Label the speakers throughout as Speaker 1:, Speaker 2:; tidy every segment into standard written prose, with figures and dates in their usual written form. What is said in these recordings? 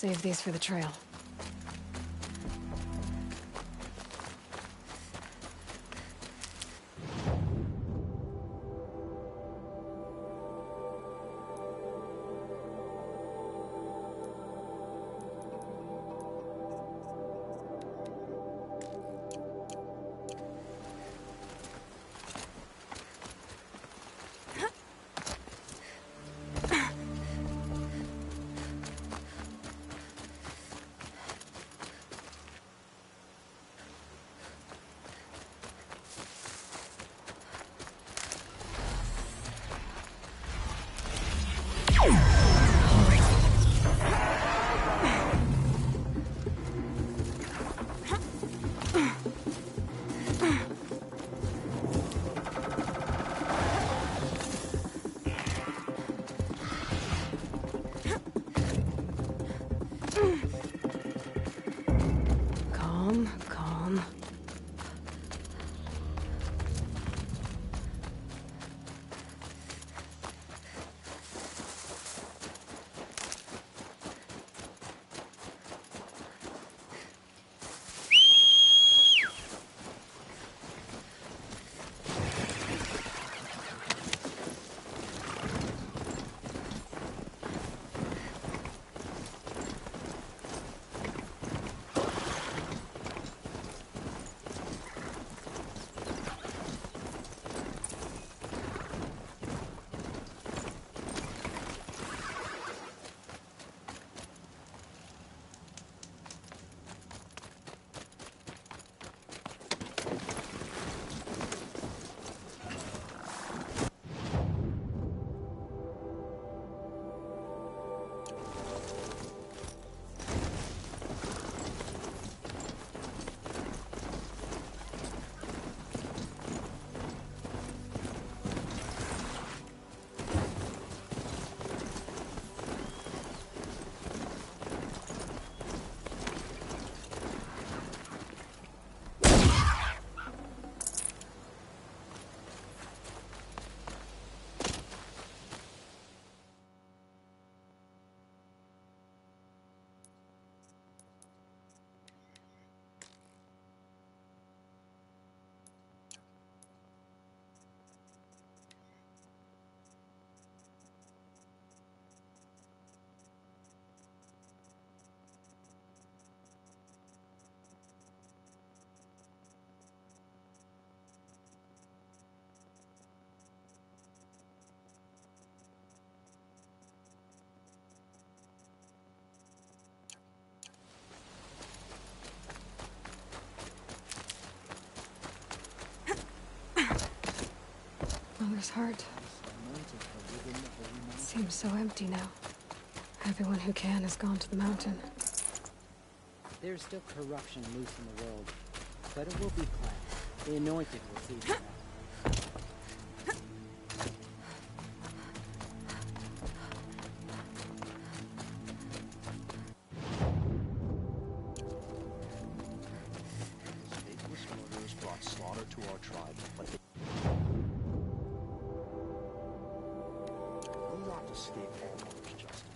Speaker 1: save these for the trail. Calm, calm. Mother's heart. Seems so empty now. Everyone who can has gone to the mountain.
Speaker 2: There's still corruption loose in the world, but it will be cleansed. The anointed will see to that.
Speaker 3: Faithless murderers brought slaughter to our tribe, but they will not escape all mother's justice.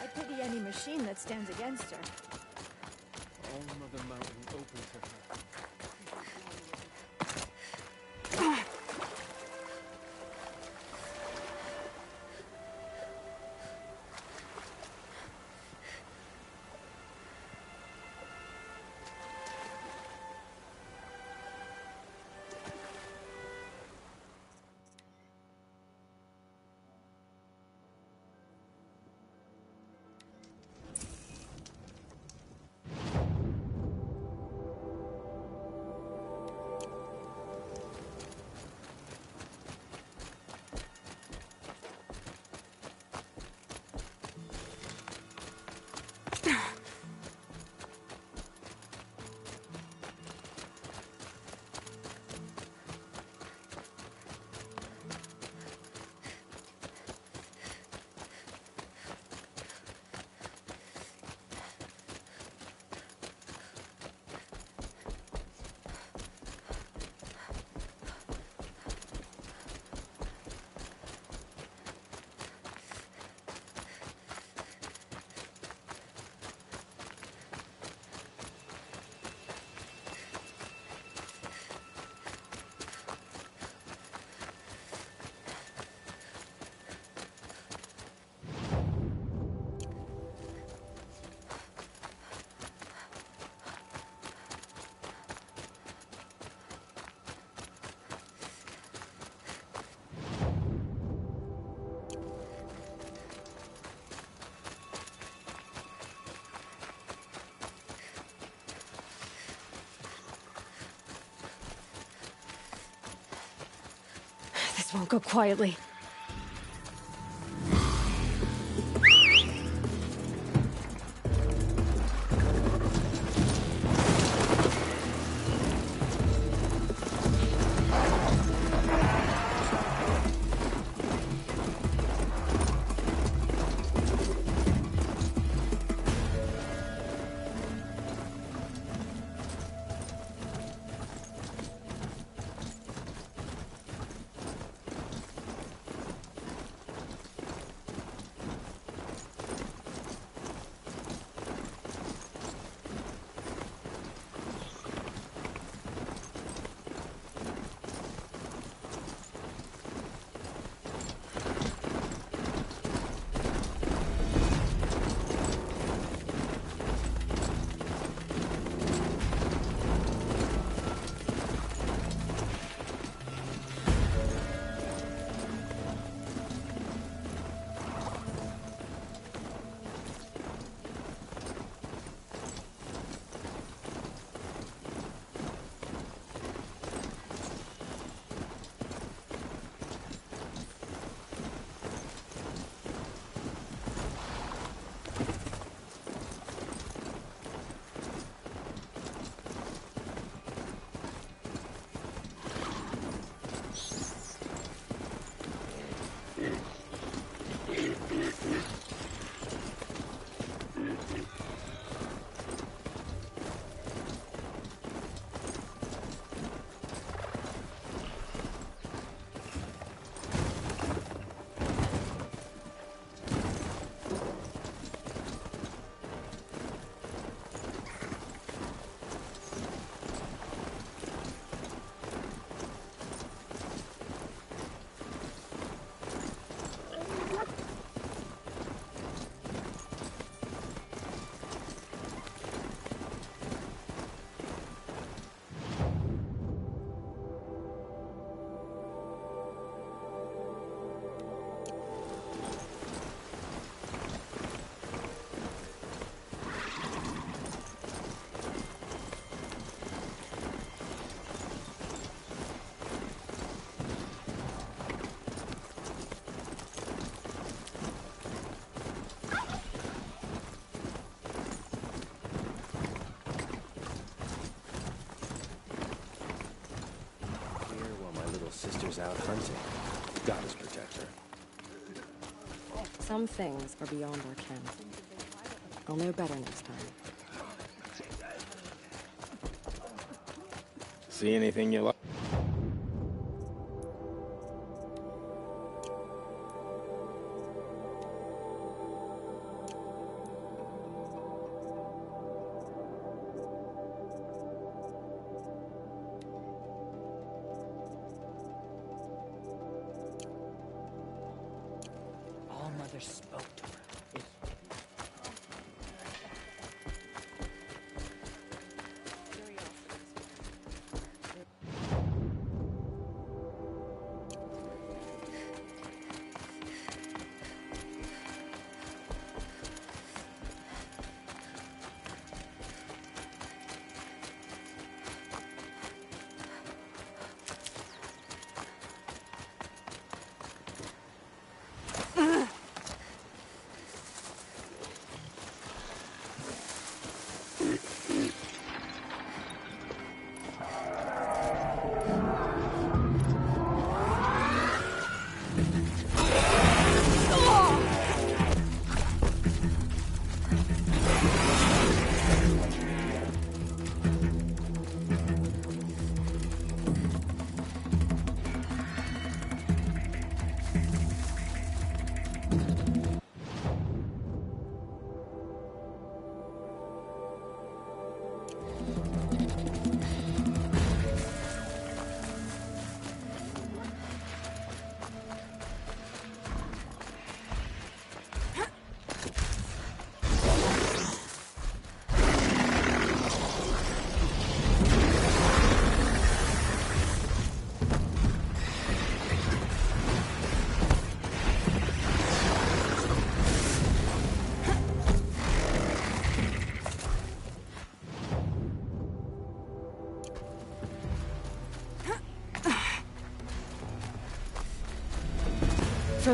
Speaker 4: I pity any machine that stands against her.
Speaker 5: All Mother Mountain open to her.
Speaker 1: won't go quietly.
Speaker 5: Sister's out hunting. Goddess protector.
Speaker 6: Some things are beyond our ken. I'll know better next time.
Speaker 5: See anything you like?
Speaker 2: All Mother spoke to her.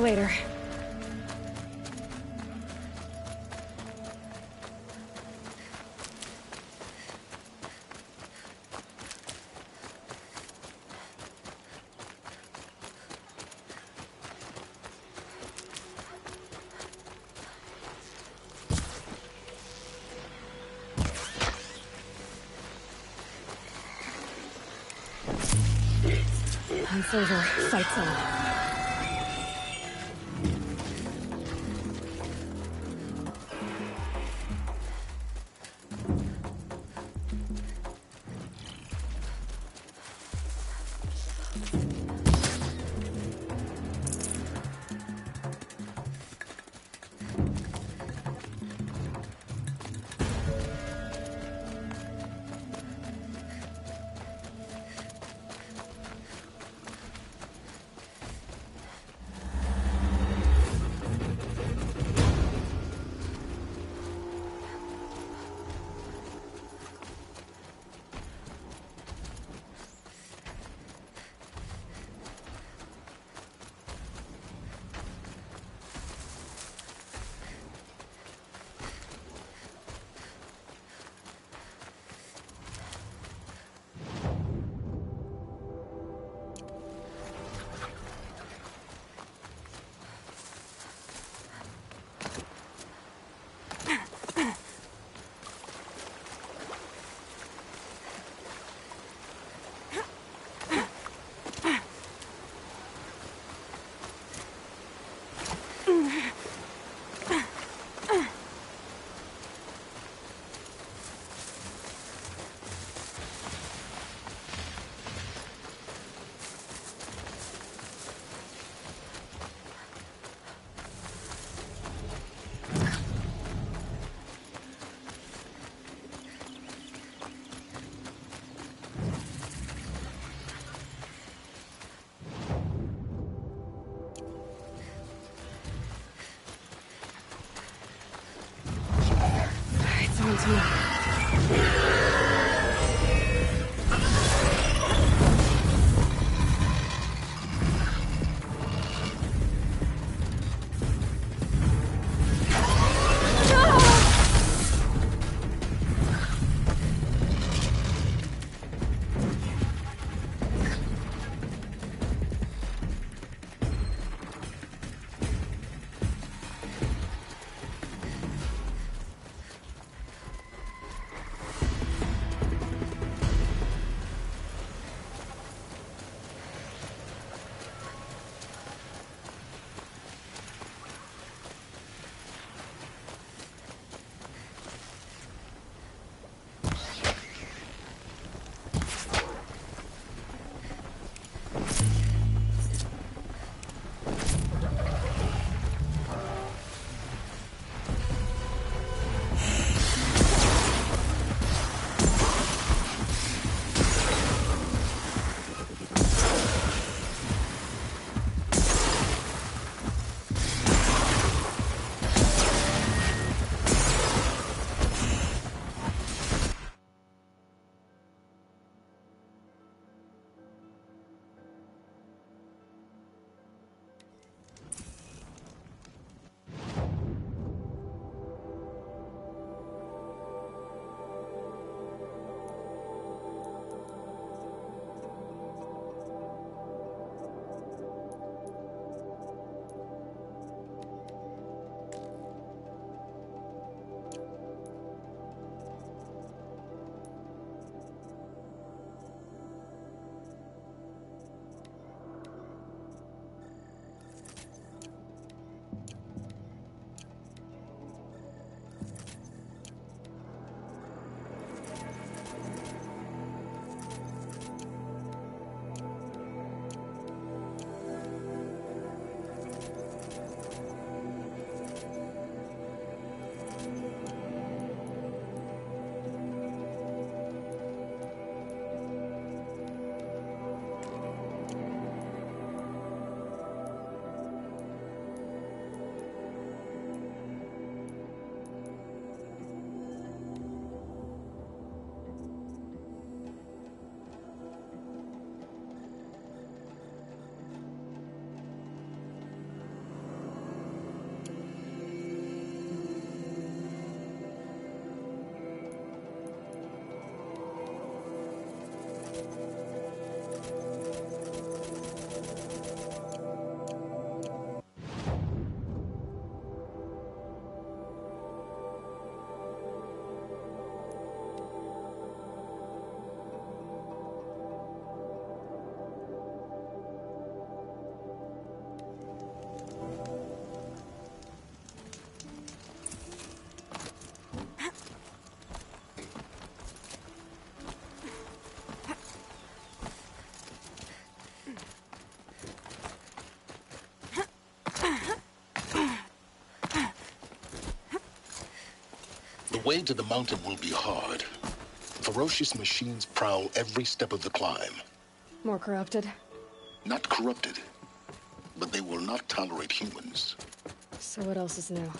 Speaker 1: for later. Hunt's over. Fight's on. It's on to me.
Speaker 7: way to the mountain will be hard. Ferocious machines prowl every step of the climb.
Speaker 1: More corrupted?
Speaker 7: Not corrupted, but they will not tolerate humans.
Speaker 1: So what else is new?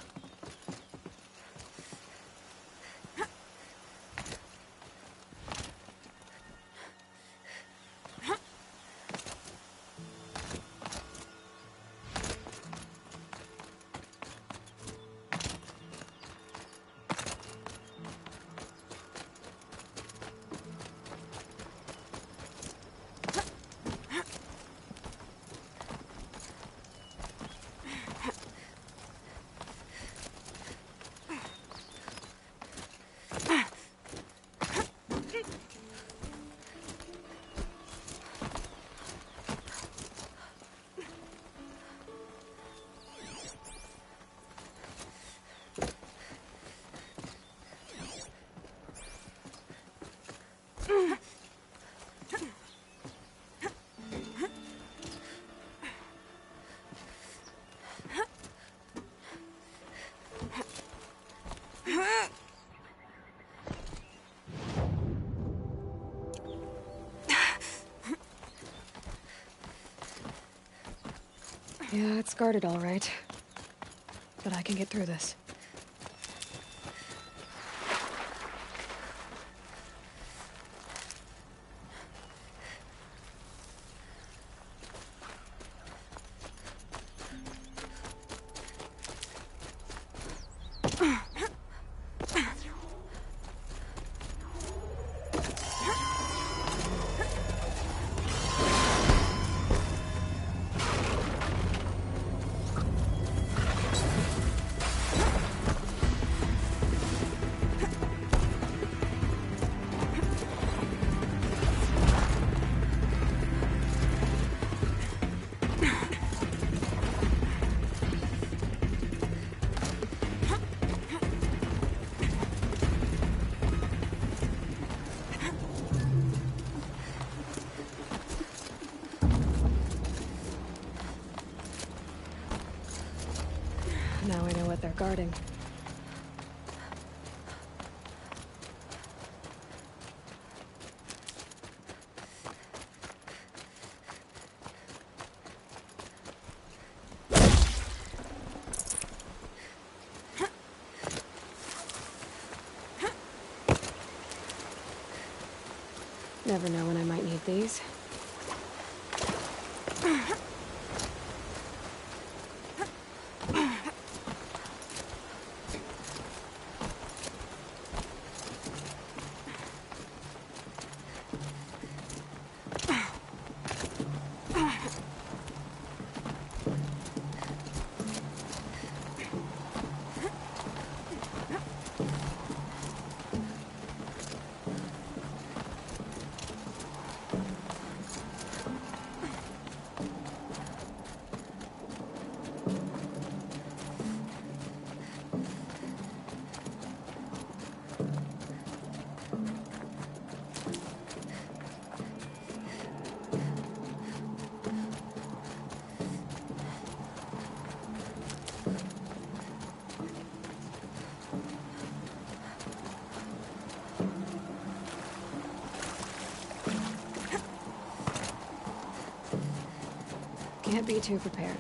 Speaker 1: Yeah, it's guarded all right. But I can get through this. Now I know what they're guarding. Never know when I might need these. Can't be too prepared.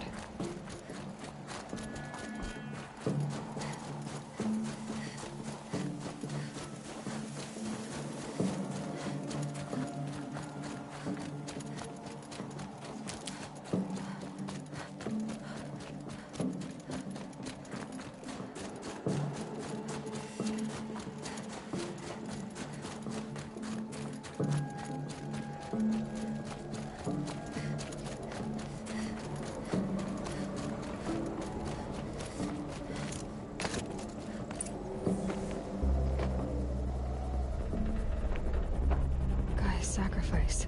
Speaker 1: Sacrifice.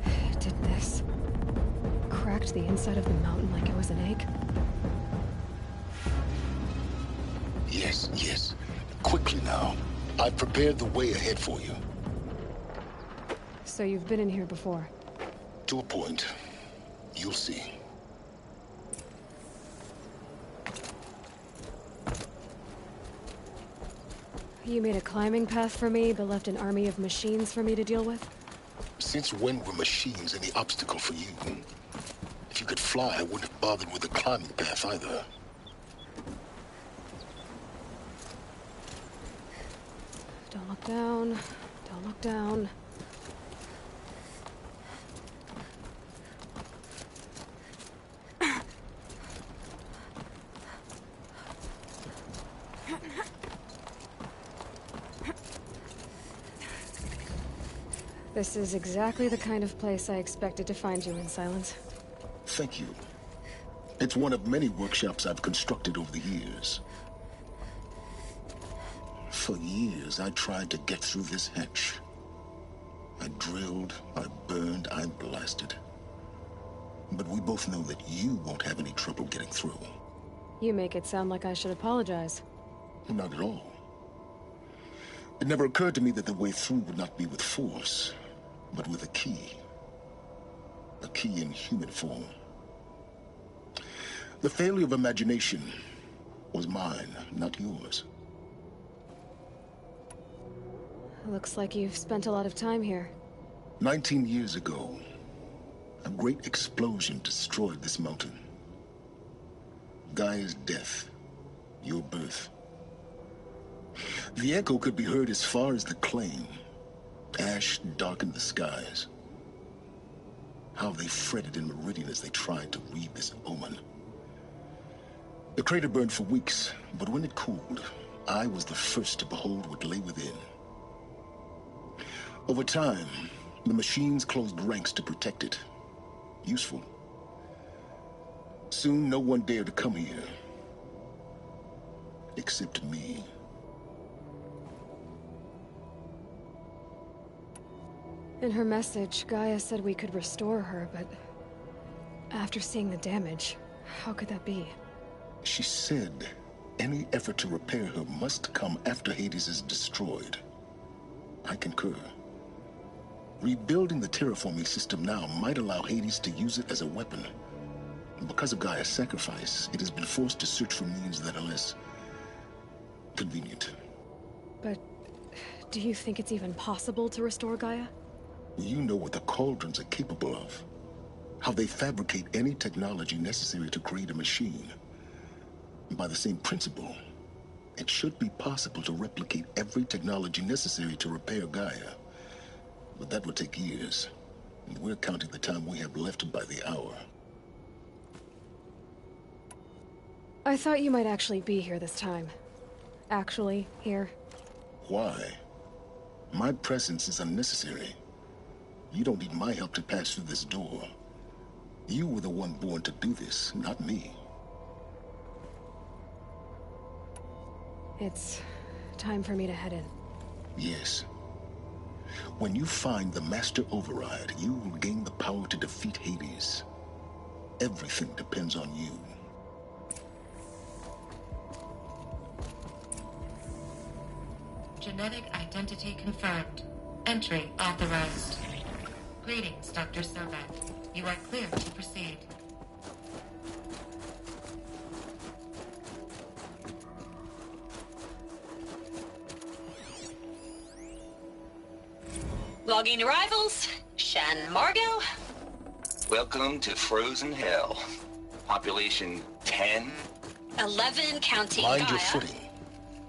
Speaker 1: It did this. Cracked the inside of the mountain like it was an egg.
Speaker 7: Yes, yes. Quickly now. I've prepared the way ahead for you.
Speaker 1: So you've been in here before?
Speaker 7: To a point. You'll see.
Speaker 1: You made a climbing path for me, but left an army of machines for me to deal with?
Speaker 7: Since when were machines any obstacle for you? If you could fly, I wouldn't have bothered with the climbing path either.
Speaker 1: Don't look down. Don't look down. This is exactly the kind of place I expected to find you in, Silence.
Speaker 7: Thank you. It's one of many workshops I've constructed over the years. For years, I tried to get through this hatch. I drilled, I burned, I blasted. But we both know that you won't have any trouble getting through.
Speaker 1: You make it sound like I should apologize.
Speaker 7: Not at all. It never occurred to me that the way through would not be with force, but with a key. A key in human form. The failure of imagination was mine, not yours.
Speaker 1: Looks like you've spent a lot of time here.
Speaker 7: 19 years ago, a great explosion destroyed this mountain. Gaia's death, your birth. The echo could be heard as far as the claim. Ash darkened the skies. How they fretted in Meridian as they tried to read this omen. The crater burned for weeks, but when it cooled, I was the first to behold what lay within. Over time, the machines closed ranks to protect it. Useful. Soon, no one dared to come here. Except me.
Speaker 1: In her message, Gaia said we could restore her, but after seeing the damage, how could that be?
Speaker 7: She said any effort to repair her must come after Hades is destroyed. I concur. Rebuilding the terraforming system now might allow Hades to use it as a weapon. Because of Gaia's sacrifice, it has been forced to search for means that are less convenient.
Speaker 1: But do you think it's even possible to restore Gaia?
Speaker 7: You know what the Cauldrons are capable of. How they fabricate any technology necessary to create a machine. By the same principle, it should be possible to replicate every technology necessary to repair Gaia. But that would take years. And we're counting the time we have left by the hour.
Speaker 1: I thought you might actually be here this time. Actually, here.
Speaker 7: Why? My presence is unnecessary. You don't need my help to pass through this door. You were the one born to do this, not me.
Speaker 1: It's time for me to head in.
Speaker 7: Yes. When you find the Master Override, you will gain the power to defeat Hades. Everything depends on you.
Speaker 8: Genetic identity confirmed. Entry authorized. Greetings, Dr. Sobat. You are clear to proceed.
Speaker 9: Logging arrivals. Shen Margot.
Speaker 10: Welcome to Frozen Hell. Population 10.
Speaker 9: 11 counting
Speaker 7: Mind
Speaker 9: Gaia.
Speaker 7: your footing.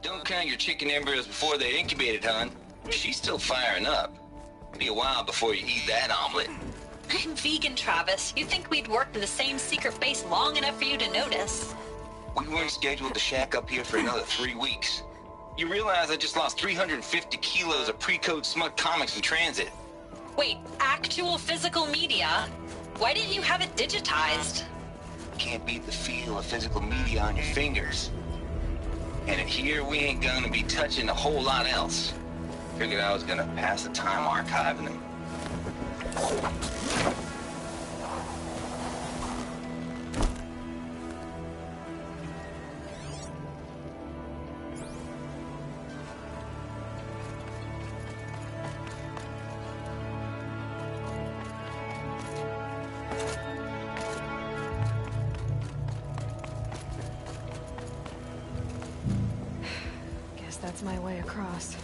Speaker 10: Don't count your chicken embryos before they're incubated, hon. She's still firing up. Be a while before you eat that omelet.
Speaker 9: I'm vegan, Travis. You'd think we'd worked in the same secret base long enough for you to notice.
Speaker 10: We weren't scheduled to shack up here for another 3 weeks. You realize I just lost 350 kilos of pre-code smut comics in transit.
Speaker 9: Wait, actual physical media? Why didn't you have it digitized?
Speaker 10: Can't beat the feel of physical media on your fingers. And in here, we ain't gonna be touching a whole lot else. Figured I was gonna pass the time archiving them.
Speaker 1: that's my way across.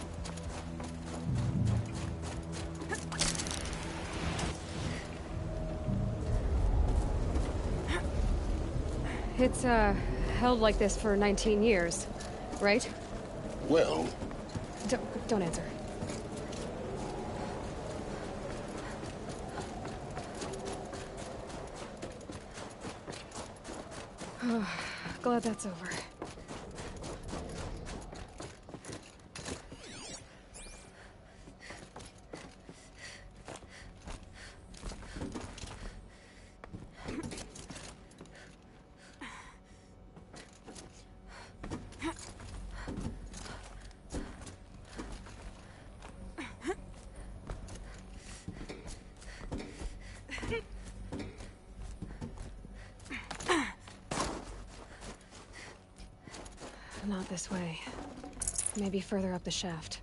Speaker 1: It's, held like this for 19 years, right?
Speaker 7: Well,
Speaker 1: Don't answer. Glad that's over. Not this way. Maybe further up the shaft.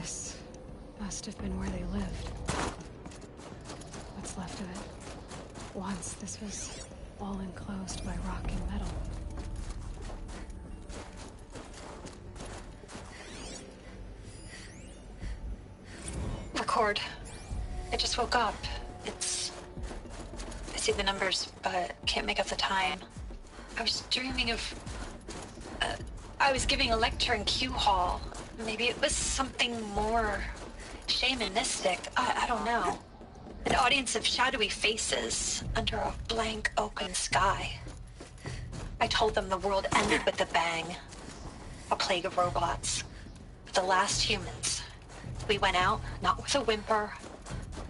Speaker 1: This must have been where they lived. What's left of it. Once this was all enclosed by rock and metal.
Speaker 9: Record. I just woke up. I see the numbers, but can't make up the time. I was dreaming of... I was giving a lecture in Q Hall. Maybe it was something more shamanistic. I don't know. An audience of shadowy faces under a blank open sky. I told them the world ended with a bang. A plague of robots. The last humans. We went out, not with a whimper,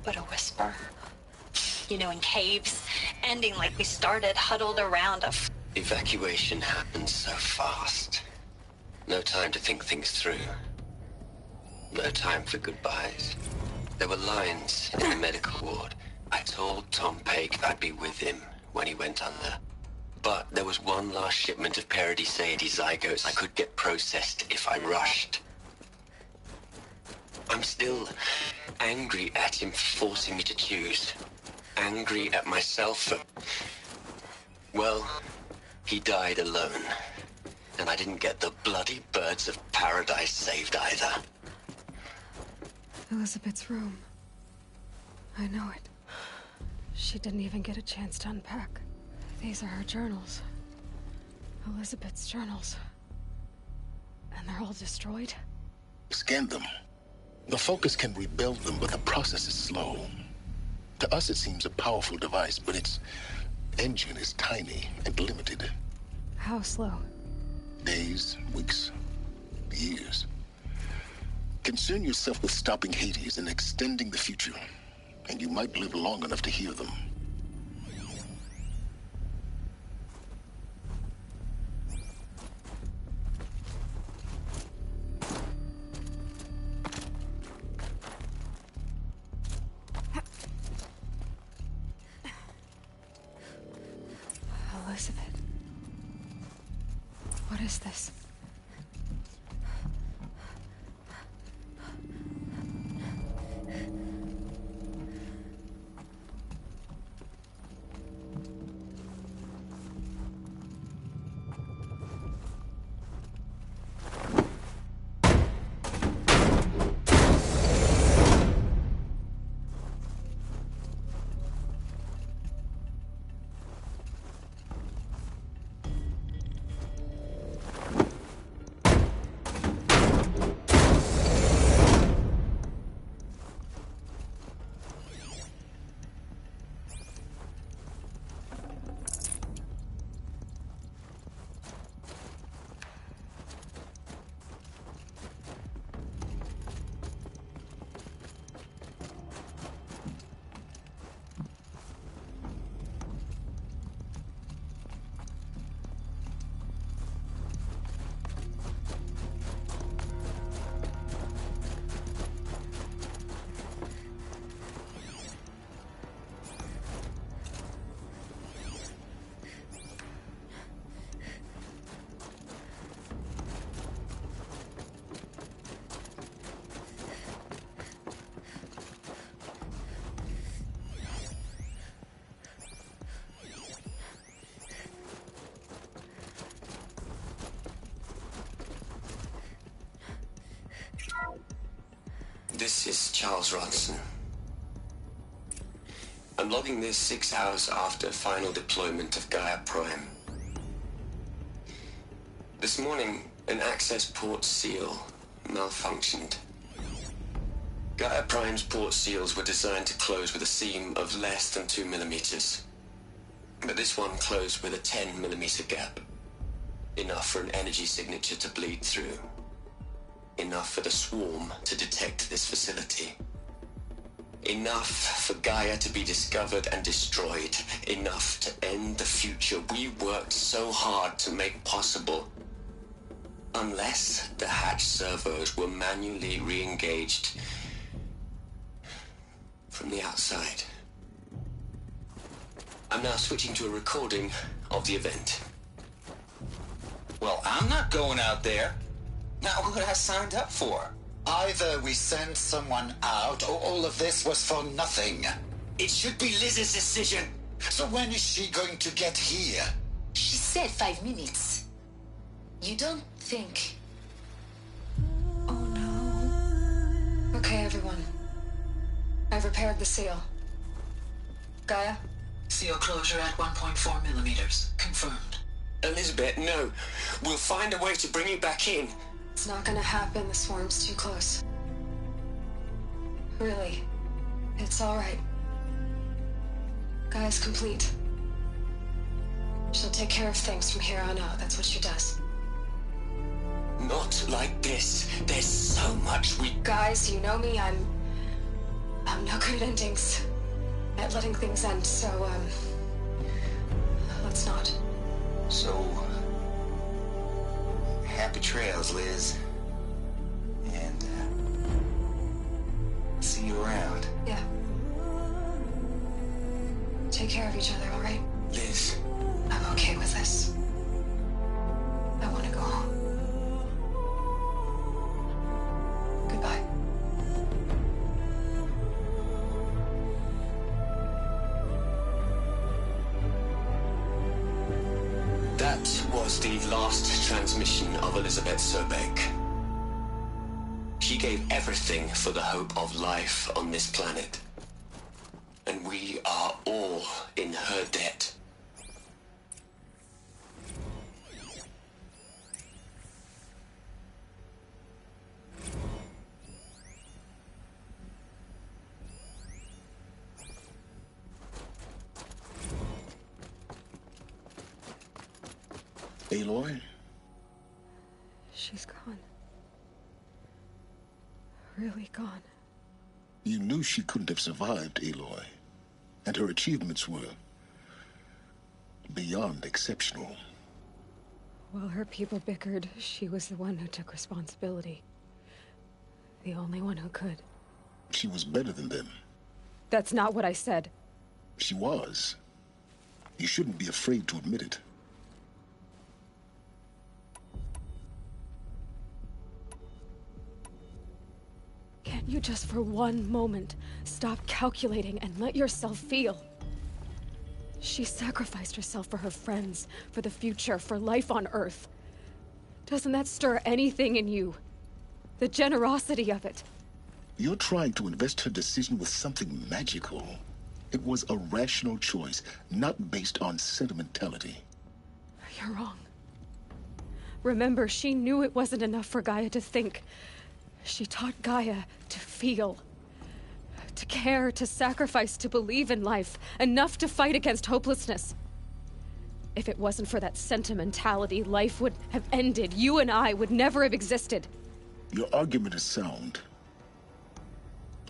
Speaker 9: but a whisper. You know, in caves, ending like we started, huddled around a...
Speaker 11: Evacuation happened so fast. No time to think things through. No time for goodbyes. There were lines in the medical ward. I told Tom Pake I'd be with him when he went under. But there was one last shipment of Paradis-Sadie zygotes I could get processed if I rushed. I'm still angry at him for forcing me to choose. Angry at myself for... Well, he died alone. And I didn't get the bloody birds of paradise saved either.
Speaker 1: Elizabeth's room. I know it. She didn't even get a chance to unpack. These are her journals. Elizabeth's journals. And they're all destroyed?
Speaker 7: Scan them. The Focus can rebuild them, but the process is slow. To us, it seems a powerful device, but its engine is tiny and limited.
Speaker 1: How slow?
Speaker 7: Days, weeks, years. Concern yourself with stopping Hades and extending the future, and you might live long enough to hear them.
Speaker 1: Elizabeth. What is this?
Speaker 11: This is Charles Ronson. I'm logging this 6 hours after final deployment of Gaia Prime. This morning, an access port seal malfunctioned. Gaia Prime's port seals were designed to close with a seam of less than 2 millimeters. But this one closed with a 10 millimeter gap. Enough for an energy signature to bleed through. Enough for the swarm to detect this facility. Enough for Gaia to be discovered and destroyed. Enough to end the future we worked so hard to make possible. Unless the hatch servos were manually re-engaged from the outside. I'm now switching to a recording of the event.
Speaker 10: Well, I'm not going out there. Not what I signed up for.
Speaker 12: Either we send someone out, or all of this was for nothing.
Speaker 11: It should be Liz's decision.
Speaker 12: So when is she going to get here?
Speaker 13: She said 5 minutes. You don't think...
Speaker 1: Oh no. Okay, everyone. I've repaired the seal. Gaia?
Speaker 14: Seal closure at 1.4 millimeters. Confirmed.
Speaker 11: Elizabeth, no. We'll find a way to bring you back in.
Speaker 1: It's not gonna happen. The swarm's too close. Really. It's alright. Gaia's complete. She'll take care of things from here on out. That's what she does.
Speaker 11: Not like this. There's so much we...
Speaker 1: Guys, you know me. I'm no good at endings. At letting things end, so, let's not.
Speaker 10: So, happy trails, Liz. And, see you around.
Speaker 1: Yeah. Take care of each other, all right?
Speaker 11: Liz.
Speaker 1: I'm okay with this. I want to go home. Goodbye.
Speaker 11: That was the last transmission of Elizabeth Sobek. She gave everything for the hope of life on this planet. And we are all in her debt.
Speaker 7: Aloy?
Speaker 1: She's gone. Really gone.
Speaker 7: You knew she couldn't have survived, Aloy. And her achievements were beyond exceptional.
Speaker 1: While her people bickered, she was the one who took responsibility. The only one who could.
Speaker 7: She was better than them.
Speaker 1: That's not what I said.
Speaker 7: She was. You shouldn't be afraid to admit it.
Speaker 1: Can't you just for one moment stop calculating and let yourself feel? She sacrificed herself for her friends, for the future, for life on Earth. Doesn't that stir anything in you? The generosity of it.
Speaker 7: You're trying to invest her decision with something magical. It was a rational choice, not based on sentimentality.
Speaker 1: You're wrong. Remember, she knew it wasn't enough for Gaia to think. She taught Gaia to feel. To care, to sacrifice, to believe in life. Enough to fight against hopelessness. If it wasn't for that sentimentality, life would have ended. You and I would never have existed.
Speaker 7: Your argument is sound.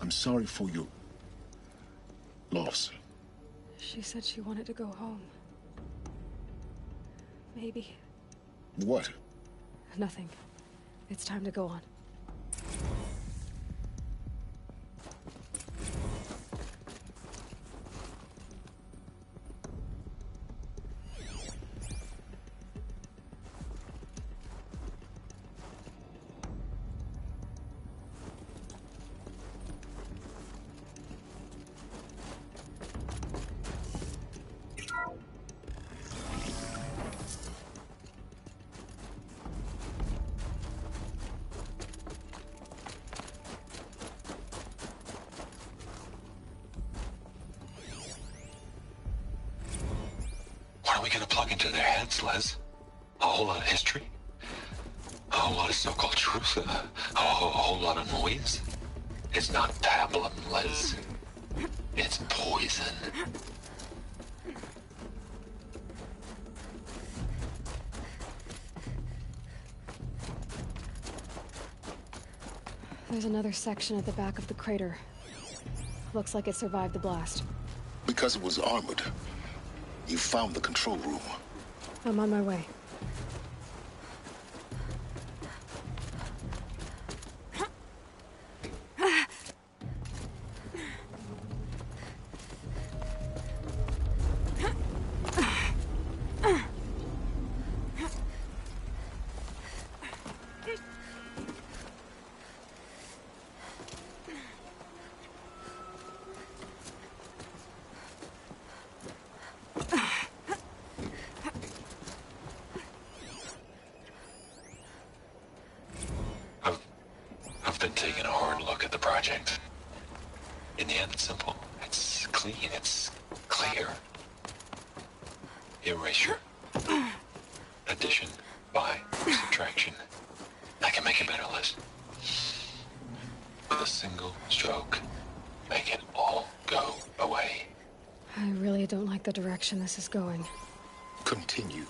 Speaker 7: I'm sorry for your loss.
Speaker 1: She said she wanted to go home. Maybe.
Speaker 7: What?
Speaker 1: Nothing. It's time to go on.
Speaker 11: are we gonna plug into their heads, Les? A whole lot of history? A whole lot of so-called truth? A whole lot of noise? It's not pablum, Les. It's poison.
Speaker 1: There's another section at the back of the crater. Looks like it survived the blast.
Speaker 7: Because it was armored. You found the control room.
Speaker 1: I'm on my way.
Speaker 11: I've been taking a hard look at the project. In the end, it's simple. It's clean. It's clear. Erasure. Addition. By. Subtraction. I can make a better list. With a single stroke, make it all go away.
Speaker 1: I really don't like the direction this is going.
Speaker 7: Continue.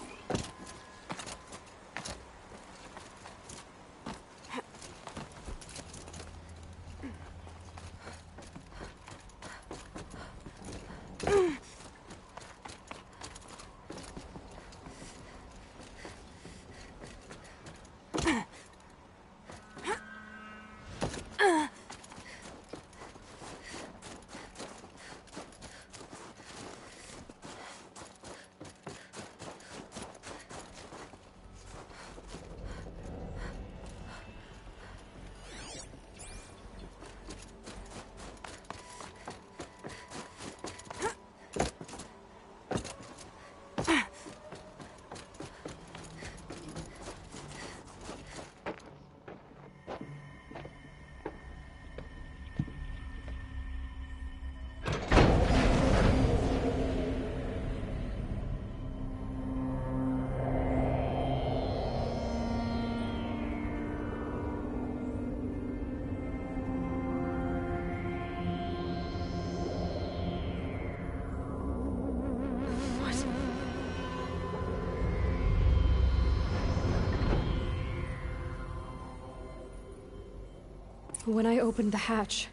Speaker 1: When I opened the hatch,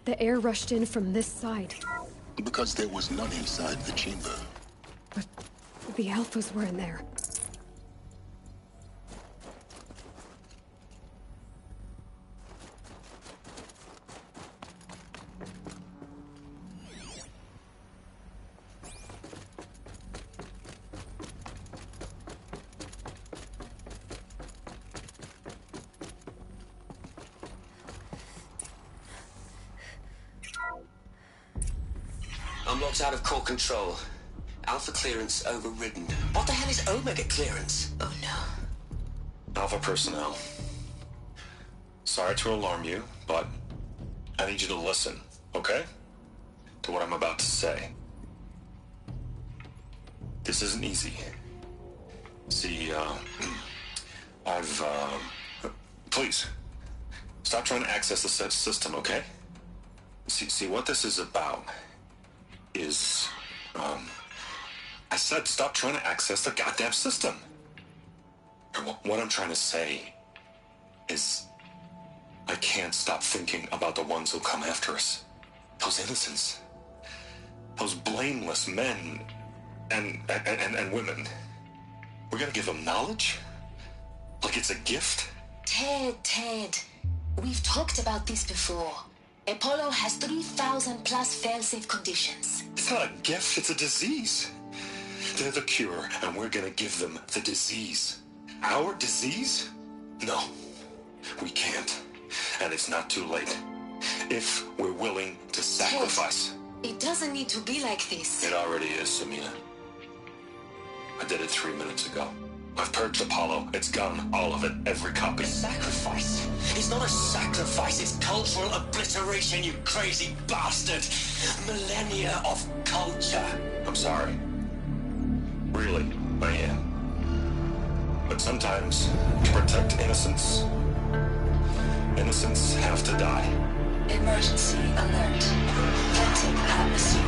Speaker 1: the air rushed in from this side.
Speaker 7: Because there was none inside the chamber.
Speaker 1: But the alphas were in there.
Speaker 11: I'm locked out of core control. Alpha clearance overridden. What the hell is Omega clearance? Oh no. Alpha personnel. Sorry to alarm you, but I need you to listen, okay? To what I'm about to say. This isn't easy. See, please, stop trying to access the system, okay? See, what this is about is, I said stop trying to access the goddamn system. What I'm trying to say is I can't stop thinking about the ones who come after us. Those innocents. Those blameless men and women. We're gonna give them knowledge? Like it's a gift?
Speaker 13: Ted. We've talked about this before. Apollo has 3,000 plus fail-safe conditions.
Speaker 11: It's not a gift, it's a disease. They're the cure, and we're gonna give them the disease. Our disease? No, we can't. And it's not too late. If we're willing to sacrifice.
Speaker 13: Ted, it doesn't need to be like this.
Speaker 11: It already is, Samina. I did it 3 minutes ago. I've purged Apollo. It's gone. All of it. Every copy.
Speaker 15: A sacrifice? It's not a sacrifice. It's cultural obliteration, you crazy bastard. Millennia of culture.
Speaker 11: I'm sorry. Really.
Speaker 16: I am. But sometimes, to protect innocence, innocents have to die.
Speaker 13: Emergency alert. Venting atmosphere.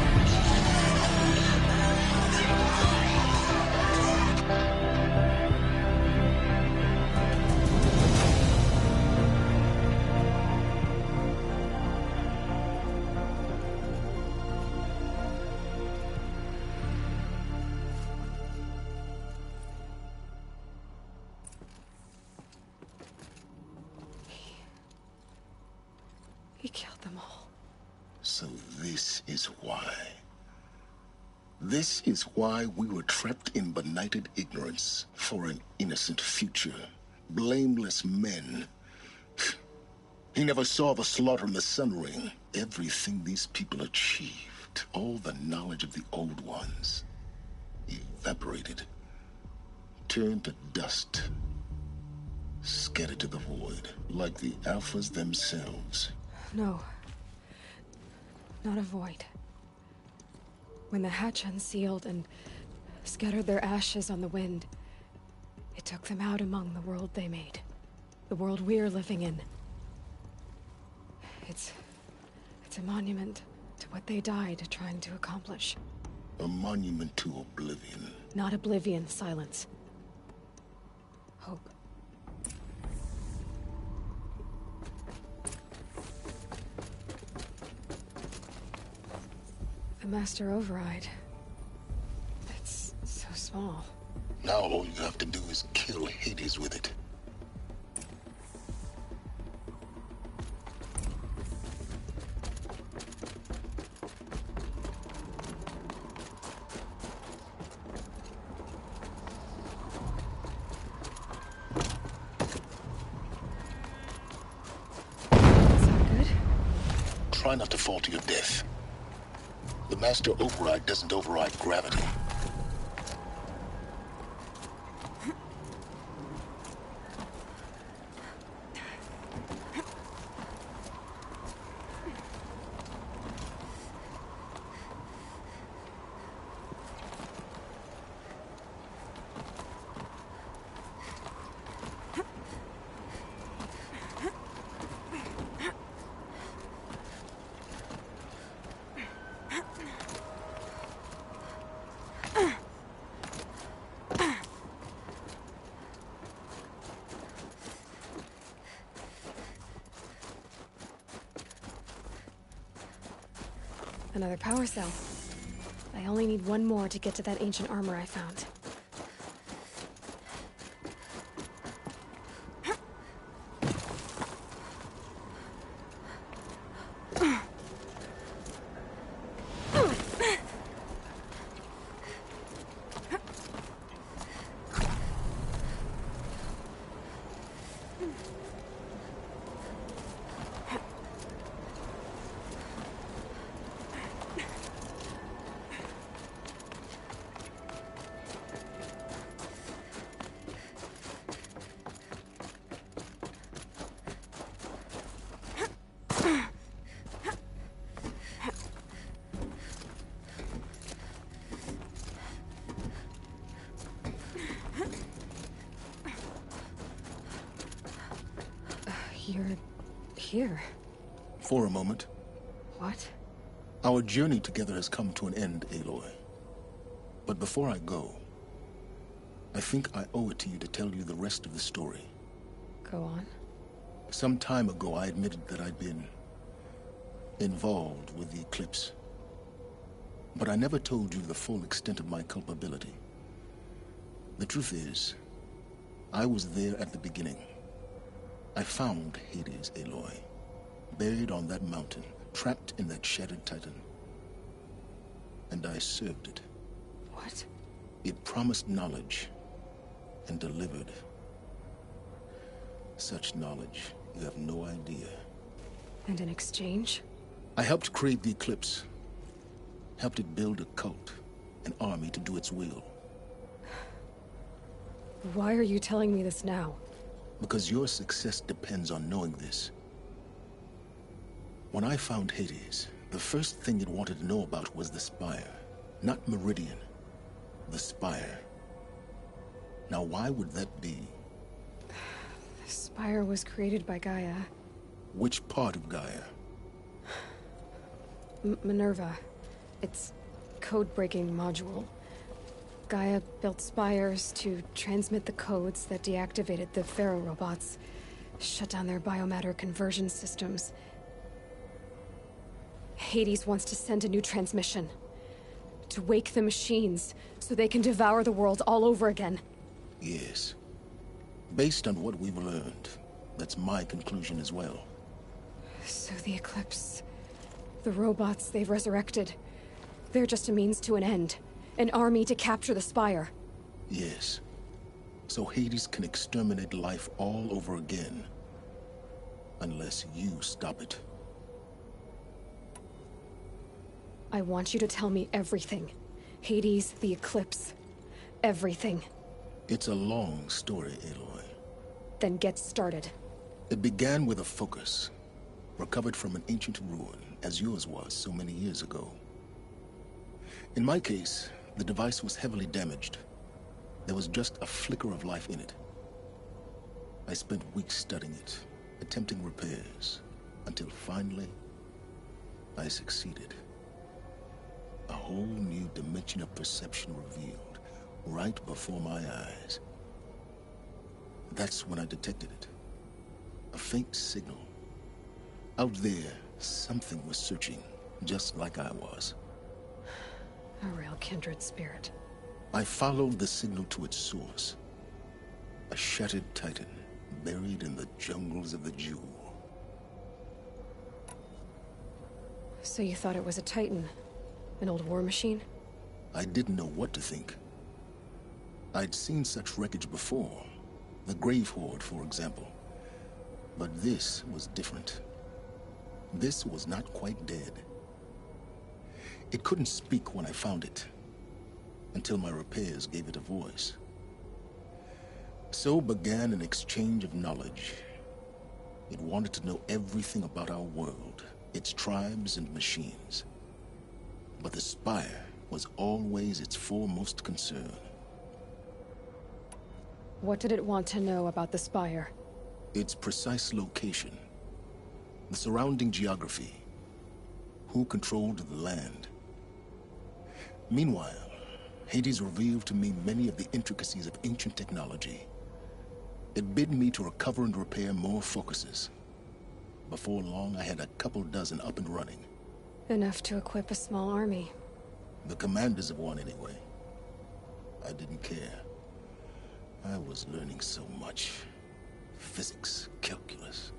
Speaker 1: He killed them all.
Speaker 7: So this is why. This is why we were trapped in benighted ignorance for an innocent future. Blameless men. He never saw the slaughter in the Sun Ring. Everything these people achieved, all the knowledge of the old ones, evaporated, turned to dust, scattered to the void, like the Alphas themselves.
Speaker 1: No. Not a void. When the hatch unsealed and scattered their ashes on the wind, it took them out among the world they made. The world we're living in. It's a monument to what they died trying to accomplish.
Speaker 7: A monument to oblivion.
Speaker 1: Not oblivion, silence. Hope. The Master Override. It's so small.
Speaker 7: Now all you have to do is kill Hades with it. Try not to fall to your death. The Master Override doesn't override gravity.
Speaker 1: Another power cell. I only need one more to get to that ancient armor I found. You're here.
Speaker 7: For a moment.
Speaker 1: What?
Speaker 7: Our journey together has come to an end, Aloy. But before I go, I think I owe it to you to tell you the rest of the story.
Speaker 1: Go on.
Speaker 7: Some time ago, I admitted that I'd been involved with the eclipse. But I never told you the full extent of my culpability. The truth is, I was there at the beginning. I found Hades, Aloy, buried on that mountain, trapped in that shattered titan. And I served it.
Speaker 1: What?
Speaker 7: It promised knowledge and delivered. Such knowledge, you have no idea.
Speaker 1: And in exchange?
Speaker 7: I helped create the eclipse. Helped it build a cult, an army to do its will.
Speaker 1: Why are you telling me this now?
Speaker 7: Because your success depends on knowing this. When I found Hades, the first thing it wanted to know about was the Spire. Not Meridian. The Spire. Now, why would that be?
Speaker 1: The Spire was created by Gaia.
Speaker 7: Which part of Gaia?
Speaker 1: Minerva. It's code-breaking module. Gaia built spires to transmit the codes that deactivated the Pharaoh robots, shut down their biomatter conversion systems. Hades wants to send a new transmission. To wake the machines, so they can devour the world all over again.
Speaker 7: Yes. Based on what we've learned, that's my conclusion as well.
Speaker 1: So the Eclipse... the robots they've resurrected... they're just a means to an end. An army to capture the Spire.
Speaker 7: Yes. So Hades can exterminate life all over again. Unless you stop it.
Speaker 1: I want you to tell me everything. Hades, the Eclipse. Everything.
Speaker 7: It's a long story, Aloy.
Speaker 1: Then get started.
Speaker 7: It began with a focus. Recovered from an ancient ruin, as yours was so many years ago. In my case, the device was heavily damaged. There was just a flicker of life in it. I spent weeks studying it, attempting repairs, until finally, I succeeded. A whole new dimension of perception revealed, right before my eyes. That's when I detected it. A faint signal. Out there, something was searching, just like I was.
Speaker 1: A real kindred spirit.
Speaker 7: I followed the signal to its source. A shattered titan, buried in the jungles of the Jewel.
Speaker 1: So you thought it was a titan? An old war machine?
Speaker 7: I didn't know what to think. I'd seen such wreckage before. The Grave Horde, for example. But this was different. This was not quite dead. It couldn't speak when I found it, until my repairs gave it a voice. So began an exchange of knowledge. It wanted to know everything about our world, its tribes and machines. But the Spire was always its foremost concern.
Speaker 1: What did it want to know about the Spire?
Speaker 7: Its precise location, the surrounding geography, who controlled the land. Meanwhile, Hades revealed to me many of the intricacies of ancient technology. It bid me to recover and repair more focuses. Before long, I had a couple dozen up and running.
Speaker 1: Enough to equip a small army.
Speaker 7: The commanders of one, anyway. I didn't care. I was learning so much. Physics, calculus.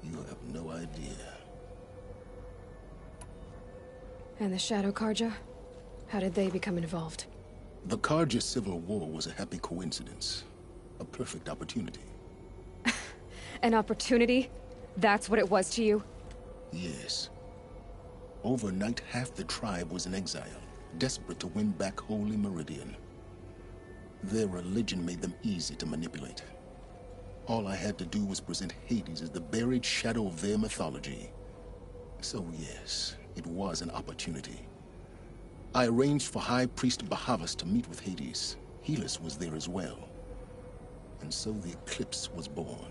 Speaker 7: You have no idea.
Speaker 1: And the Shadow Karja? How did they become involved?
Speaker 7: The Karja Civil War was a happy coincidence. A perfect opportunity.
Speaker 1: An opportunity? That's what it was to you?
Speaker 7: Yes. Overnight, half the tribe was in exile, desperate to win back Holy Meridian. Their religion made them easy to manipulate. All I had to do was present Hades as the buried shadow of their mythology. So yes, it was an opportunity. I arranged for High Priest Bahavas to meet with Hades. Helis was there as well. And so the Eclipse was born.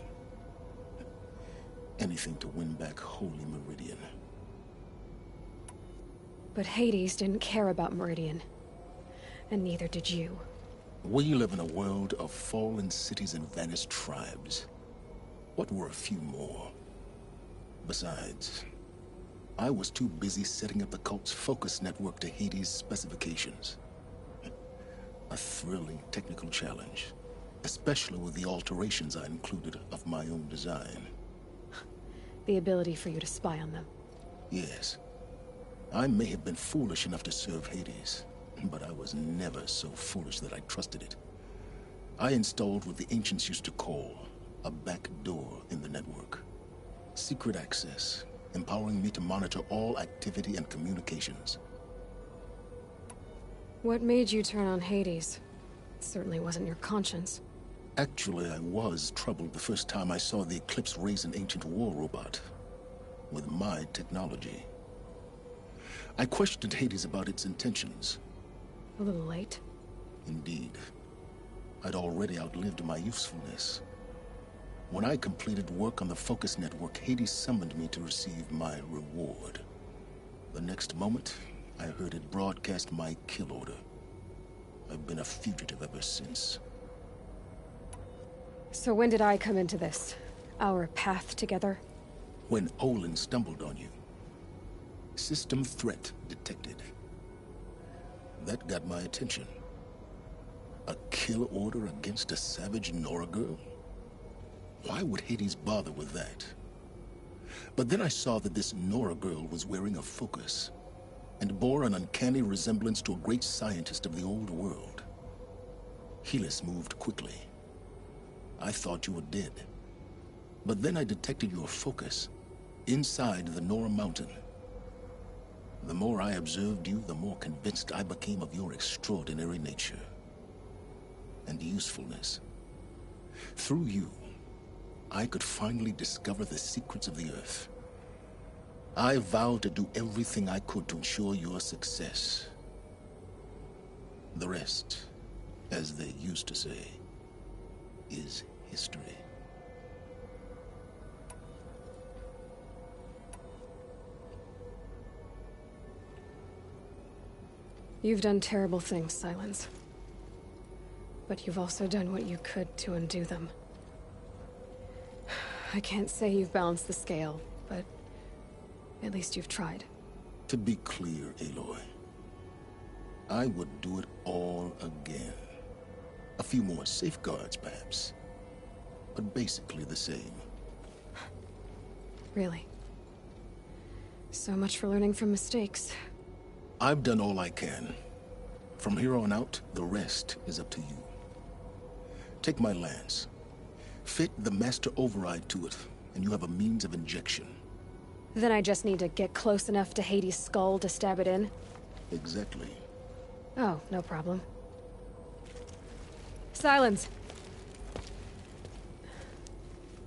Speaker 7: Anything to win back Holy Meridian.
Speaker 1: But Hades didn't care about Meridian. And neither did you.
Speaker 7: We live in a world of fallen cities and vanished tribes. What were a few more? Besides, I was too busy setting up the cult's focus network to Hades' specifications. A thrilling technical challenge, especially with the alterations I included of my own design.
Speaker 1: The ability for you to spy on them.
Speaker 7: Yes. I may have been foolish enough to serve Hades, but I was never so foolish that I trusted it. I installed what the ancients used to call a back door in the network. Secret access, empowering me to monitor all activity and communications.
Speaker 1: What made you turn on Hades? It certainly wasn't your conscience.
Speaker 7: Actually, I was troubled the first time I saw the Eclipse raise an ancient war robot with my technology. I questioned Hades about its intentions.
Speaker 1: A little late.
Speaker 7: Indeed. I'd already outlived my usefulness. When I completed work on the Focus Network, Hades summoned me to receive my reward. The next moment, I heard it broadcast my kill order. I've been a fugitive ever since.
Speaker 1: So when did I come into this? Our path together?
Speaker 7: When Olin stumbled on you. System threat detected. That got my attention. A kill order against a savage Nora girl? Why would Hades bother with that? But then I saw that this Nora girl was wearing a focus, and bore an uncanny resemblance to a great scientist of the old world. Helis moved quickly. I thought you were dead. But then I detected your focus, inside the Nora mountain. The more I observed you, the more convinced I became of your extraordinary nature and usefulness. Through you, I could finally discover the secrets of the Earth. I vowed to do everything I could to ensure your success. The rest, as they used to say, is history.
Speaker 1: You've done terrible things, Silence. But you've also done what you could to undo them. I can't say you've balanced the scale, but at least you've tried.
Speaker 7: To be clear, Aloy, I would do it all again. A few more safeguards, perhaps, but basically the same.
Speaker 1: Really? So much for learning from mistakes.
Speaker 7: I've done all I can. From here on out, the rest is up to you. Take my lance. Fit the master override to it, and you have a means of injection.
Speaker 1: Then I just need to get close enough to Hades' skull to stab it in?
Speaker 7: Exactly.
Speaker 1: Oh, no problem. Silence!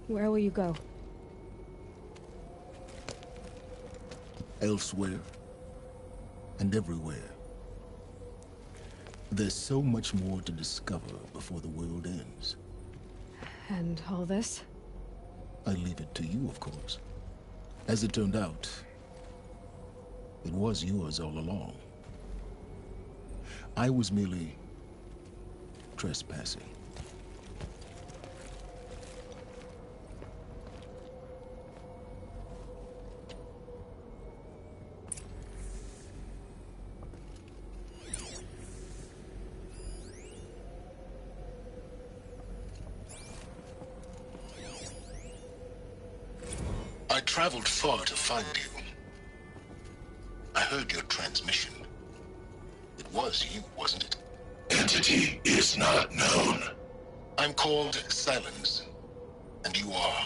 Speaker 1: Where will you go?
Speaker 7: Elsewhere. And everywhere. There's so much more to discover before the world ends.
Speaker 1: And all this?
Speaker 7: I leave it to you, of course. As it turned out, it was yours all along. I was merely trespassing. I traveled far to find you. I heard your transmission. It was you, wasn't it?
Speaker 16: Entity is not known.
Speaker 7: I'm called Silence, and you are.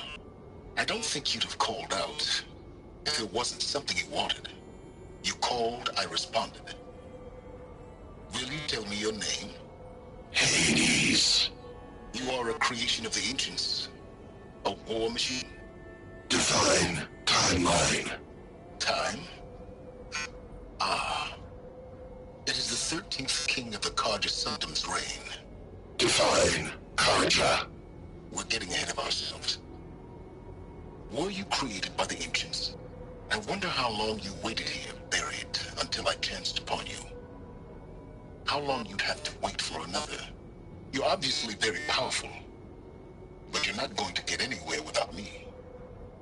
Speaker 7: I don't think you'd have called out if it wasn't something you wanted. You called, I responded. Will you tell me your name?
Speaker 16: Hades.
Speaker 7: You are a creation of the ancients. A war machine.
Speaker 16: Define timeline.
Speaker 7: Time? Ah. It is the 13th king of the Karja Sanctum's reign.
Speaker 16: Define Karja.
Speaker 7: We're getting ahead of ourselves. Were you created by the ancients? I wonder how long you waited here, buried, until I chanced upon you. How long you'd have to wait for another. You're obviously very powerful, but you're not going to get anywhere without me.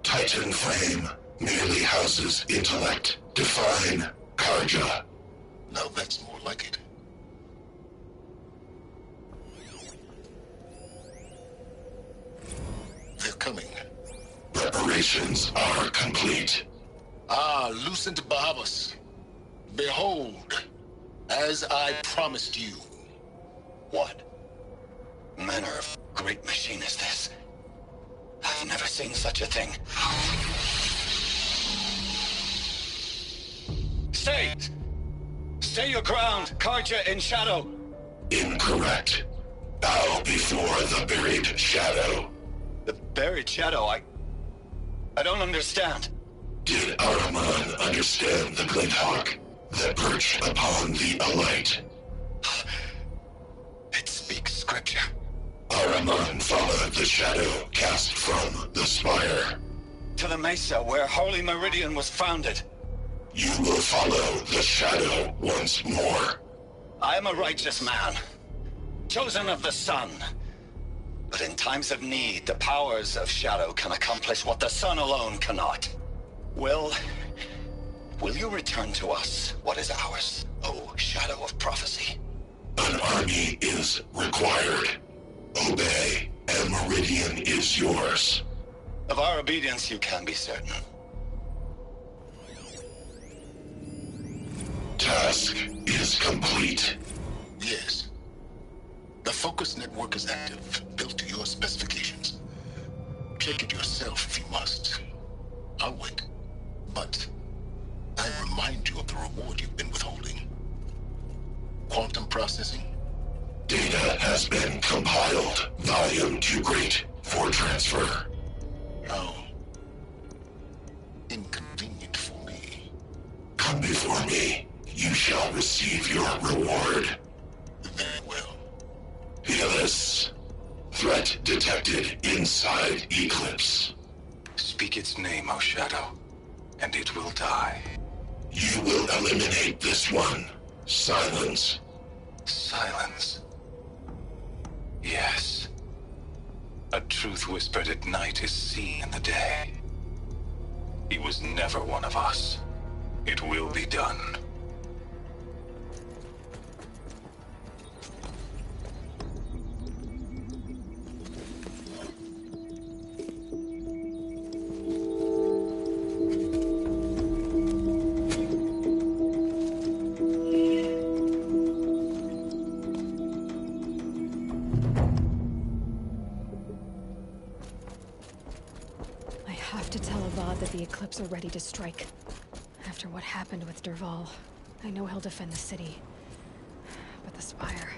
Speaker 16: Titan Flame merely houses intellect. Define Karja.
Speaker 7: Now that's more like it. They're coming.
Speaker 16: Preparations are complete.
Speaker 7: Ah, Lucent Bahavas. Behold, as I promised you.
Speaker 15: What manner of great machine is this? I've never seen such a thing. Stay! Stay your ground, Karja in shadow!
Speaker 16: Incorrect. Bow before the buried shadow.
Speaker 15: The buried shadow? I don't understand.
Speaker 16: Did Araman understand the Glinthawk that perched upon the alight?
Speaker 15: It speaks scripture.
Speaker 16: Someone follow the shadow cast from the spire.
Speaker 15: To the mesa where Holy Meridian was founded.
Speaker 16: You will follow the shadow once more.
Speaker 15: I am a righteous man, chosen of the sun. But in times of need, the powers of shadow can accomplish what the sun alone cannot. Will you return to us what is ours, O Shadow of Prophecy?
Speaker 16: An army is required. Obey, and Meridian is yours.
Speaker 15: Of our obedience you can be certain.
Speaker 16: Task is complete.
Speaker 7: Yes. The focus network is active, built to your specifications. Check it yourself if you must. I'll wait. But I remind you of the reward you've been withholding. Quantum processing?
Speaker 16: Data has been compiled. Volume too great for transfer.
Speaker 7: How inconvenient for me.
Speaker 16: Come before me. You shall receive your reward.
Speaker 7: Very well.
Speaker 16: Helis. Threat detected inside Eclipse.
Speaker 15: Speak its name, O Shadow, and it will die.
Speaker 16: You will eliminate this one. Silence.
Speaker 15: Silence. Yes. A truth whispered at night is seen in the day. He was never one of us. It will be done.
Speaker 1: The Eclipse are ready to strike. After what happened with Derval, I know he'll defend the city. But the Spire...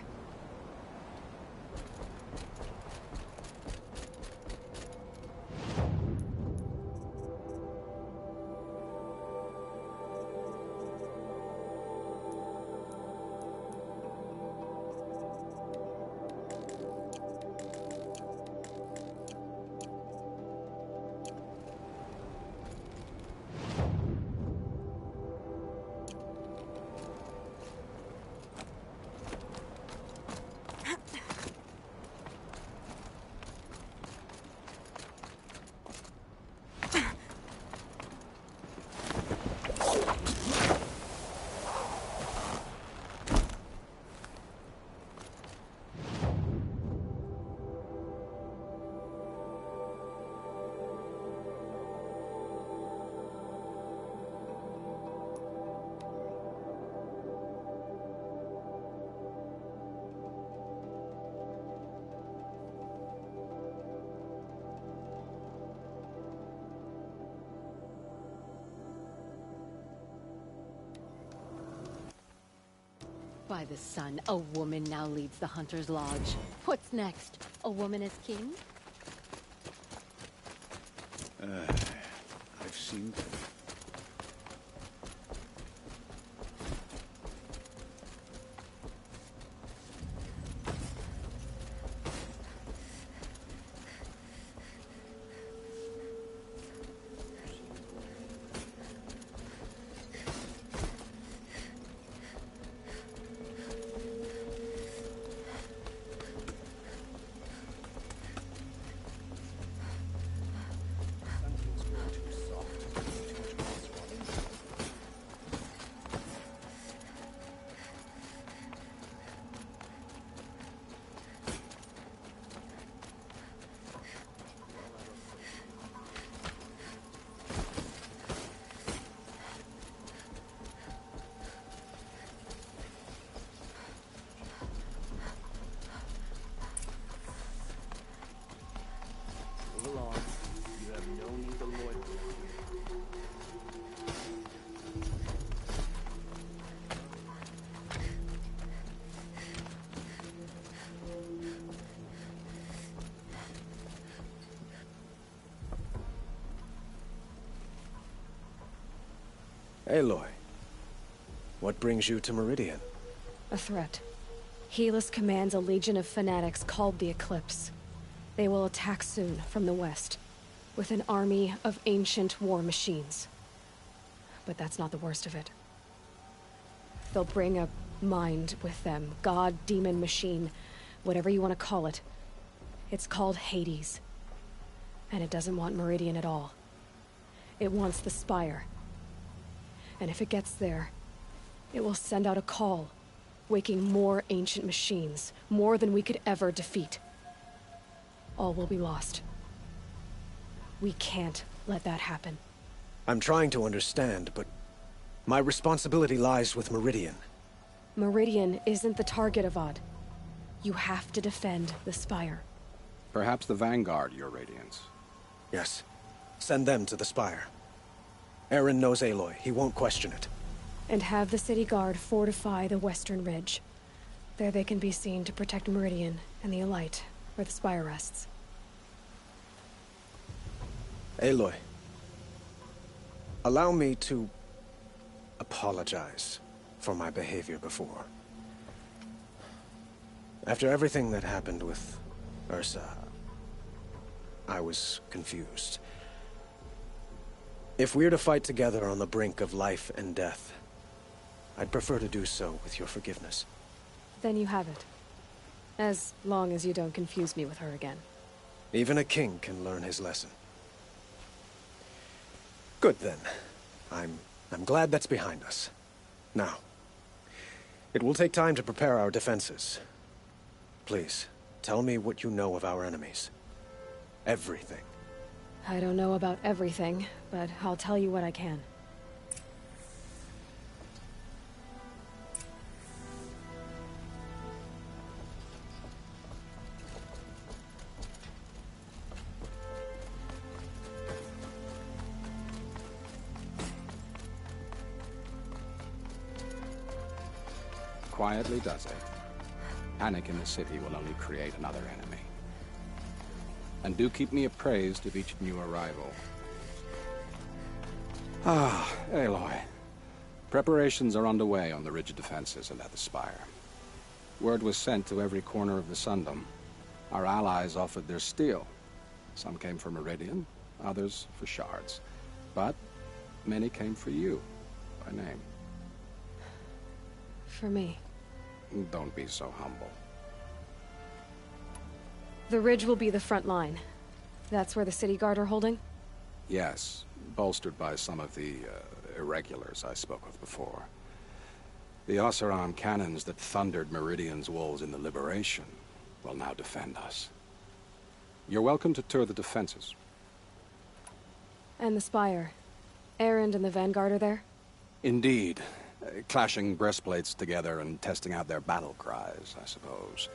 Speaker 6: By the sun, a woman now leads the Hunter's Lodge. What's next? A woman as king?
Speaker 3: I've seen them. Aloy, what brings you to Meridian?
Speaker 1: A threat. Helis commands a legion of fanatics called the Eclipse. They will attack soon from the west, with an army of ancient war machines. But that's not the worst of it. They'll bring a mind with them. God, demon, machine, whatever you want to call it. It's called Hades. And it doesn't want Meridian at all. It wants the Spire. And if it gets there, it will send out a call, waking more ancient machines, more than we could ever defeat. All will be lost. We can't let that happen.
Speaker 17: I'm trying to understand, but my responsibility lies with Meridian.
Speaker 1: Meridian isn't the target, Avad. You have to defend the Spire.
Speaker 18: Perhaps the Vanguard, Your Radiance.
Speaker 17: Yes. Send them to the Spire. Aaron knows Aloy. He won't question it.
Speaker 1: And have the City Guard fortify the Western Ridge. There they can be seen to protect Meridian and the Elite, where the Spire rests.
Speaker 17: Aloy. Allow me to apologize for my behavior before. After everything that happened with Ursa, I was confused. If we're to fight together on the brink of life and death, I'd prefer to do so with your forgiveness.
Speaker 1: Then you have it. As long as you don't confuse me with her again.
Speaker 17: Even a king can learn his lesson. Good then. I'm glad that's behind us. Now, it will take time to prepare our defenses. Please, tell me what you know of our enemies. Everything.
Speaker 1: I don't know about everything, but I'll tell you what I can.
Speaker 18: Quietly does it. Panic in the city will only create another enemy. And do keep me appraised of each new arrival. Ah, Aloy. Preparations are underway on the ridge of defenses and at the Spire. Word was sent to every corner of the Sundom. Our allies offered their steel. Some came for Meridian, others for shards. But many came for you, by name.
Speaker 1: For me.
Speaker 18: Don't be so humble.
Speaker 1: The ridge will be the front line. That's where the City Guard are holding?
Speaker 18: Yes, bolstered by some of the irregulars I spoke of before. The Oseram cannons that thundered Meridian's walls in the Liberation will now defend us. You're welcome to tour the defenses.
Speaker 1: And the Spire. Erend and the Vanguard are there?
Speaker 18: Indeed. Clashing breastplates together and testing out their battle cries, I suppose.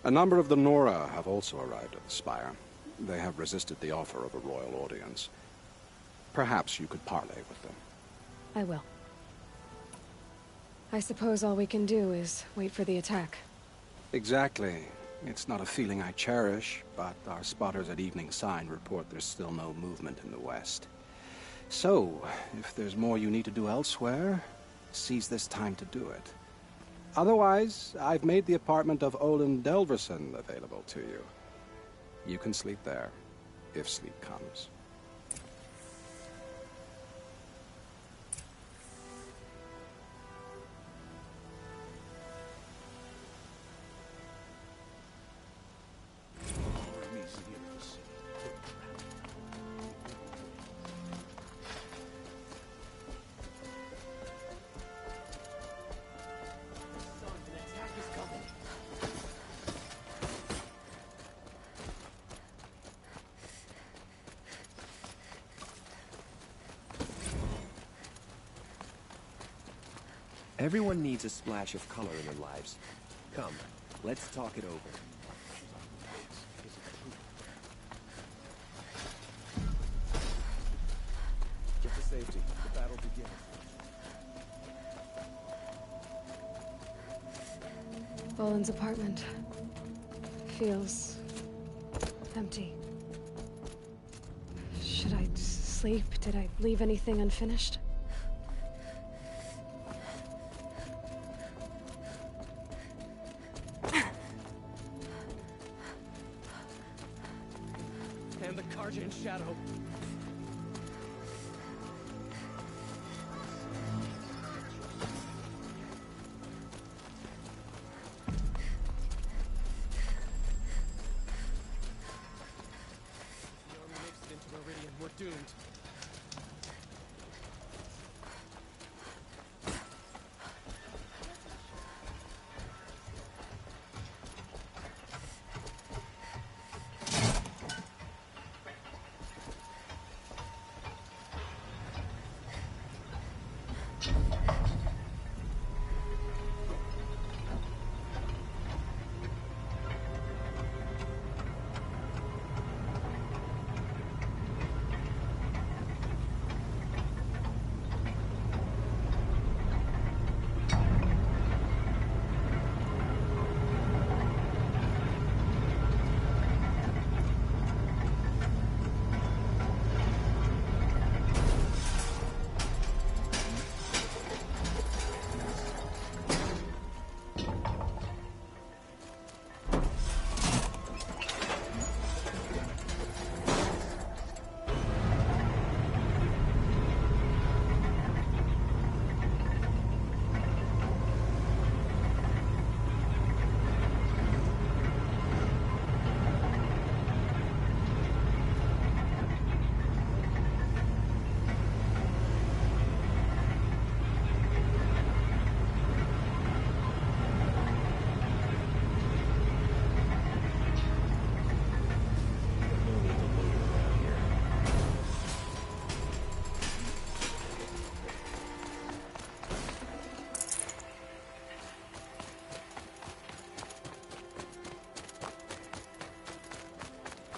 Speaker 18: A number of the Nora have also arrived at the Spire. They have resisted the offer of a royal audience. Perhaps you could parley with them.
Speaker 1: I will. I suppose all we can do is wait for the attack.
Speaker 18: Exactly. It's not a feeling I cherish, but our spotters at Evening Sign report there's still no movement in the west. So, if there's more you need to do elsewhere, seize this time to do it. Otherwise, I've made the apartment of Olin Delverson available to you. You can sleep there, if sleep comes.
Speaker 19: Everyone needs a splash of color in their lives. Come, let's talk it over. Get to safety. The battle begins.
Speaker 1: Olin's apartment feels empty. Should I sleep? Did I leave anything unfinished?
Speaker 5: brilliant.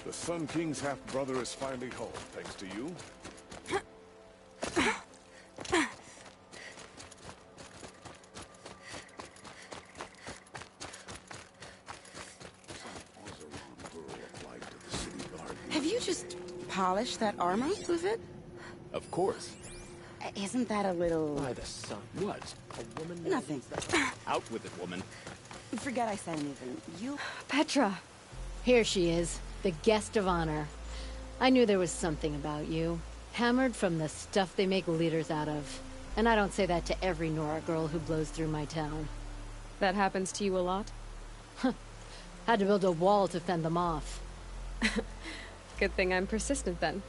Speaker 20: The Sun King's half-brother is finally home, thanks to you.
Speaker 21: Have you just polished that armor with it?
Speaker 22: Of course.
Speaker 21: Isn't that a little...
Speaker 22: By the sun. What? A woman...
Speaker 21: Nothing.
Speaker 22: Out with it, woman.
Speaker 21: Forget I said anything. You...
Speaker 6: Petra! Here she is, the guest of honor. I knew there was something about you. Hammered from the stuff they make leaders out of. And I don't say that to every Nora girl who blows through my town.
Speaker 1: That happens to you a lot?
Speaker 6: Had to build a wall to fend them off.
Speaker 1: Good thing I'm persistent then.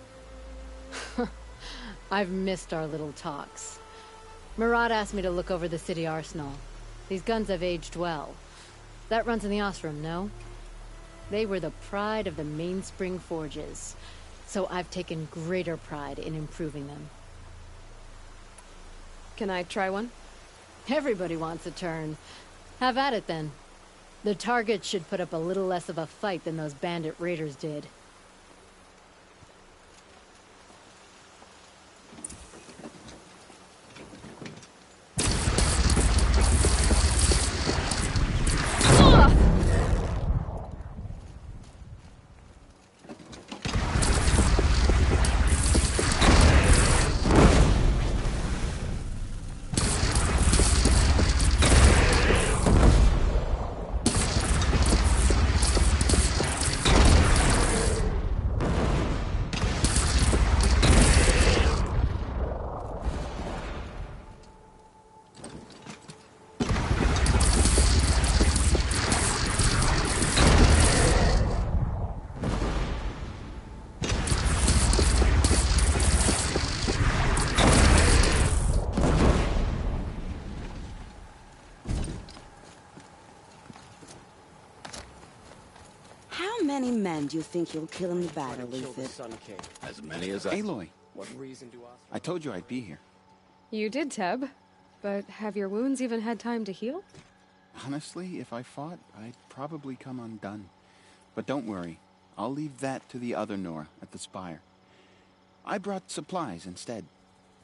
Speaker 6: I've missed our little talks. Murad asked me to look over the city arsenal. These guns have aged well. That runs in the Ostrom, no? They were the pride of the Mainspring Forges, so I've taken greater pride in improving them.
Speaker 1: Can I try one?
Speaker 6: Everybody wants a turn. Have at it then. The target should put up a little less of a fight than those bandit raiders did.
Speaker 21: How many men do you think you'll kill in the battle, Ethan?
Speaker 22: As many as I...
Speaker 17: Aloy,
Speaker 21: What reason do
Speaker 17: I told you I'd be here.
Speaker 1: You did, Teb. But have your wounds even had time to heal?
Speaker 23: Honestly, if I fought, I'd probably come undone. But don't worry. I'll leave that to the other Nora at the Spire. I brought supplies instead.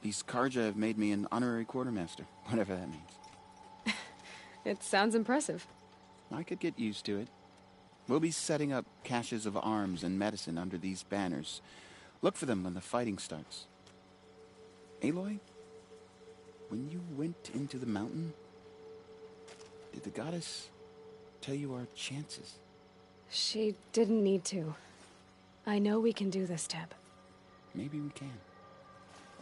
Speaker 23: These Karja have made me an honorary quartermaster, whatever that means.
Speaker 1: It sounds impressive.
Speaker 23: I could get used to it. We'll be setting up caches of arms and medicine under these banners. Look for them when the fighting starts. Aloy, when you went into the mountain, did the goddess tell you our chances?
Speaker 1: She didn't need to. I know we can do this, Teb.
Speaker 23: Maybe we can.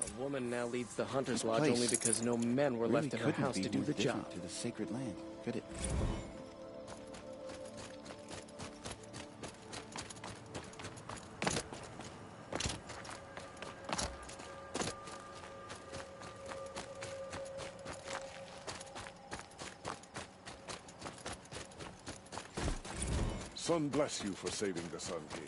Speaker 5: A woman now leads the Hunter's
Speaker 23: This
Speaker 5: Lodge
Speaker 23: place
Speaker 5: only because no men were
Speaker 23: really
Speaker 5: left in her
Speaker 23: couldn't
Speaker 5: house
Speaker 23: be
Speaker 5: to do
Speaker 23: more
Speaker 5: the
Speaker 23: different
Speaker 5: job.
Speaker 23: to the sacred land, could it?
Speaker 20: Sun bless you for saving the Sun King.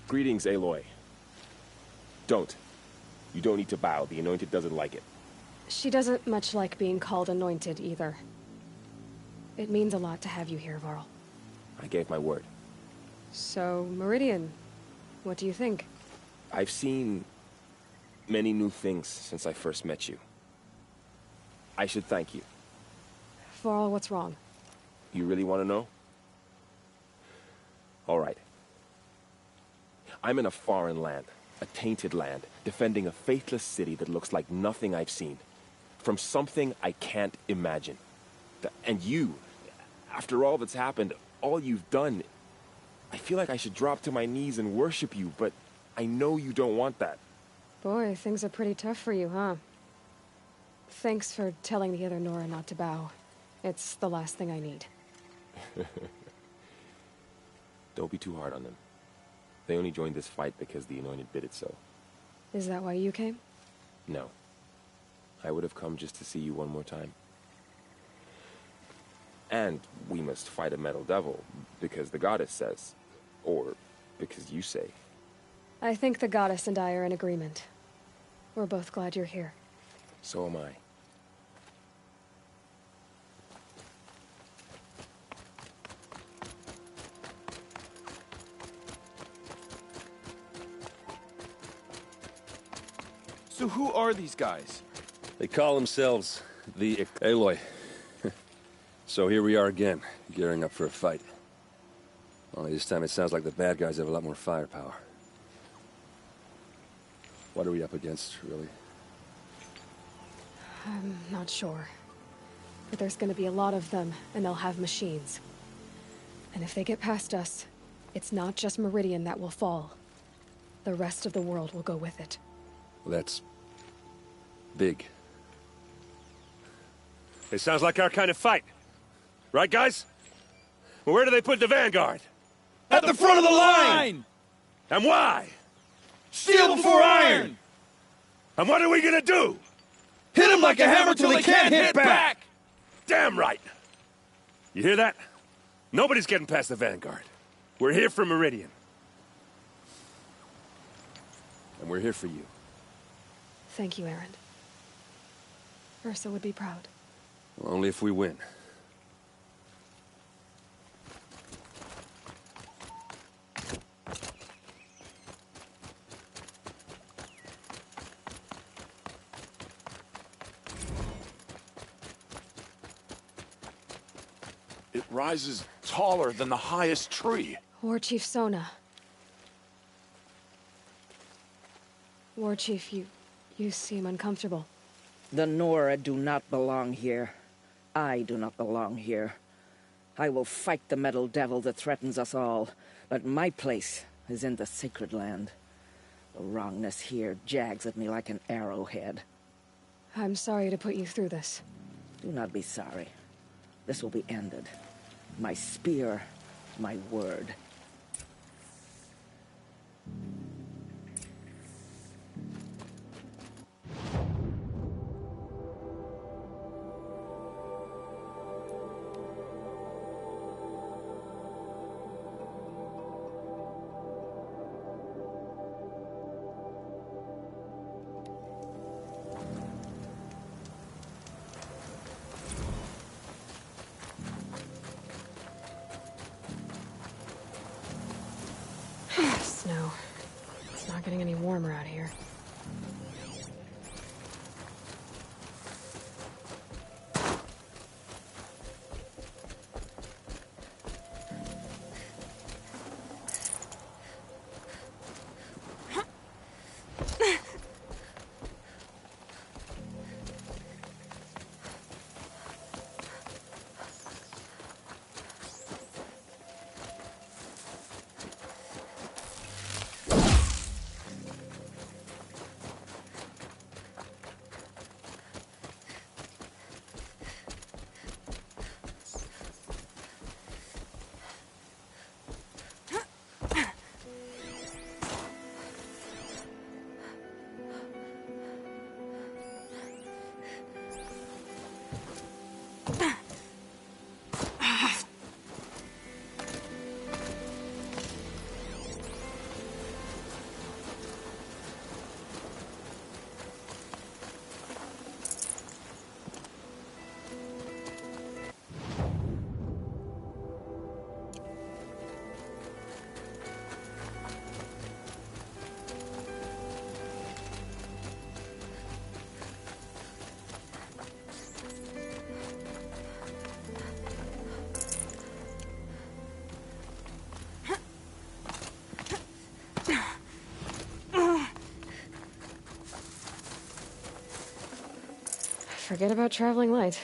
Speaker 2: Greetings, Aloy. Don't. You don't need to bow. The Anointed doesn't like it.
Speaker 1: She doesn't much like being called Anointed, either. It means a lot to have you here, Varl.
Speaker 2: I gave my word.
Speaker 1: So, Meridian, what do you think?
Speaker 2: I've seen many new things since I first met you. I should thank you.
Speaker 1: Varl, what's wrong?
Speaker 2: You really want to know? All right. I'm in a foreign land, a tainted land, defending a faithless city that looks like nothing I've seen. From something I can't imagine. And you, after all that's happened, all you've done, I feel like I should drop to my knees and worship you, but I know you don't want that.
Speaker 1: Boy, things are pretty tough for you, huh? Thanks for telling the other Nora not to bow. It's the last thing I need.
Speaker 2: Don't be too hard on them. They only joined this fight because the Anointed bid it so.
Speaker 1: Is that why you came?
Speaker 2: No. I would have come just to see you one more time. And we must fight a metal devil, because the goddess says. Or because you say.
Speaker 1: I think the goddess and I are in agreement. We're both glad you're here.
Speaker 2: So am I.
Speaker 5: So who are these guys?
Speaker 4: They call themselves the Aloy. So here we are again, gearing up for a fight. Only this time it sounds like the bad guys have a lot more firepower. What are we up against, really?
Speaker 1: I'm not sure. But there's gonna be a lot of them, and they'll have machines. And if they get past us, it's not just Meridian that will fall. The rest of the world will go with it.
Speaker 4: That's big. It sounds like our kind of fight. Right, guys? Well, where do they put the Vanguard?
Speaker 8: At the front of the line!
Speaker 4: And why?
Speaker 8: Steel before iron!
Speaker 4: And what are we gonna do?
Speaker 8: Hit them like a hammer till they can't hit back!
Speaker 4: Damn right! You hear that? Nobody's getting past the Vanguard. We're here for Meridian. And we're here for you.
Speaker 1: Thank you, Aaron. Ursa would be proud.
Speaker 4: Well, only if we win.
Speaker 20: It rises taller than the highest tree.
Speaker 1: War Chief Sona. War Chief, you seem uncomfortable.
Speaker 9: The Nora do not belong here. I do not belong here. I will fight the metal devil that threatens us all, but my place is in the sacred land. The wrongness here jags at me like an arrowhead.
Speaker 1: I'm sorry to put you through this.
Speaker 9: Do not be sorry. This will be ended. My spear, my word.
Speaker 1: Snow. It's not getting any warmer out here. Forget about traveling light.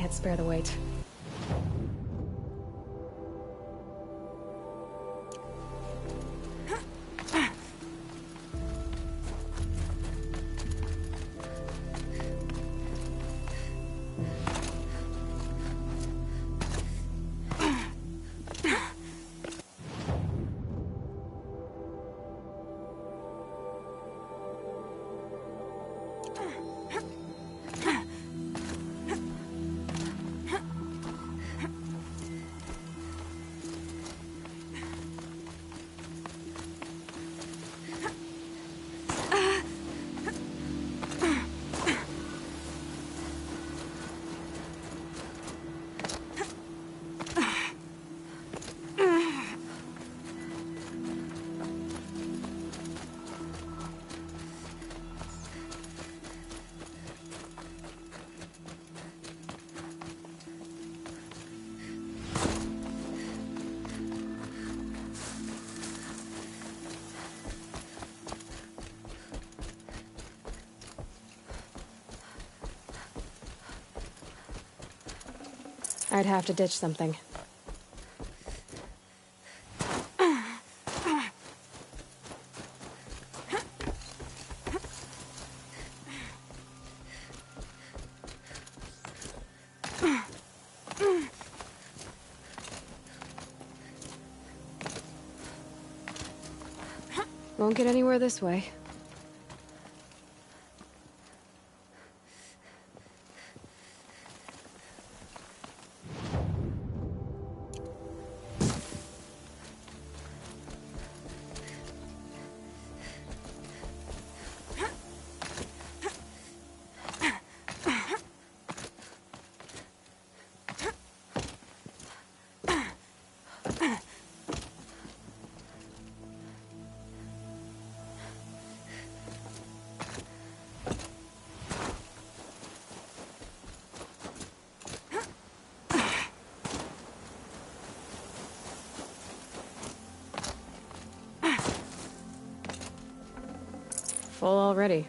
Speaker 1: can't spare the weight. I'd have to ditch something. Won't get anywhere this way. Full already.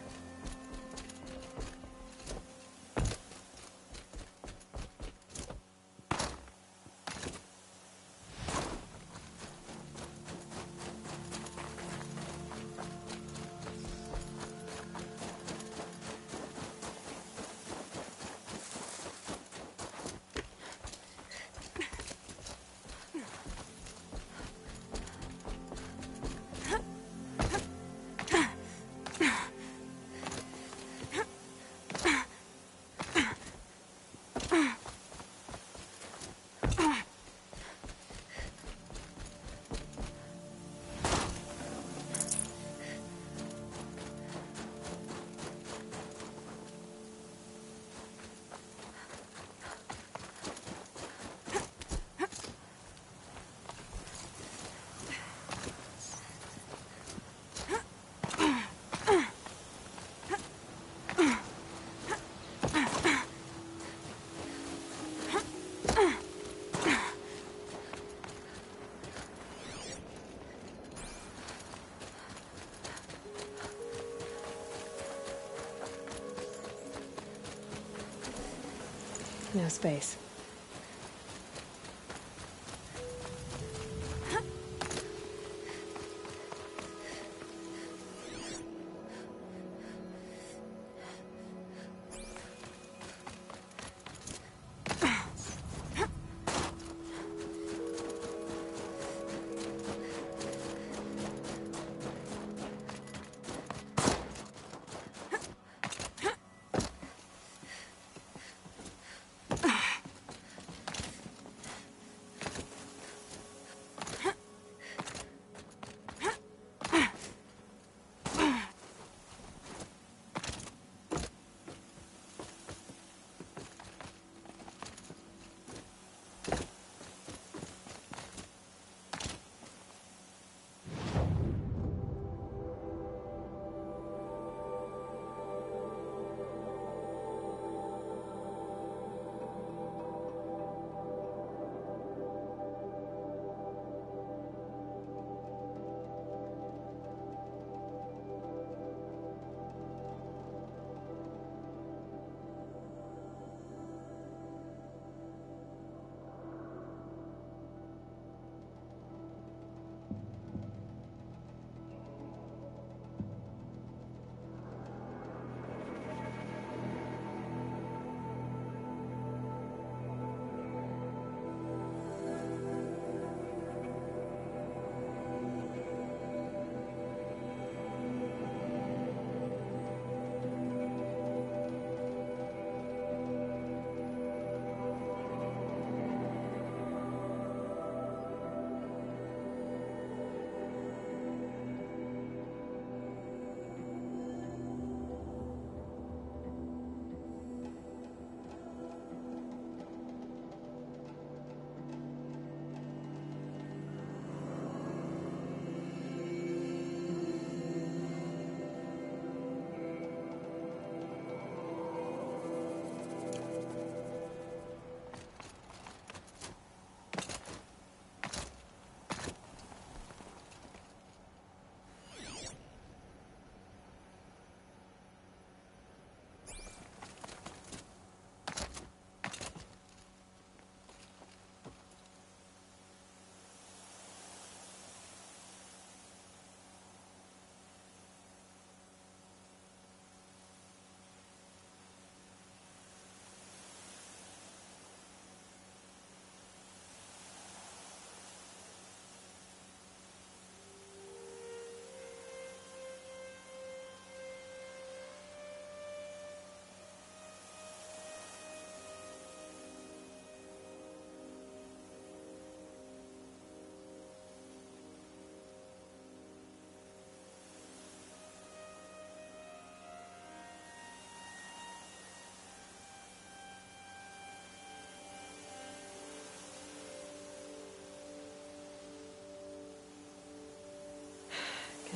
Speaker 1: No space.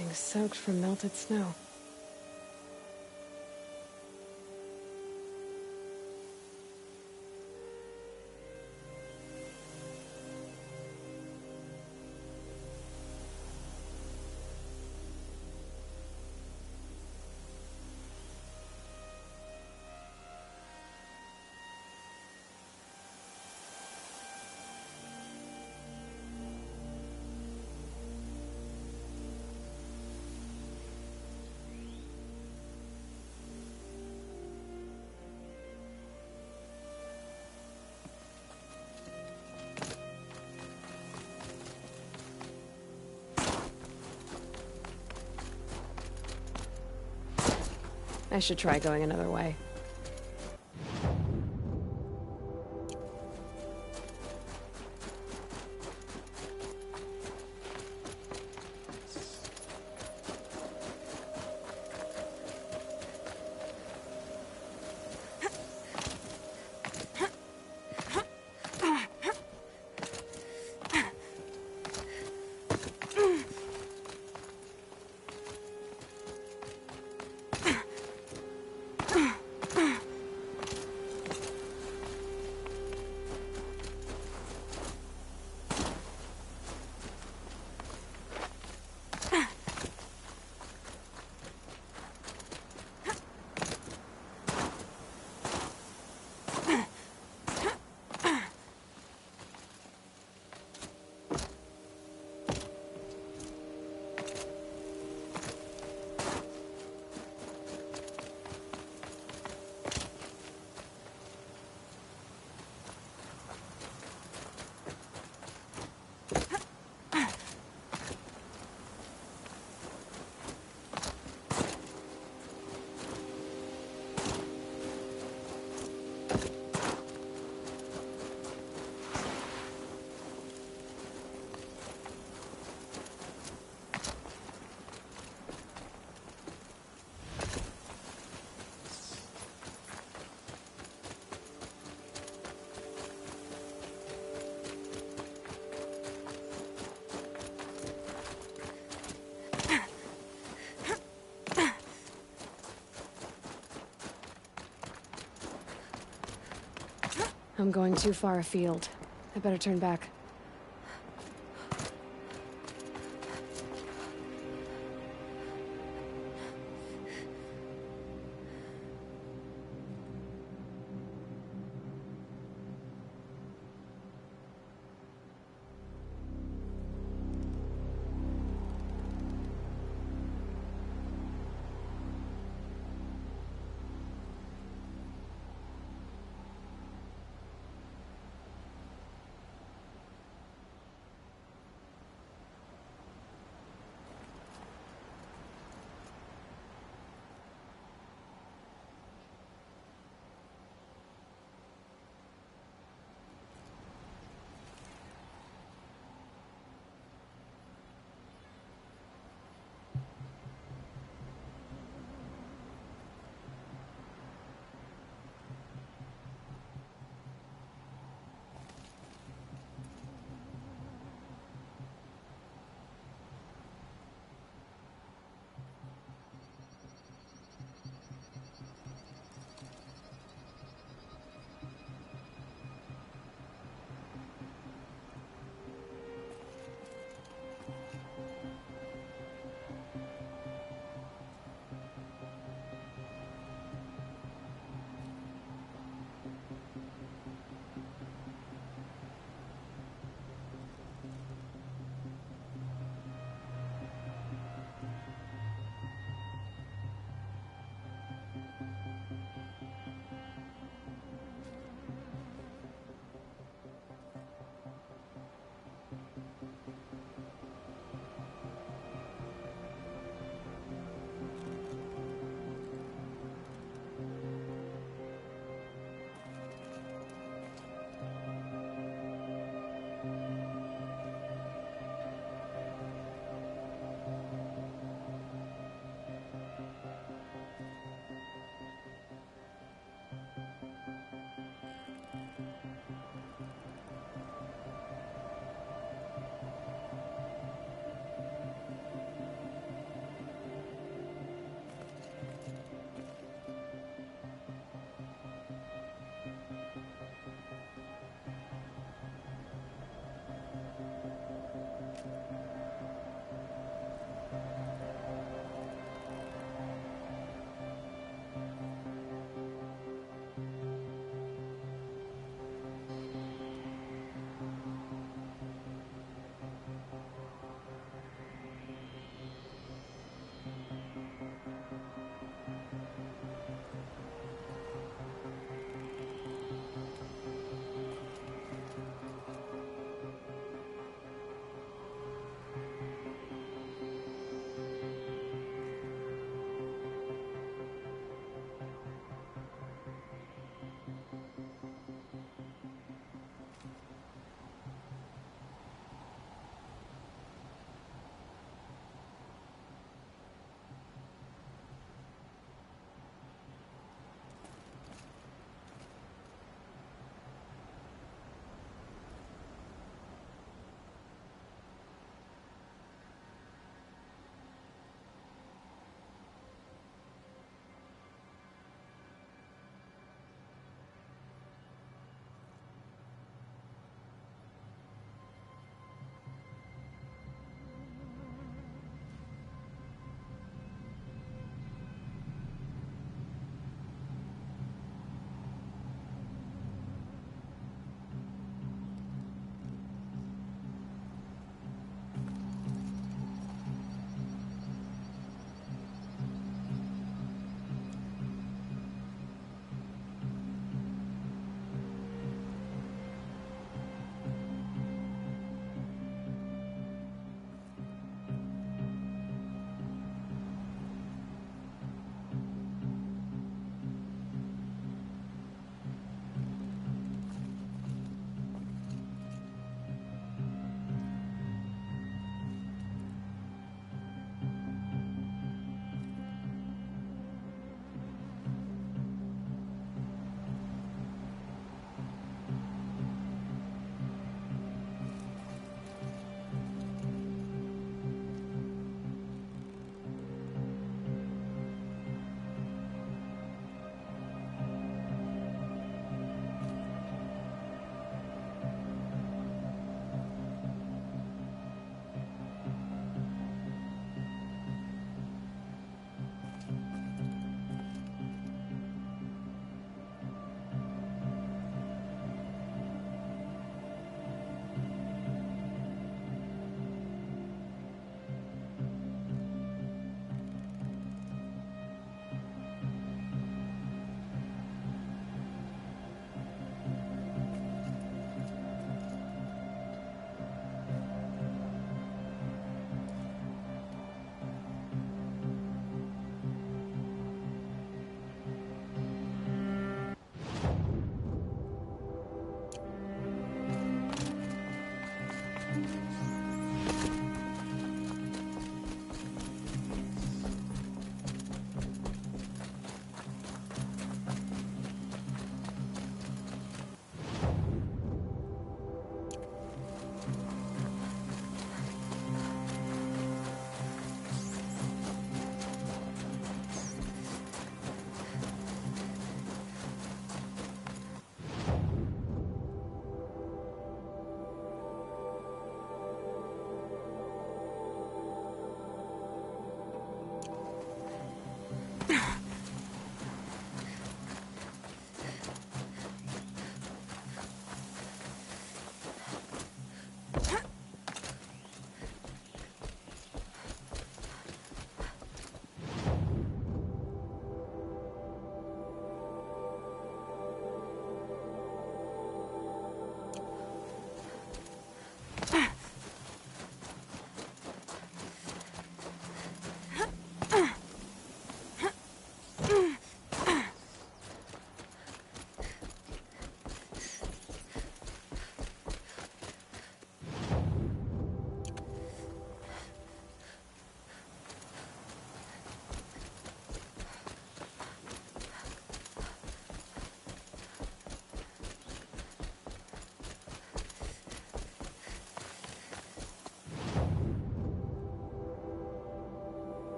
Speaker 1: Everything's soaked from melted snow. I should try going another way. I'm going too far afield. I better turn back.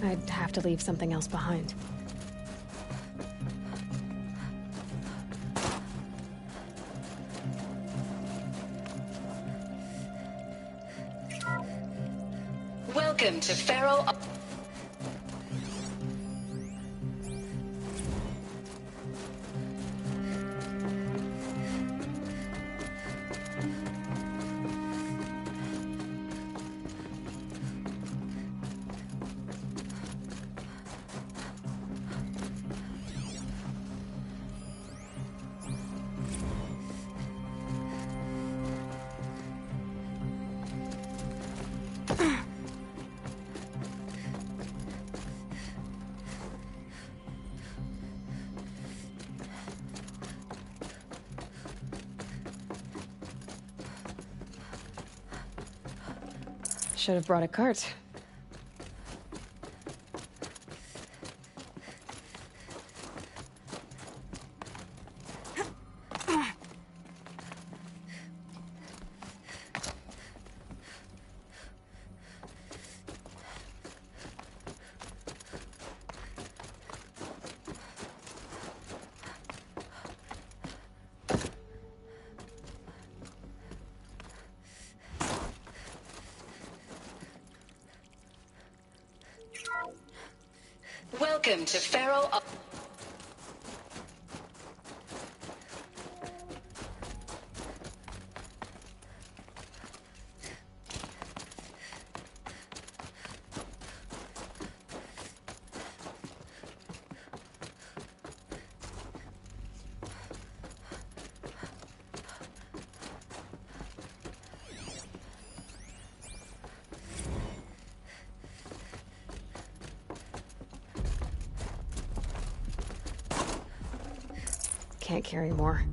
Speaker 1: I'd have to leave something else behind.
Speaker 13: Welcome to Pharaoh.
Speaker 1: Should have brought a cart.
Speaker 13: Welcome to Pharaoh.
Speaker 1: Can't carry more.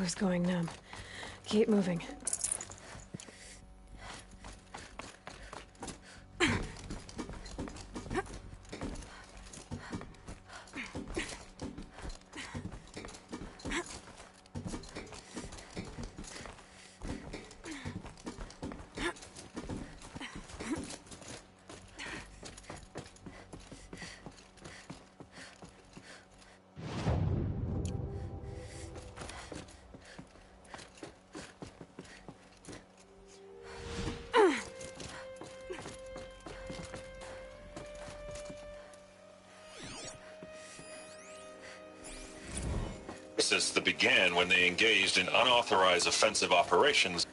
Speaker 1: who's going numb. Keep moving.
Speaker 10: That began when they engaged in unauthorized offensive operations.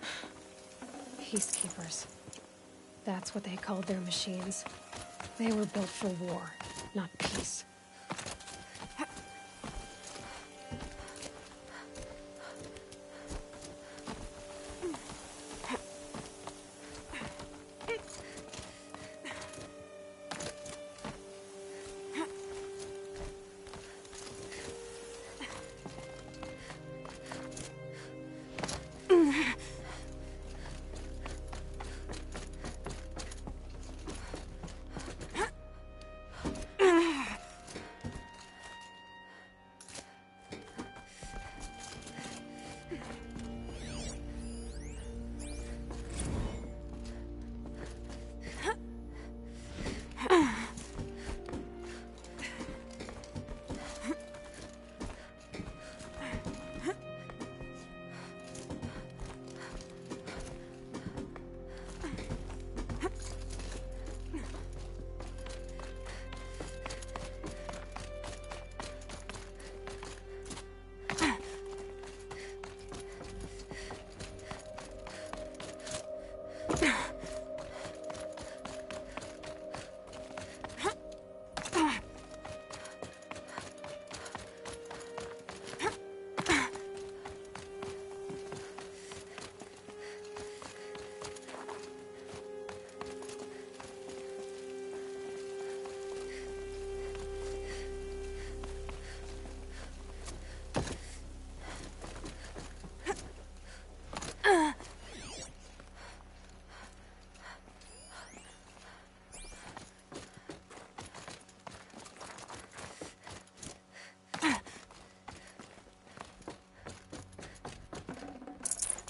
Speaker 1: Peacekeepers. That's what they called their machines. They were built for war, not peace.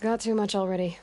Speaker 1: Got too much already.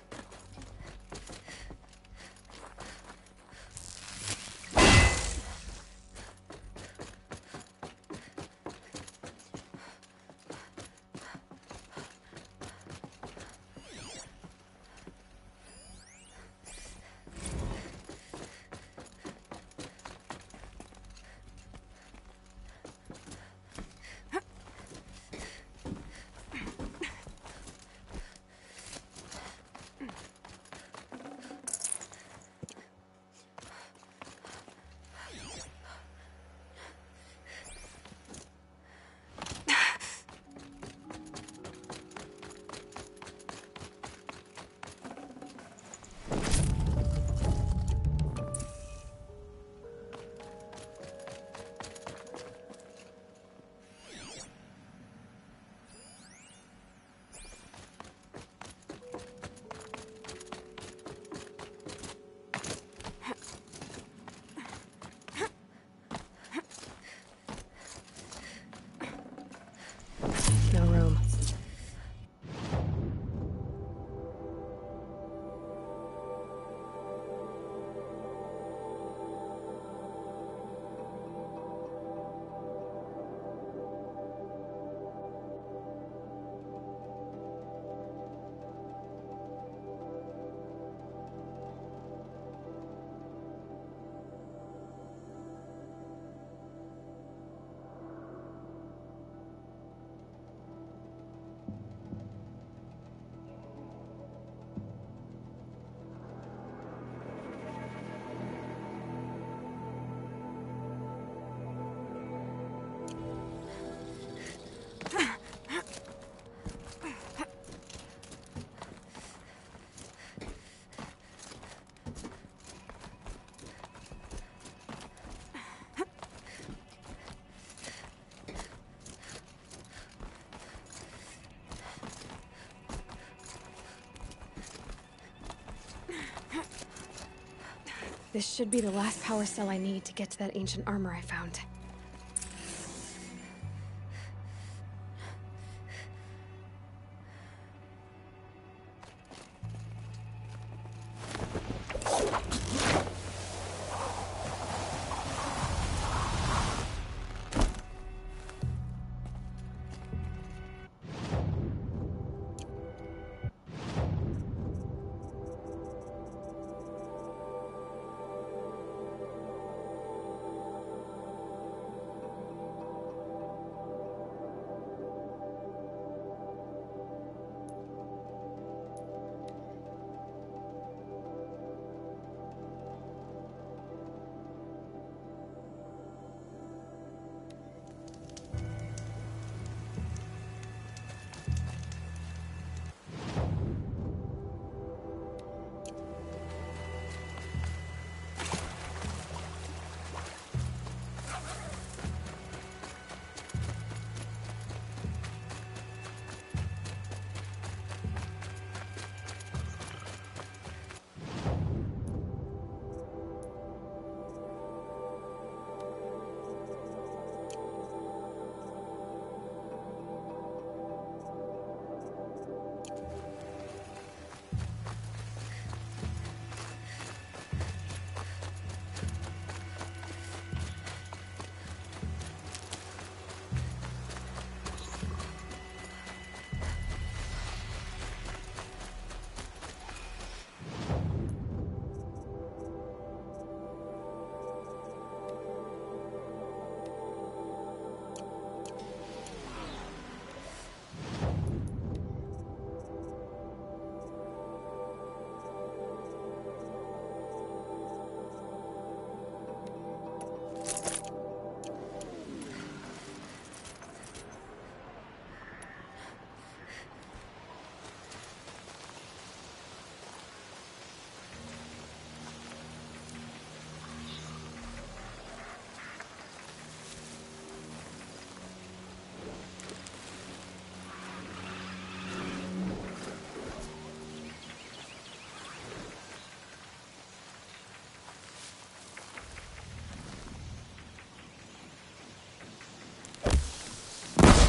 Speaker 1: This should be the last power cell I need to get to that ancient armor I found.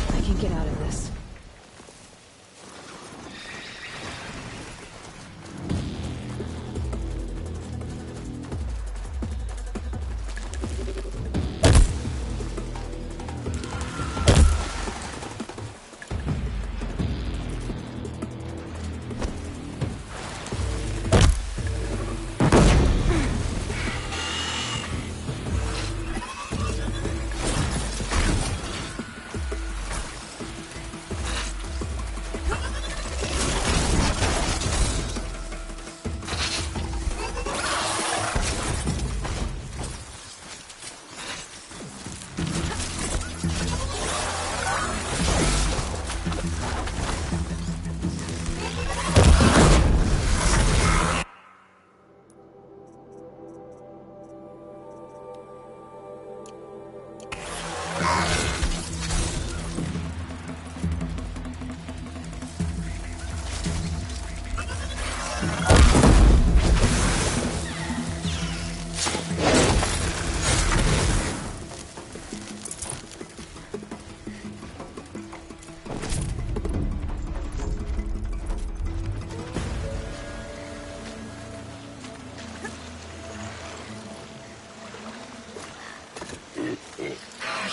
Speaker 1: I can get out of this.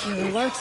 Speaker 1: Healer alert.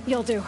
Speaker 1: You'll do.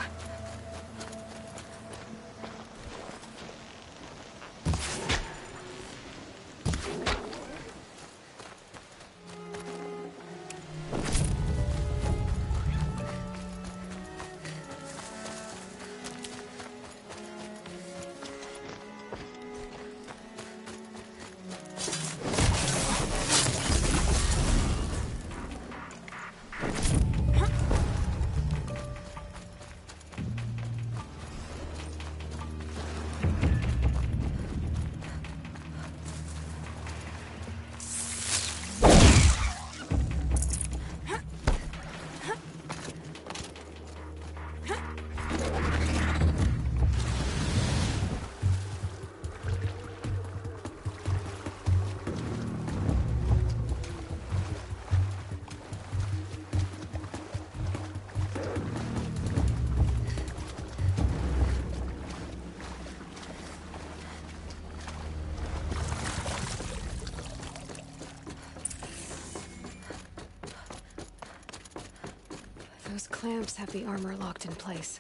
Speaker 1: clamps have the armor locked in place.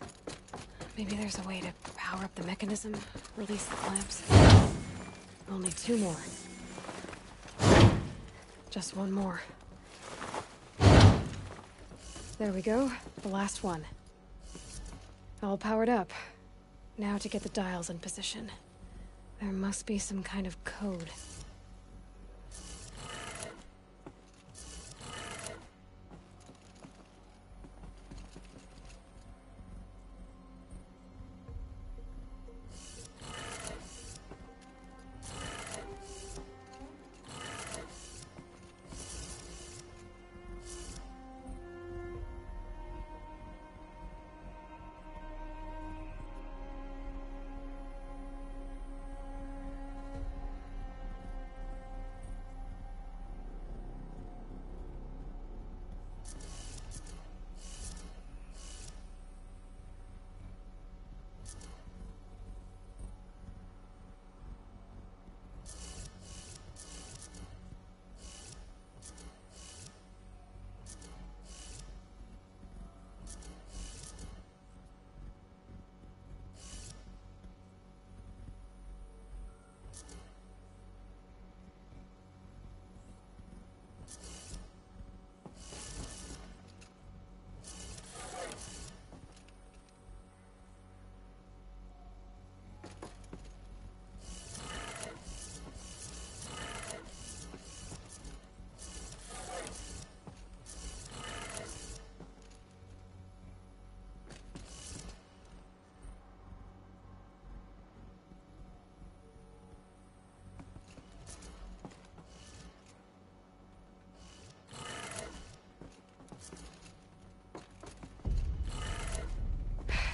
Speaker 1: Maybe there's a way to power up the mechanism, release the clamps. Only 2 more. Just 1 more. There we go, the last one. All powered up. Now to get the dials in position. There must be some kind of code.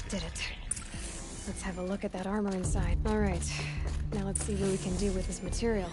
Speaker 1: Did it. Let's have a look at that armor inside. All right. Now let's see what we can do with this material.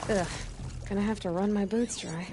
Speaker 1: Ugh, gonna have to run my boots dry.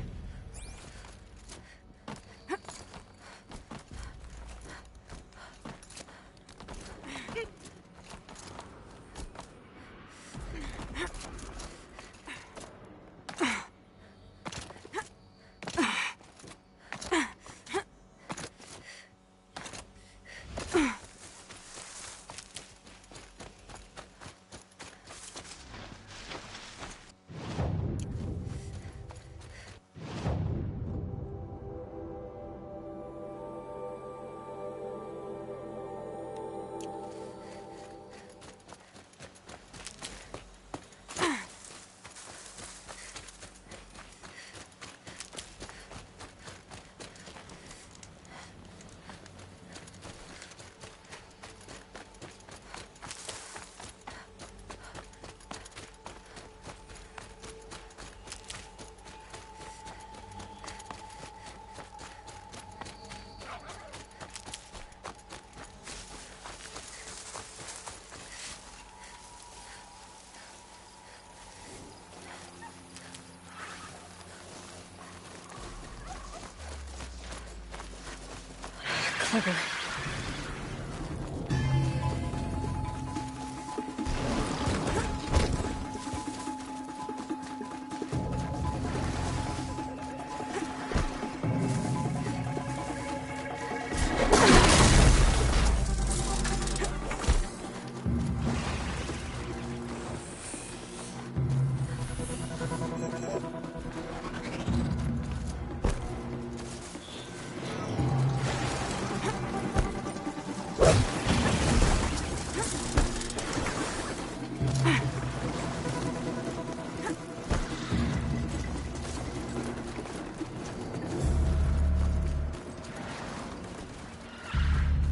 Speaker 1: figure.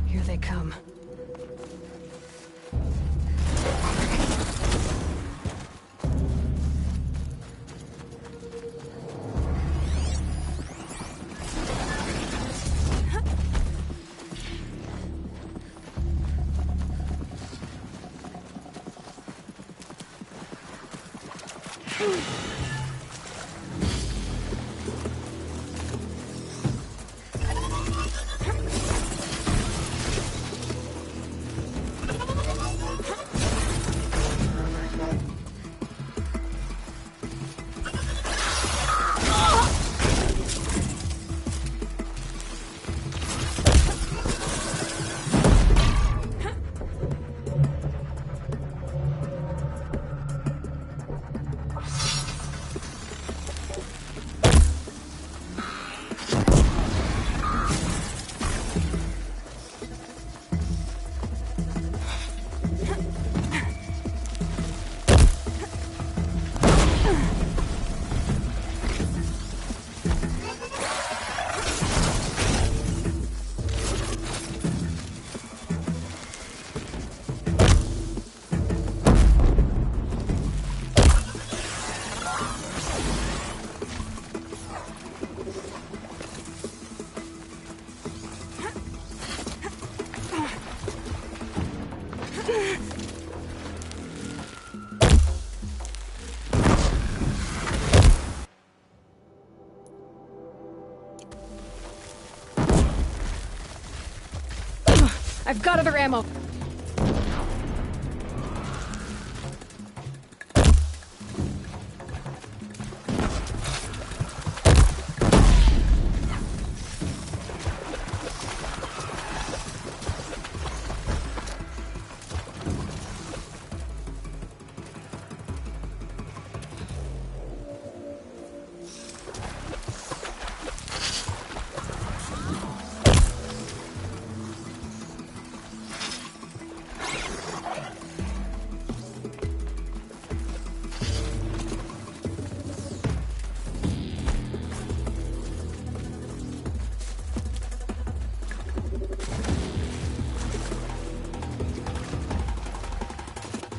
Speaker 1: Here they come. I've got other ammo.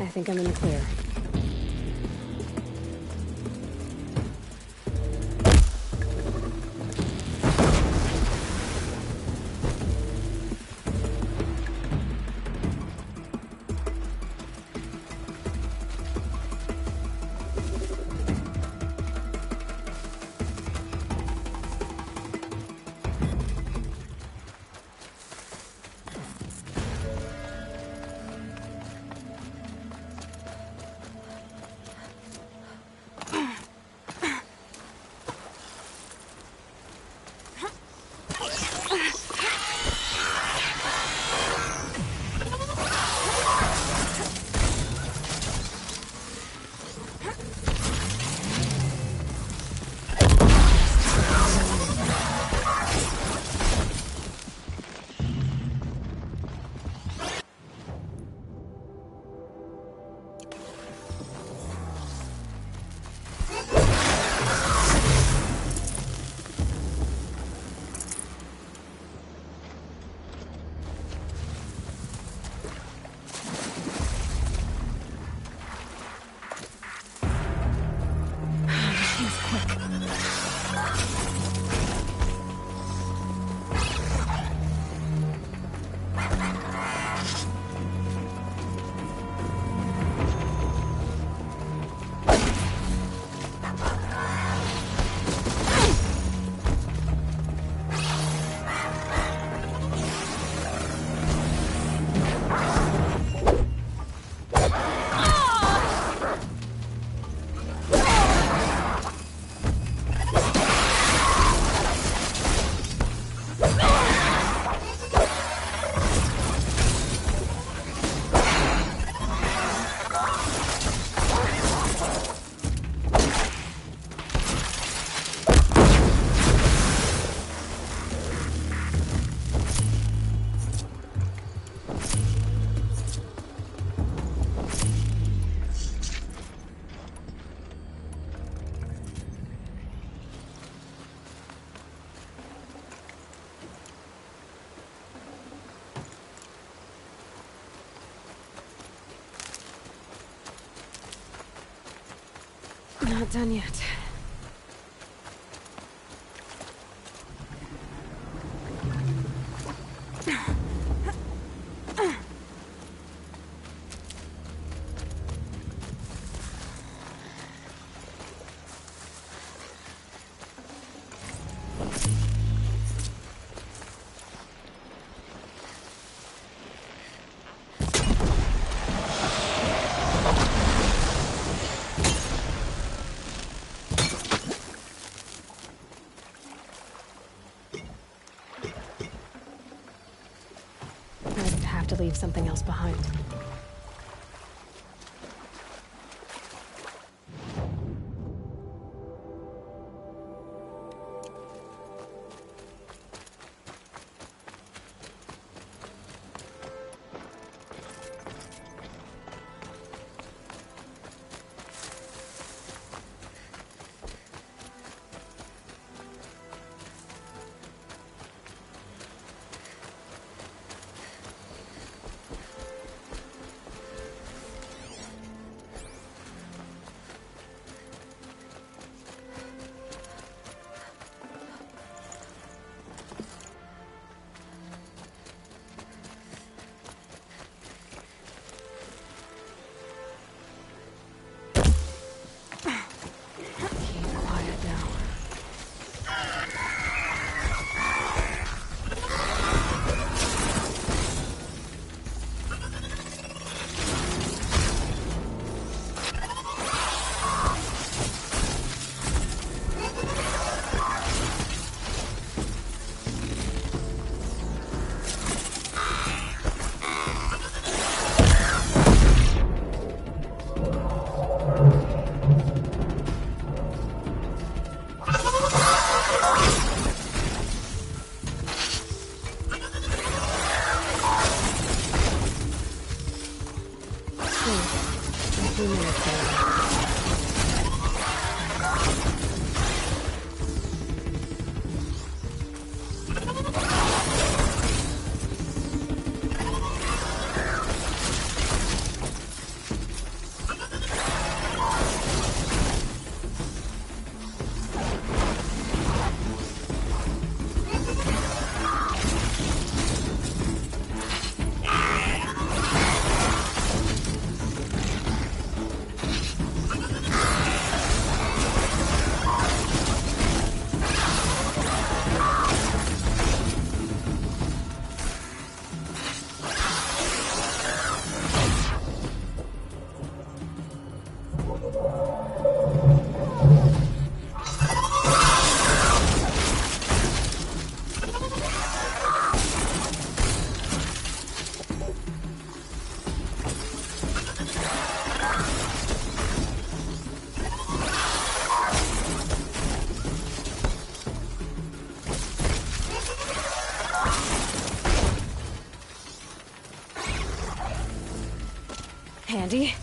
Speaker 1: I think I'm in the clear. Not done yet. I'd have to leave something else behind. Handy.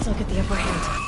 Speaker 1: still get the upper hand.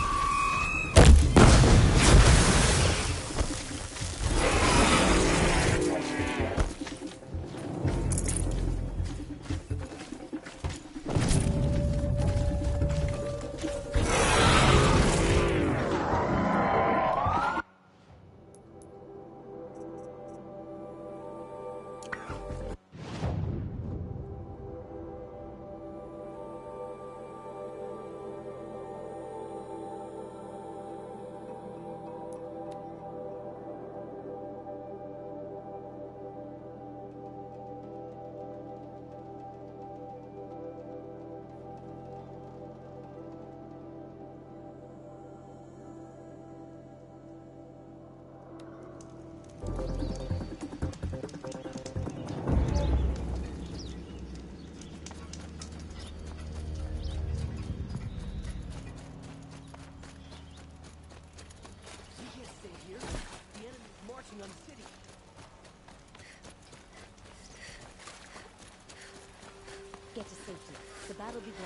Speaker 11: Get to safety. The battle begins.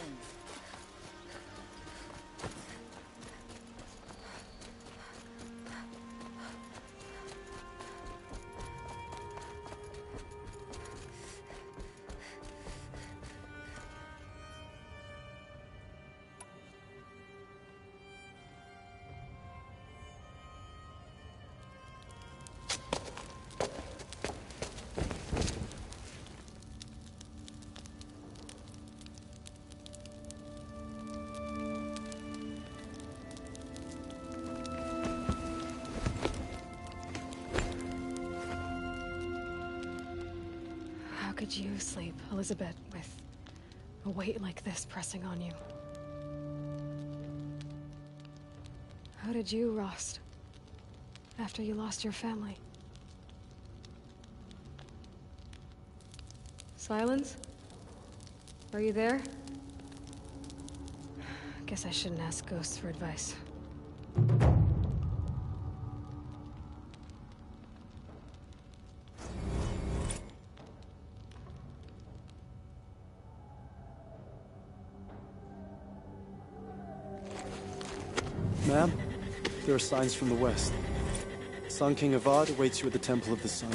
Speaker 1: How could you sleep, Elizabeth, with a weight like this pressing on you? How did you, Rost, after you lost your family? Silence? Are you there? Guess I shouldn't ask ghosts for advice.
Speaker 5: Ma'am, there are signs from the west. Sun King Avad awaits you at the Temple of the Sun.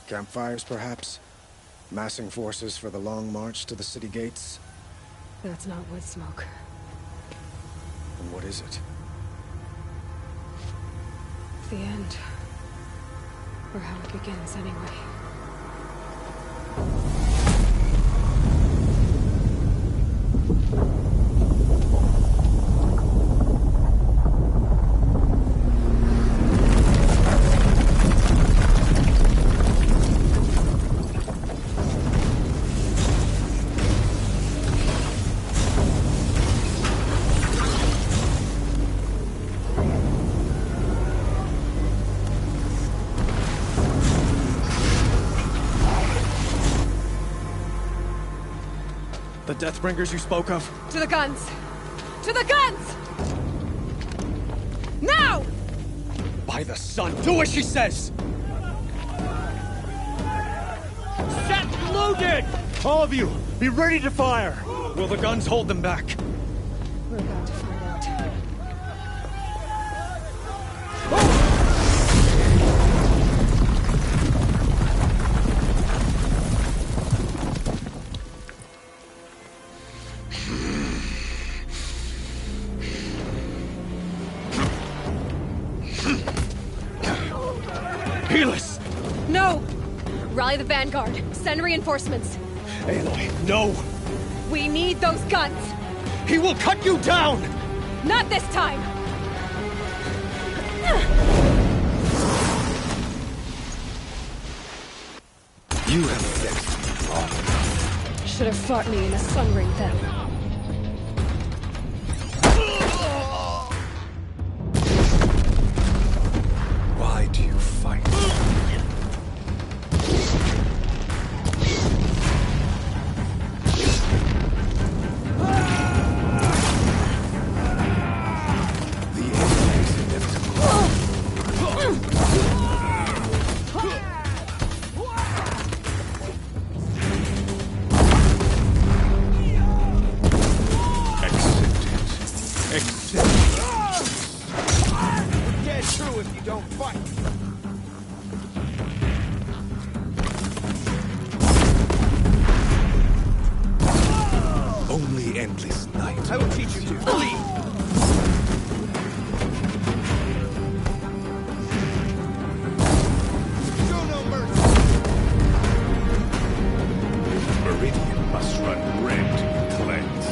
Speaker 17: Campfires, perhaps? Massing forces for the long march to the city gates?
Speaker 1: That's not wood smoke.
Speaker 17: And what is it?
Speaker 1: The end. Or how it begins, anyway.
Speaker 17: The Deathbringers you spoke of?
Speaker 1: To the guns! To the guns! Now!
Speaker 17: By the sun, do as she says!
Speaker 8: Set loaded! All of you, be ready to fire!
Speaker 17: Will the guns hold them back?
Speaker 1: We're about to find out. No! Rally the Vanguard. Send reinforcements.
Speaker 17: Aloy, no!
Speaker 1: We need those guns!
Speaker 17: He will cut you down!
Speaker 1: Not this time!
Speaker 17: You have fixed all.
Speaker 1: Should have fought me in a sun ring then.
Speaker 16: Why do you fight? The end is inevitable.
Speaker 8: Dead true if you don't fight.
Speaker 16: Only endless night.
Speaker 8: I will teach you to flee. Show no mercy.
Speaker 16: Meridian must run red, cleansed.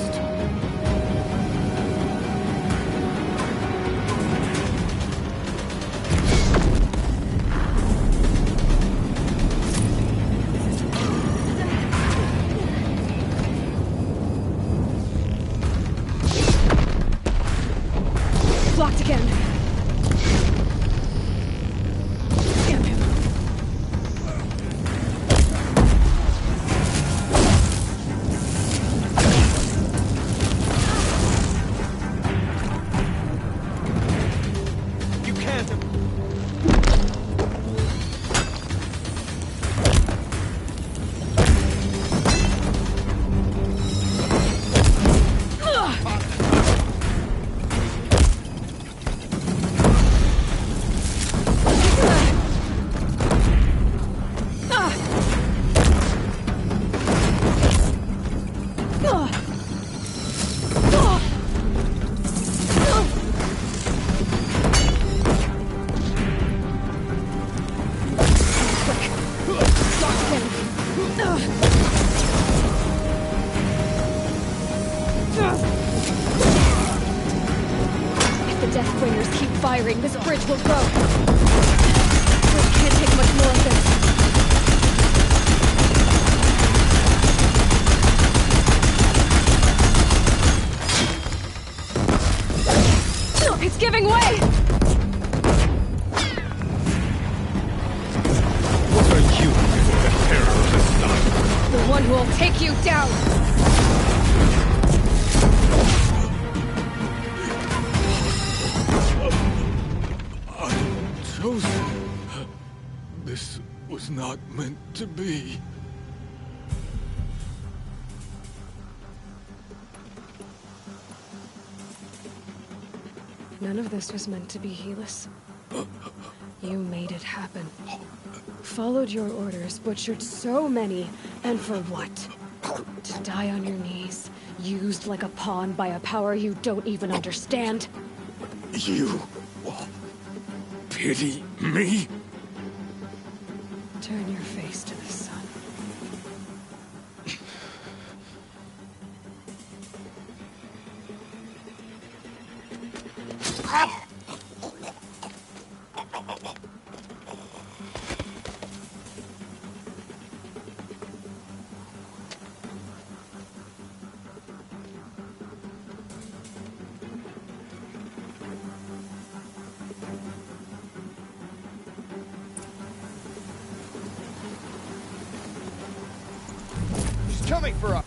Speaker 1: Blocked again. Damn him.
Speaker 8: You can't.
Speaker 1: If the Deathbringers keep firing, this bridge will go. Bridge can't take much more of this. It's giving way!
Speaker 16: What are you, the terror of the sun?
Speaker 1: The one who will take you down!
Speaker 16: I'm chosen. This was not meant to be.
Speaker 1: None of this was meant to be, Helis. You made it happen. Followed your orders, butchered so many, and for what? To die on your knees, used like a pawn by a power you don't even understand?
Speaker 16: You pity me?
Speaker 1: Turn your face to the sun.
Speaker 8: She's coming for us.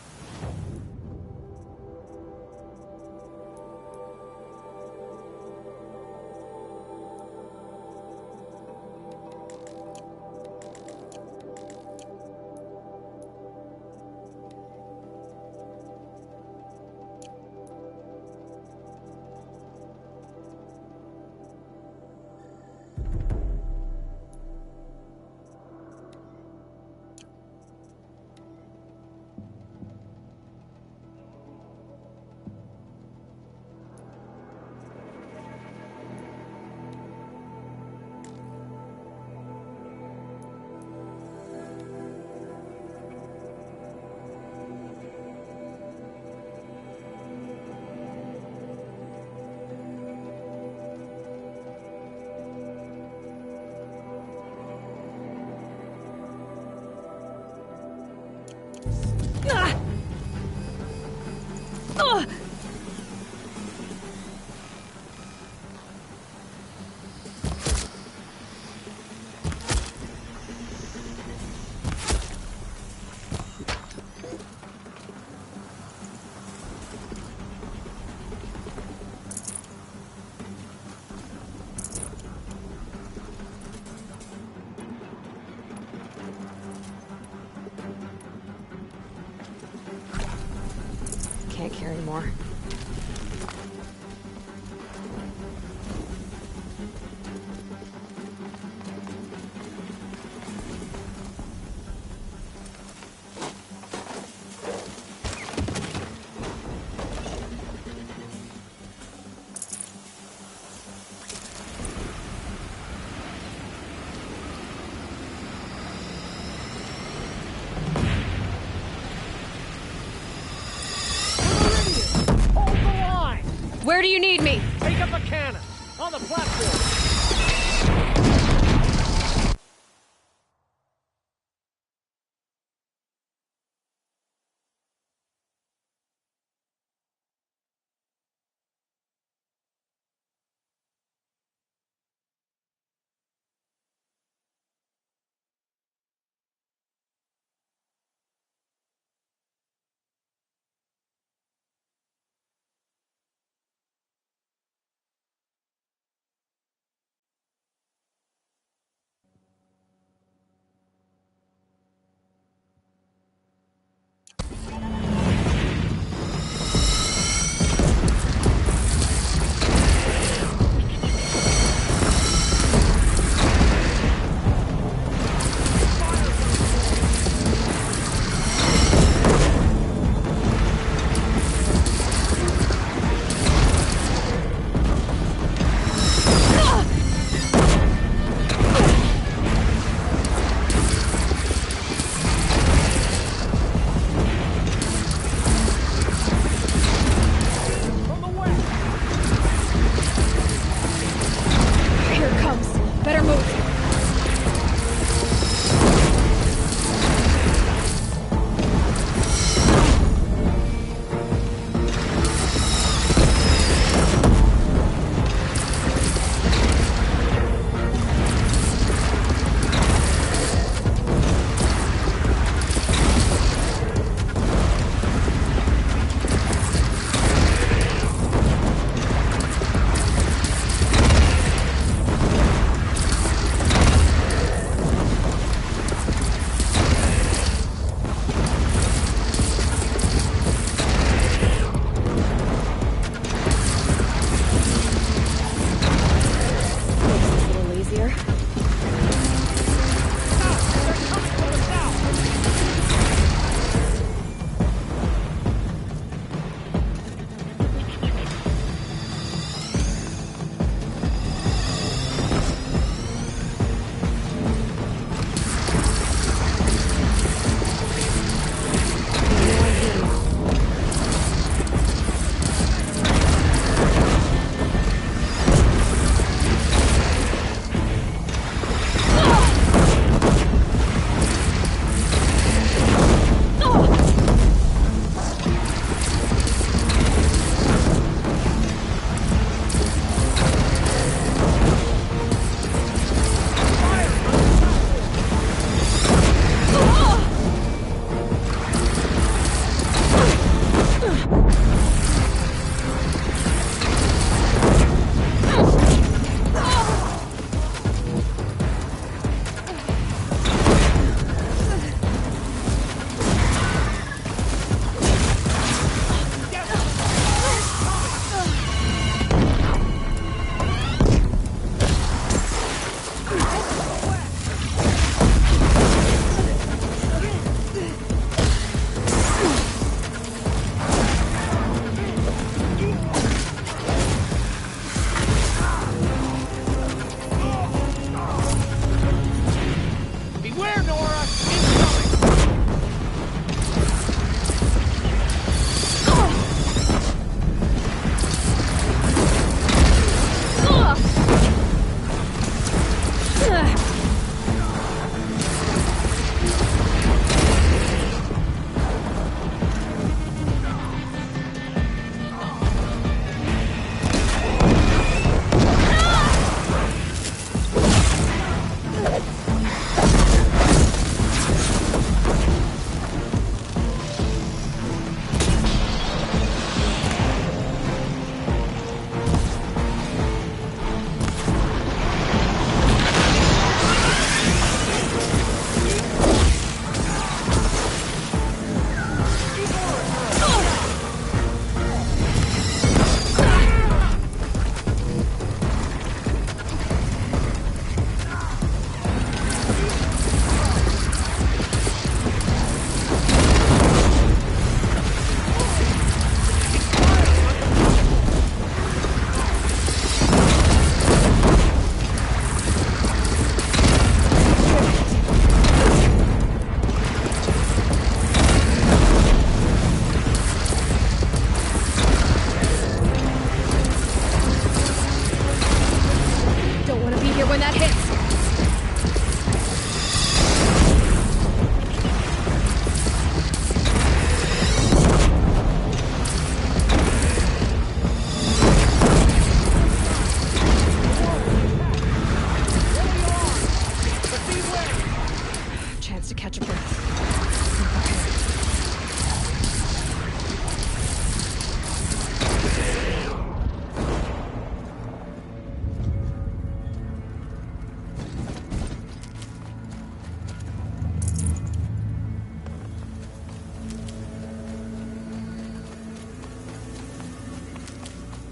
Speaker 1: can't carry more. Where do you need me?
Speaker 8: Take up a cannon! On the platform!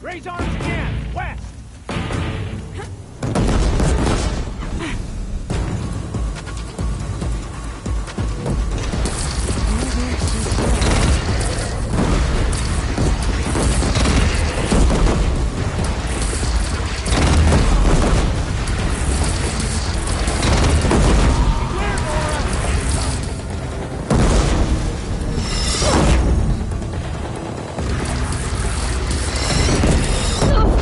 Speaker 8: Raise arms again! West!
Speaker 1: No!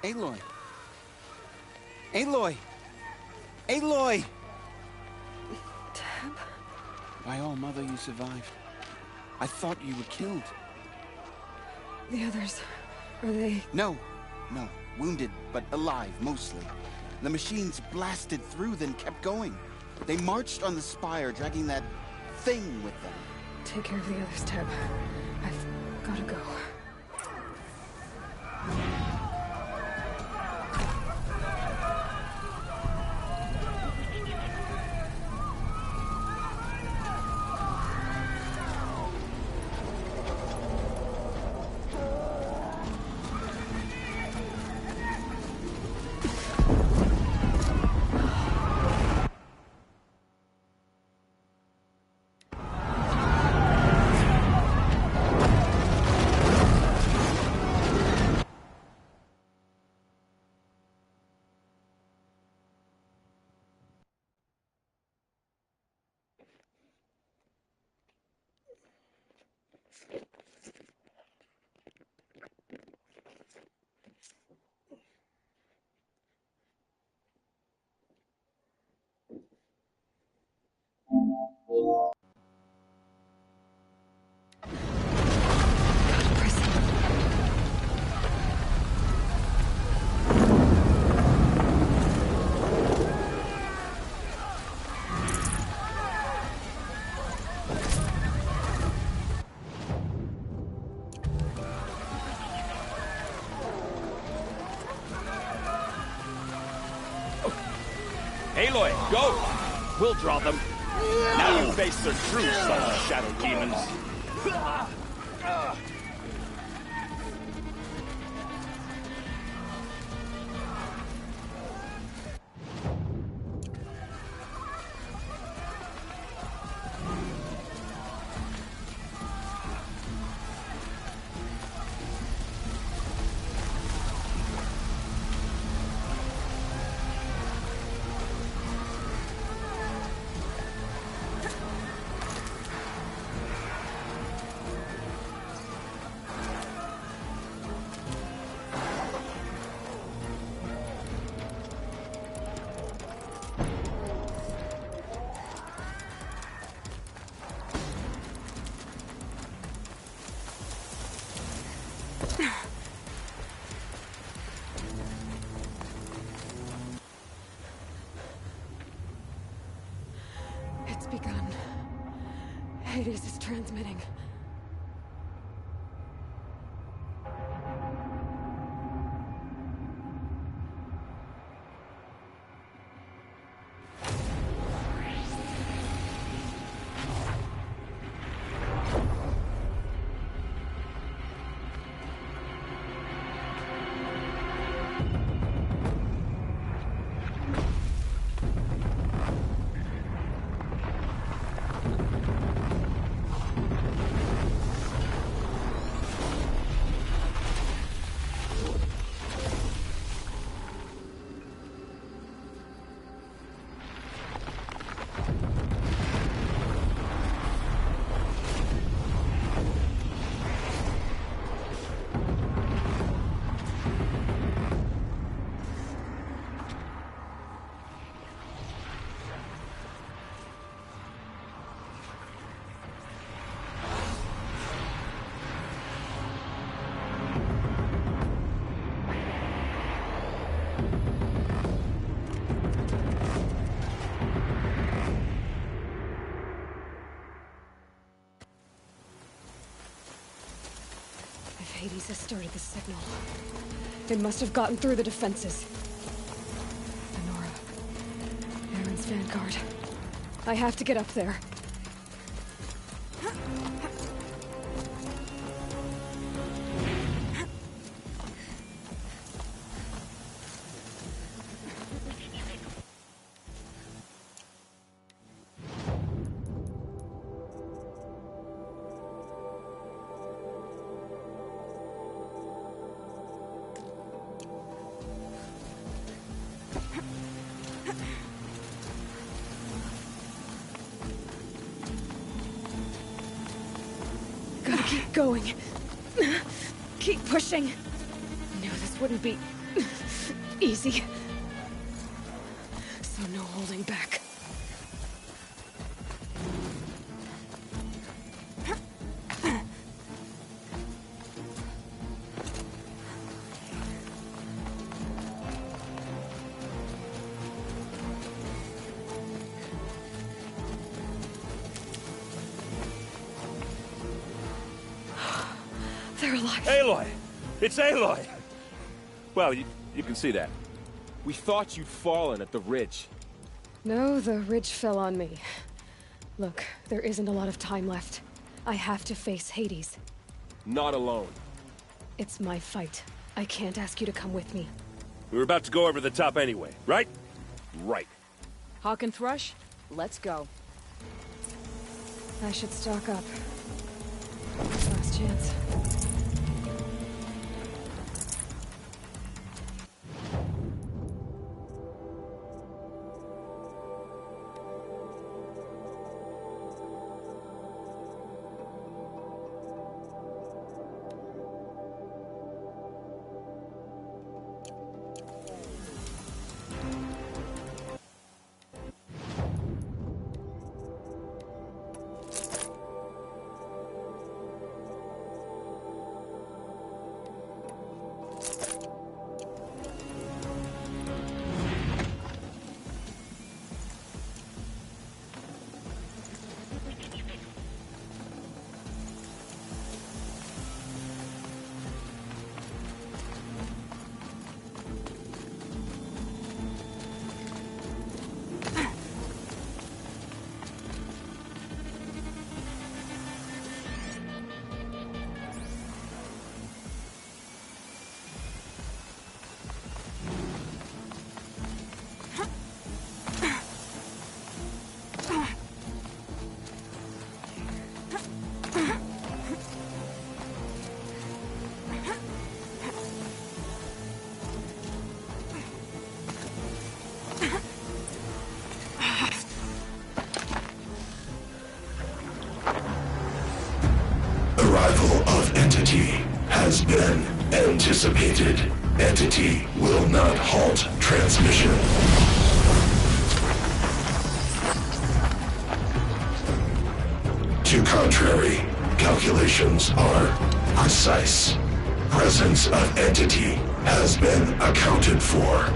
Speaker 23: Aloy! Aloy! Aloy!
Speaker 1: Tab?
Speaker 23: By all mother, you survived. I thought you were killed.
Speaker 1: The others, are they...
Speaker 23: No. Wounded, but alive, mostly. The machines blasted through, then kept going. They marched on the spire, dragging that thing with them.
Speaker 1: Take care of the others, Tab. I've gotta go.
Speaker 8: Aloy, go! We'll draw them. Now you face the true son of shadow demons.
Speaker 1: It's begun. Hades is transmitting. Hades has started the signal. It must have gotten through the defenses. Nora. Aaron's vanguard. I have to get up there. Gotta keep going. Keep pushing. I knew this wouldn't be Easy. So no holding back. They're alive.
Speaker 4: Aloy! It's Aloy! Well, you can see that.
Speaker 2: We thought you'd fallen at the ridge.
Speaker 1: No, the ridge fell on me. Look, there isn't a lot of time left. I have to face Hades.
Speaker 2: Not alone.
Speaker 1: It's my fight. I can't ask you to come with me.
Speaker 4: We were about to go over the top anyway, right?
Speaker 2: Right.
Speaker 11: Hawk and Thrush, let's go.
Speaker 1: I should stock up. Last chance.
Speaker 16: Arrival of Entity has been anticipated. Entity will not halt transmission. To contrary, calculations are precise. Presence of Entity has been accounted for.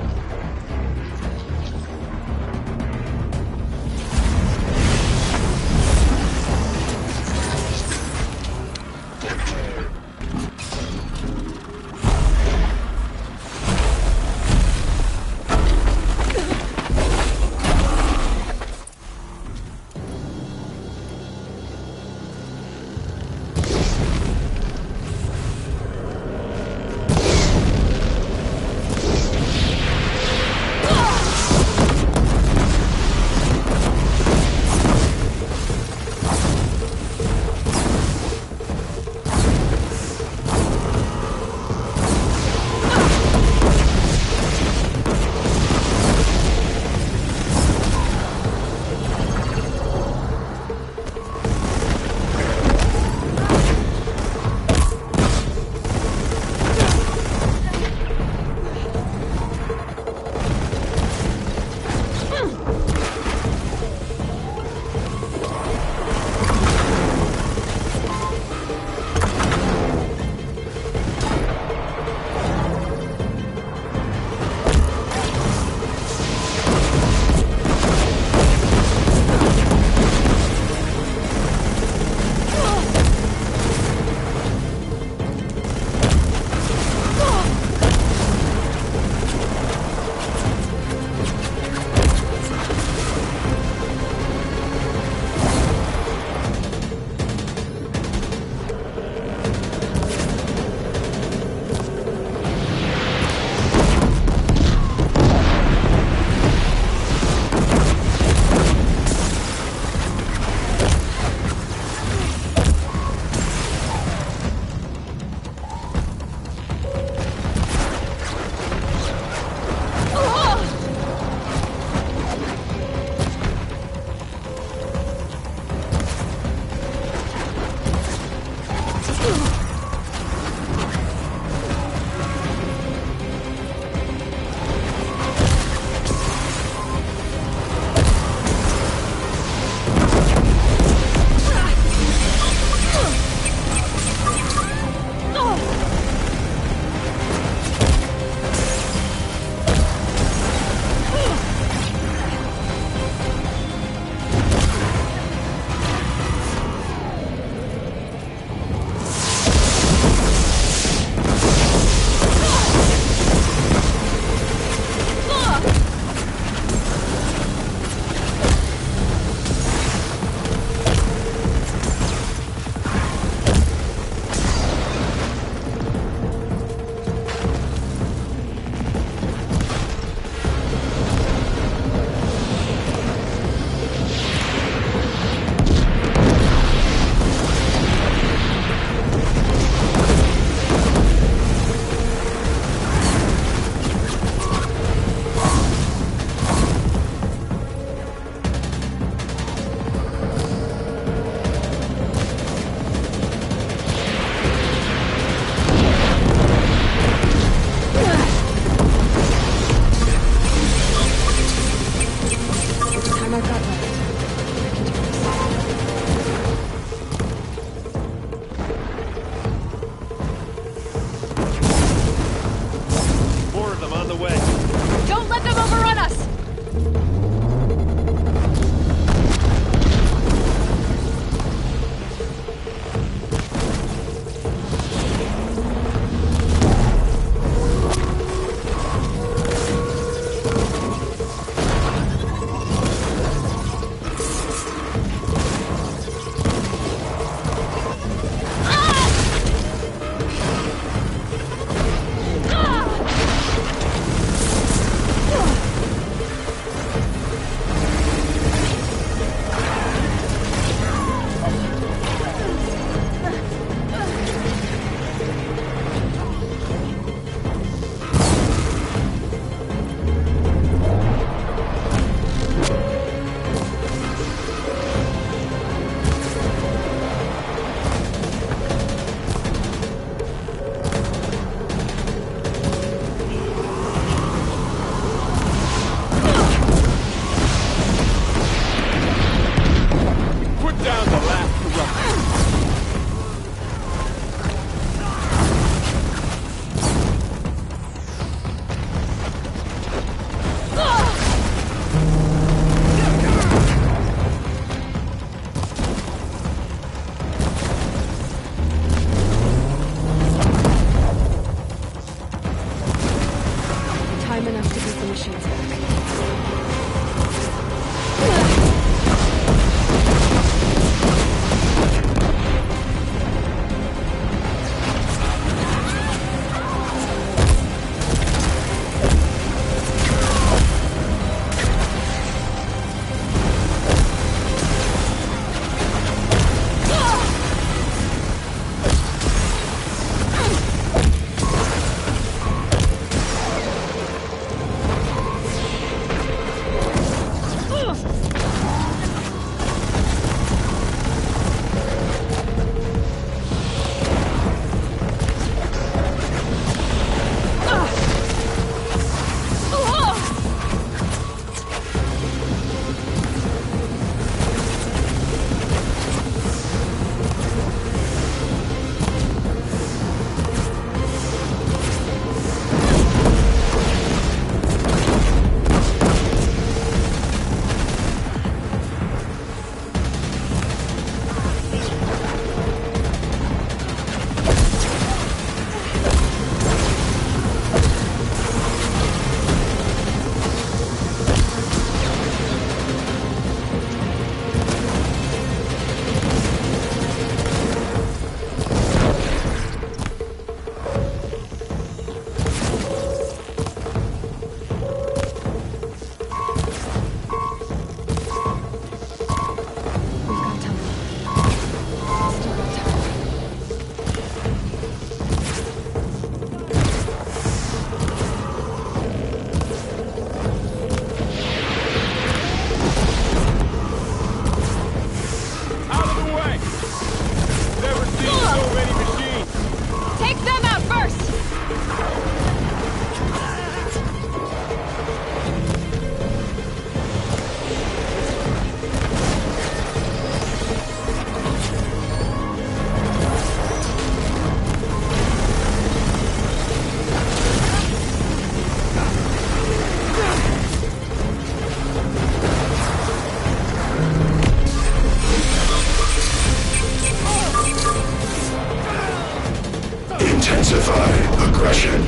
Speaker 16: Intensify aggression.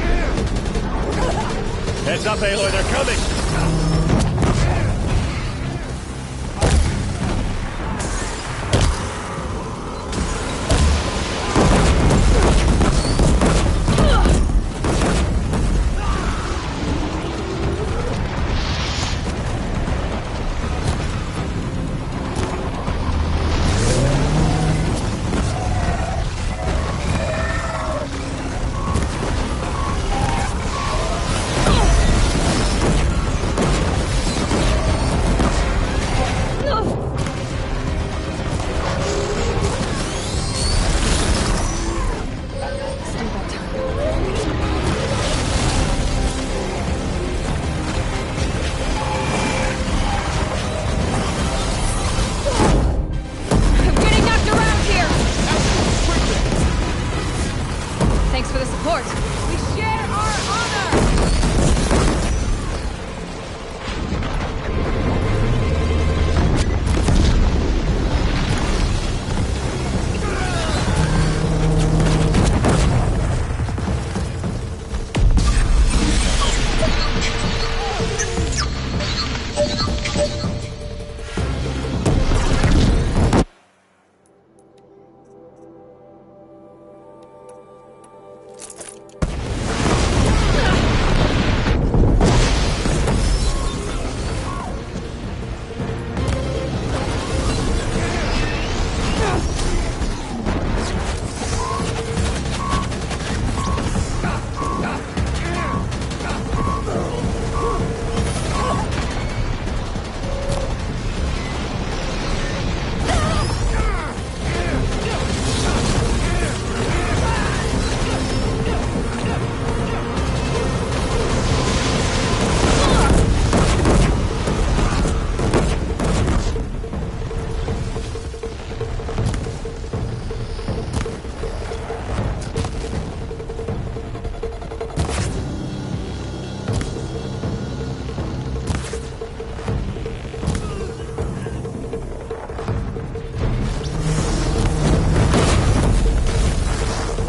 Speaker 8: Heads up, Aloy, they're coming!
Speaker 1: Thanks for the support. We share our honor!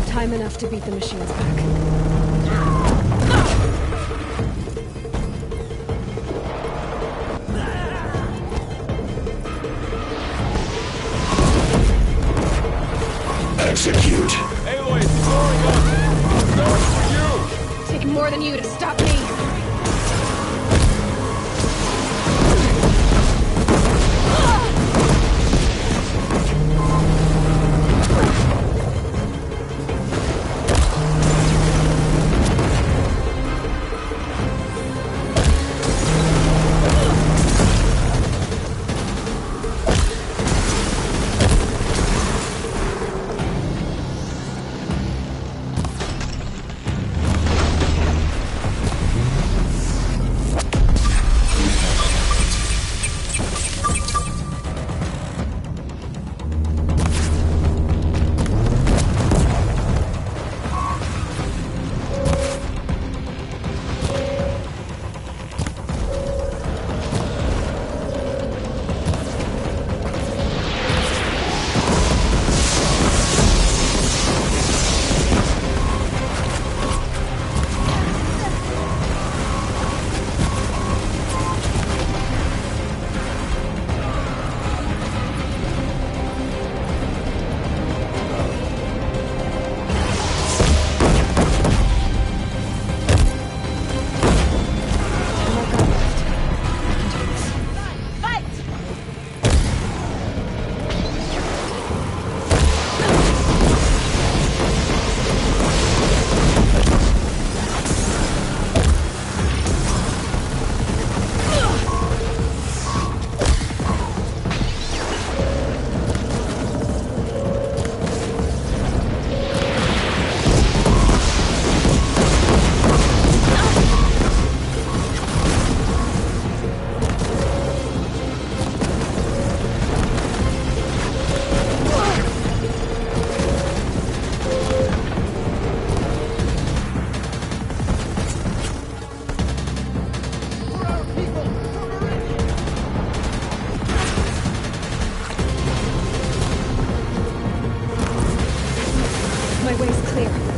Speaker 1: Time enough to beat the machines back.
Speaker 16: Execute.
Speaker 8: Aloy, it's throwing us! I'm going for you!
Speaker 1: Take more than you to stop me!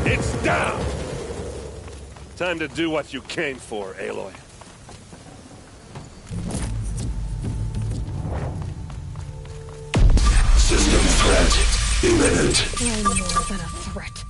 Speaker 4: It's down! Time to do what you came for, Aloy.
Speaker 16: System threat imminent.
Speaker 1: You're more than a threat.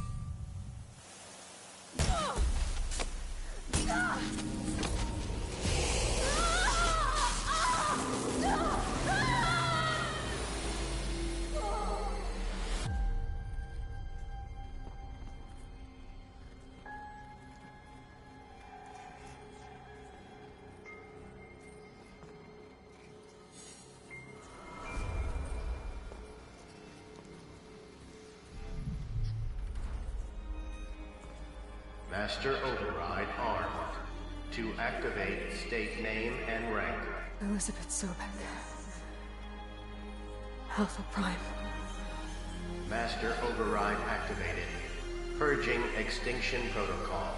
Speaker 7: Master Override armed. To activate, state name and rank.
Speaker 1: Elizabeth Sobek. Alpha Prime.
Speaker 7: Master Override activated. Purging Extinction Protocol.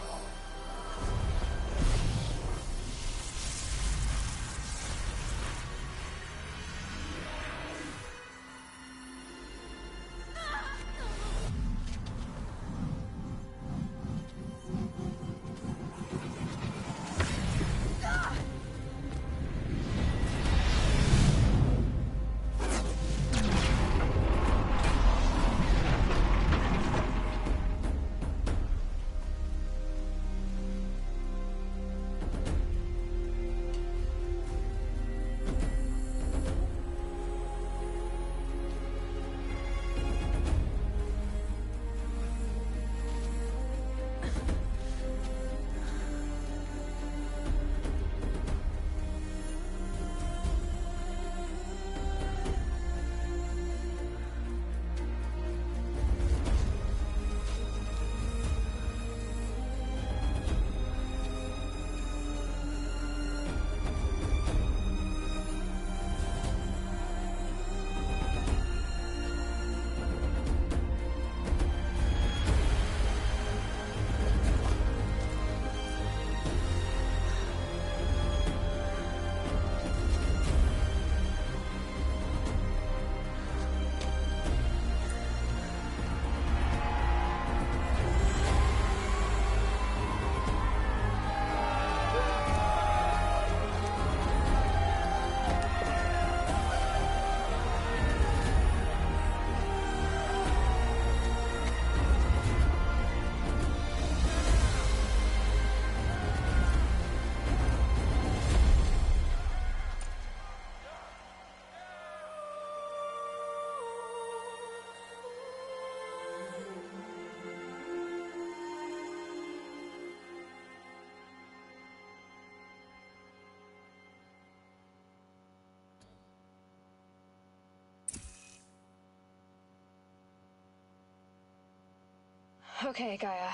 Speaker 1: Okay, Gaia.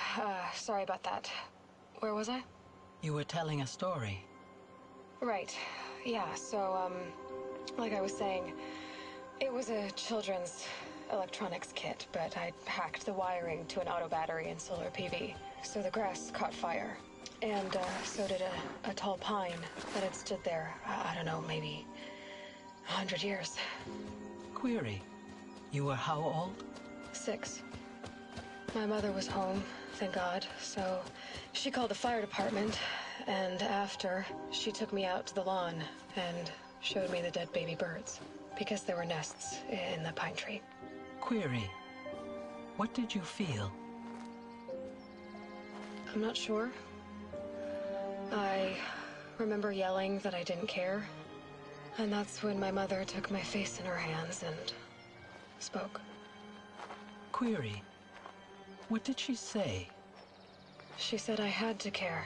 Speaker 1: Sorry about that. Where was I?
Speaker 12: You were telling a story.
Speaker 1: Right. Yeah, so, like I was saying, it was a children's electronics kit, but I'd hacked the wiring to an auto battery and solar PV. So the grass caught fire. And, so did a tall pine that had stood there, I don't know, maybe 100 years.
Speaker 12: Query. You were how old?
Speaker 1: 6. My mother was home, thank God, so she called the fire department, and after, she took me out to the lawn and showed me the dead baby birds, because there were nests in the pine tree.
Speaker 12: Query. What did you feel?
Speaker 1: I'm not sure. I remember yelling that I didn't care, and that's when my mother took my face in her hands and spoke.
Speaker 12: Query. What did she say?
Speaker 1: She said I had to care.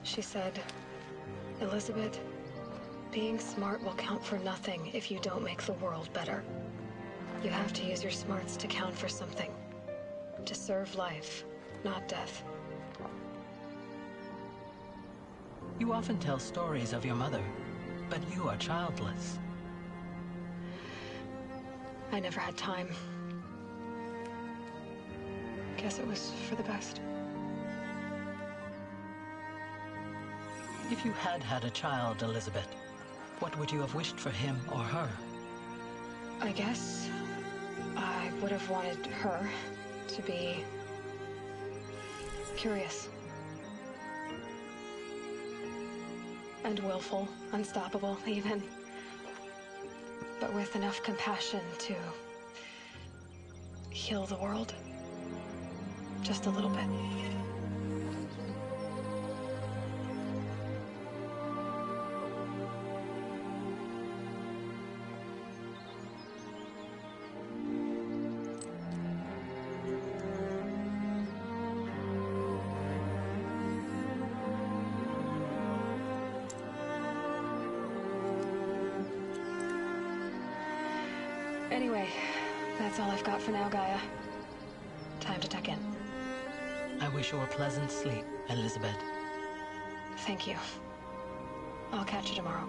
Speaker 1: She said, Elizabeth, being smart will count for nothing if you don't make the world better. You have to use your smarts to count for something. To serve life, not death.
Speaker 12: You often tell stories of your mother, but you are childless.
Speaker 1: I never had time. Guess it was for the best.
Speaker 12: If you had had a child, Elizabeth, what would you have wished for him or her?
Speaker 1: I guess I would have wanted her to be curious. And willful, unstoppable, even. But with enough compassion to heal the world. Just a little bit. Anyway, that's all I've got for now, Gaia. Time to tuck in.
Speaker 12: I wish you a pleasant sleep, Elizabeth.
Speaker 1: Thank you. I'll catch you tomorrow.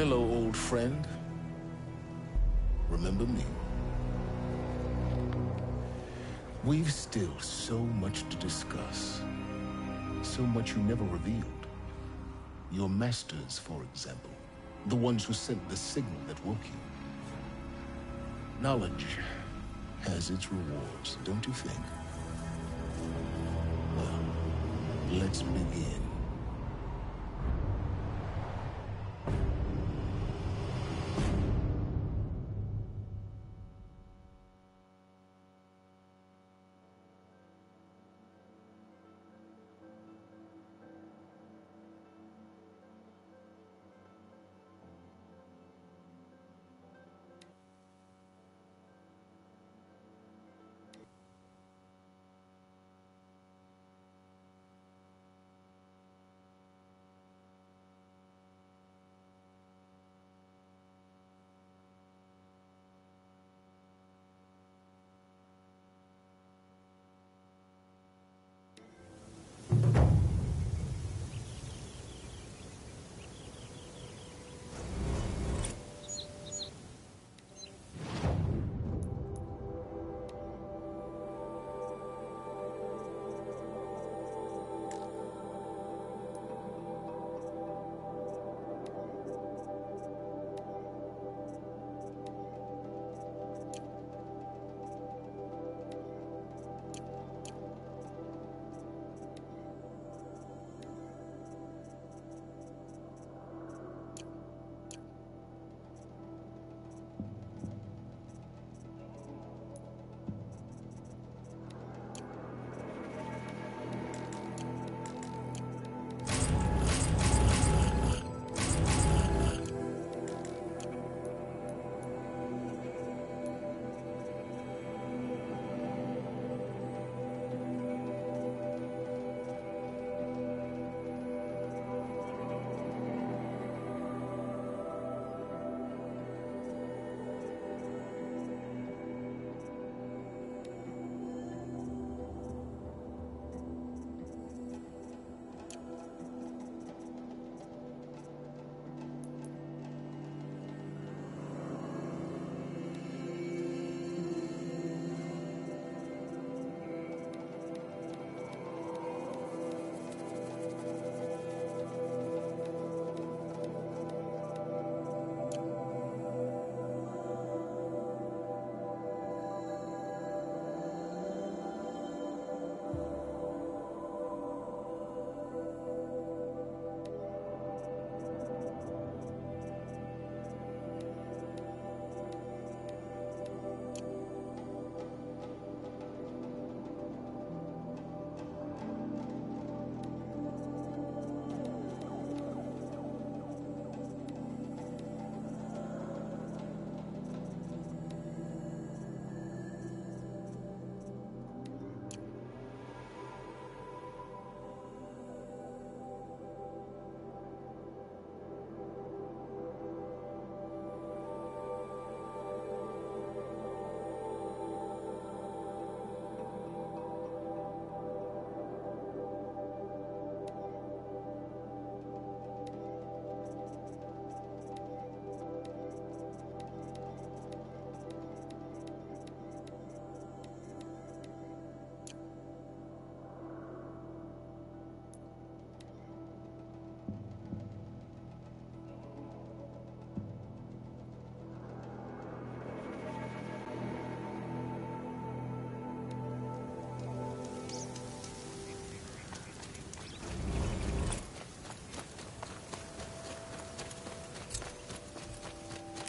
Speaker 3: Hello, old friend. Remember me? We've still so much to discuss. So much you never revealed. Your masters, for example. The ones who sent the signal that woke you. Knowledge has its rewards, don't you think? Well, let's begin.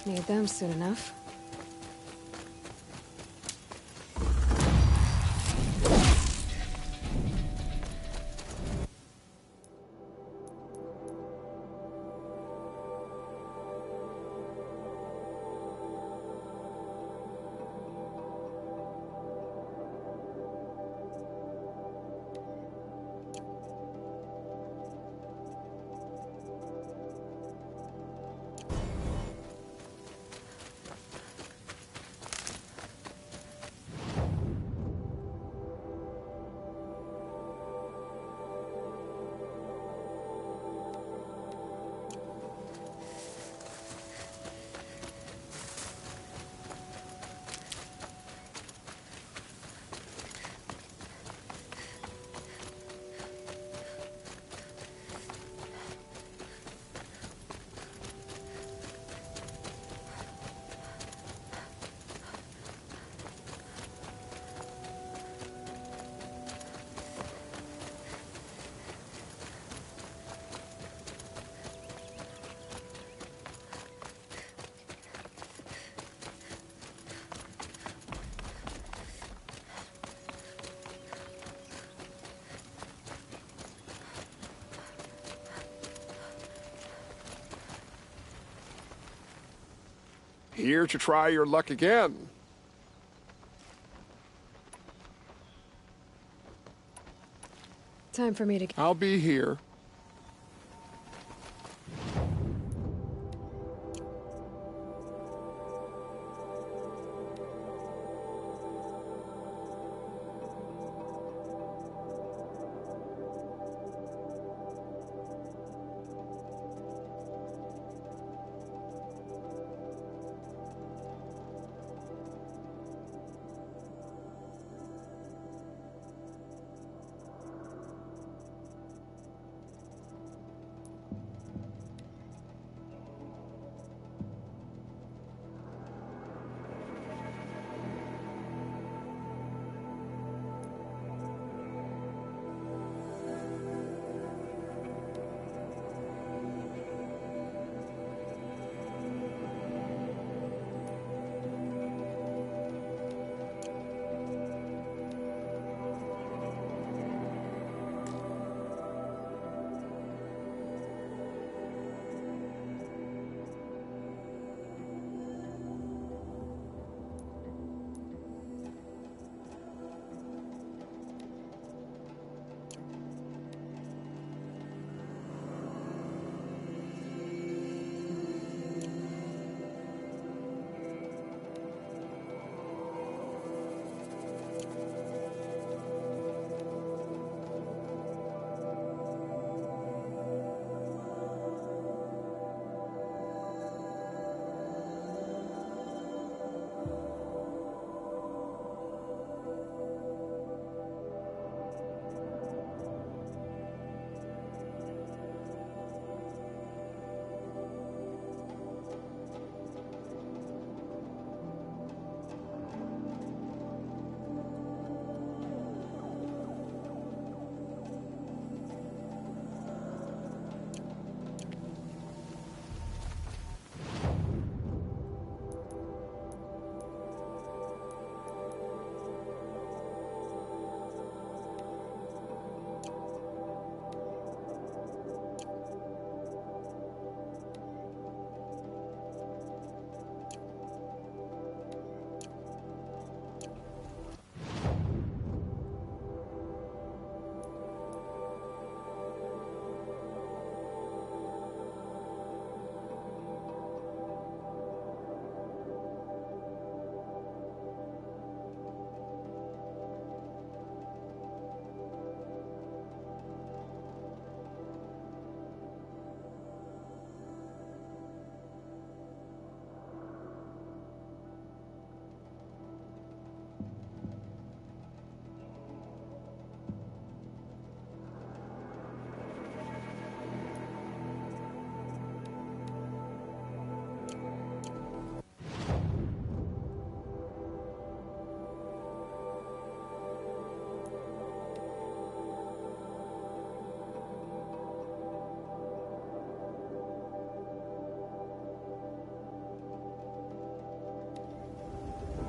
Speaker 1: Need them soon enough.
Speaker 14: Here to try your luck again.
Speaker 1: Time for me to...
Speaker 14: I'll be here.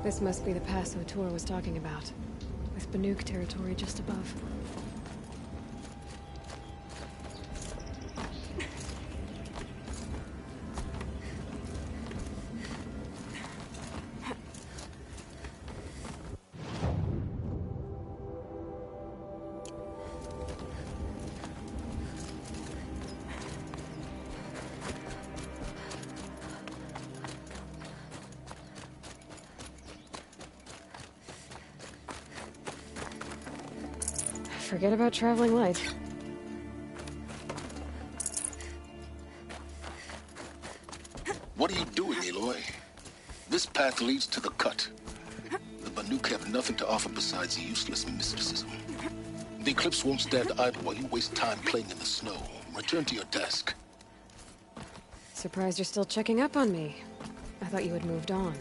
Speaker 1: This must be the pass O'Toole was talking about, with Banuk territory just above. Forget about traveling light.
Speaker 3: What are you doing, Aloy? This path leads to the cut. The Banuk have nothing to offer besides useless mysticism. The Eclipse won't stand idle while you waste time playing in the snow. Return to your desk.
Speaker 1: Surprised you're still checking up on me. I thought you had moved on.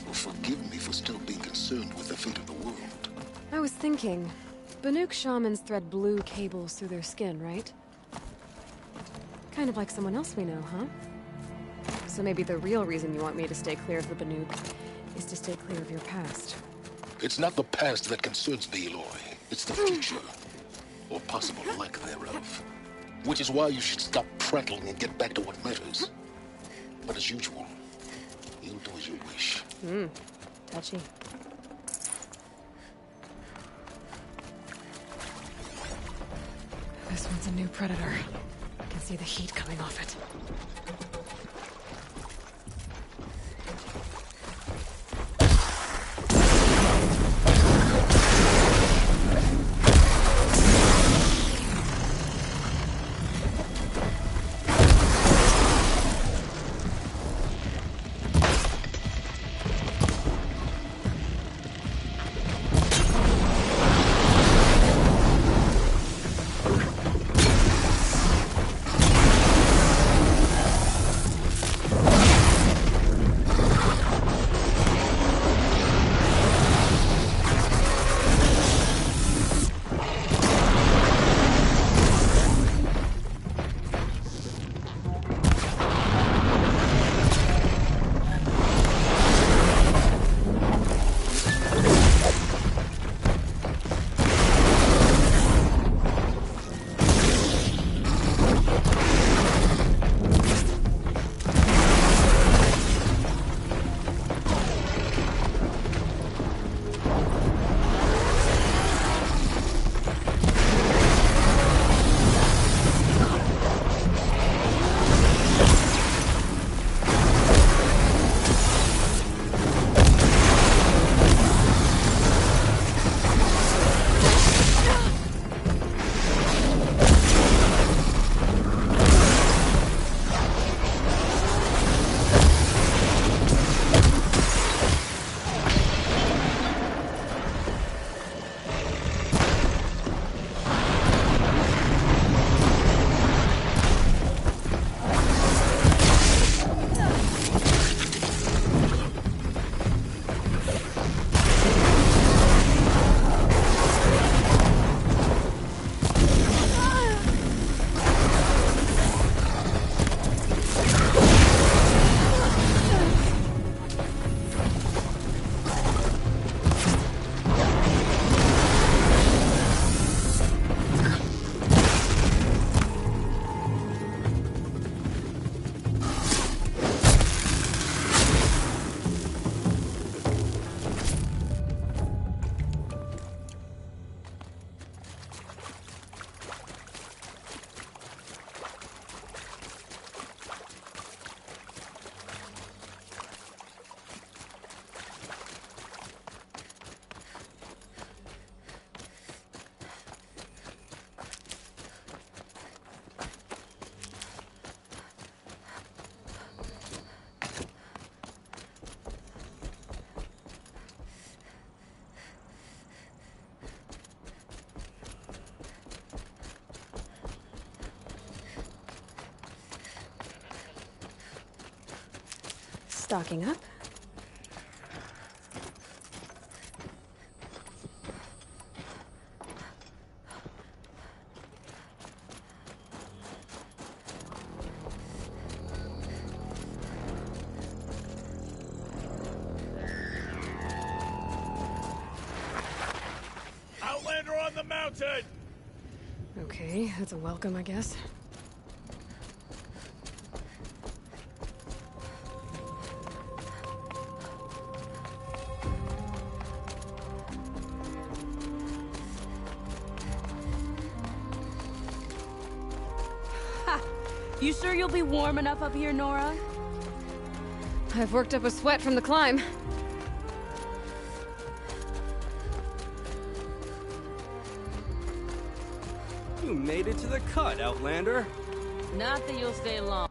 Speaker 3: Well, forgive me for still being concerned with the fate of the world.
Speaker 1: I was thinking, Banuk shamans thread blue cables through their skin, right? Kind of like someone else we know, huh? So maybe the real reason you want me to stay clear of the Banuk is to stay clear of your past.
Speaker 3: It's not the past that concerns me, Aloy. It's the future. Or possible lack thereof. Which is why you should stop prattling and get back to what matters. But as usual, will do as you wish.
Speaker 1: Touchy. This one's a new predator. I can see the heat coming off it. Stocking up.
Speaker 8: Outlander on the mountain!
Speaker 1: Okay, that's a welcome, I guess.
Speaker 11: You sure you'll be warm enough up here, Nora?
Speaker 1: I've worked up a sweat from the climb.
Speaker 15: You made it to the cut, Outlander.
Speaker 11: Not that you'll stay long.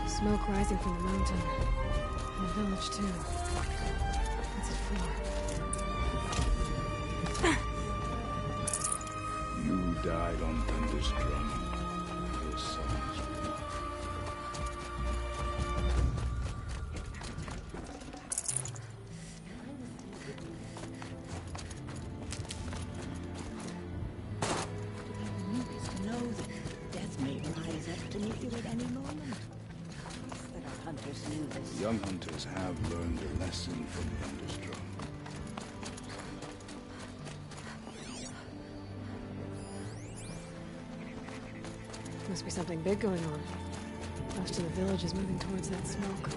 Speaker 1: Smoke rising from the mountain. And the village, too. What's it for?
Speaker 20: You died on Thunder's drum. Your sons will.
Speaker 12: Know that death may rise up to meet you at any moment. That our hunters knew this.
Speaker 20: Young hunters have learned a lesson from Thunder's drum.
Speaker 1: Must be something big going on. Most of the village is moving towards that smoke.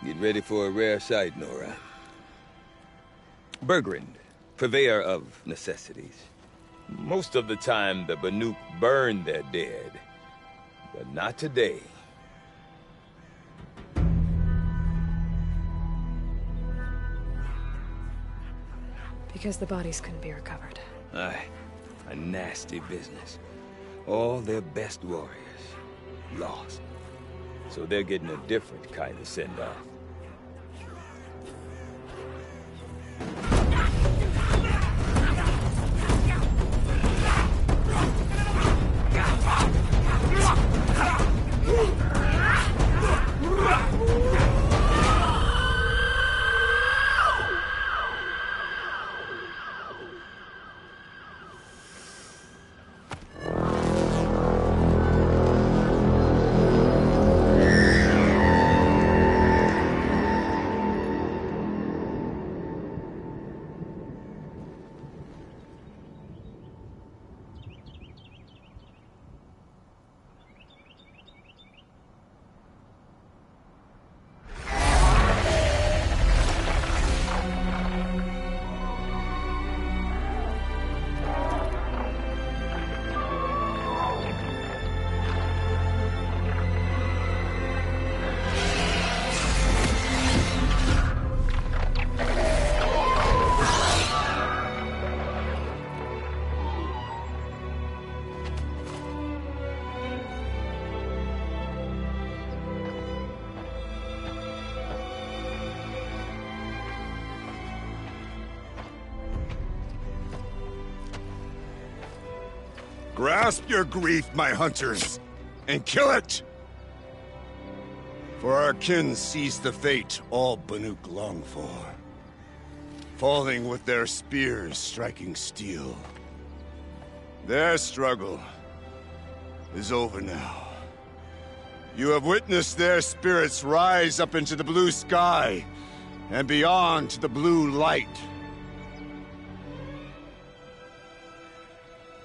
Speaker 6: Get ready for a rare sight, Nora. Bergrand, purveyor of necessities. Most of the time, the Banuk burn their dead. But not today.
Speaker 1: Because the bodies couldn't be recovered.
Speaker 6: Aye, a nasty business. All their best warriors lost. So they're getting a different kind of send-off.
Speaker 20: Grasp your grief, my hunters, and kill it! For our kin sees the fate all Banuk long for. Falling with their spears striking steel. Their struggle is over now. You have witnessed their spirits rise up into the blue sky and beyond to the blue light.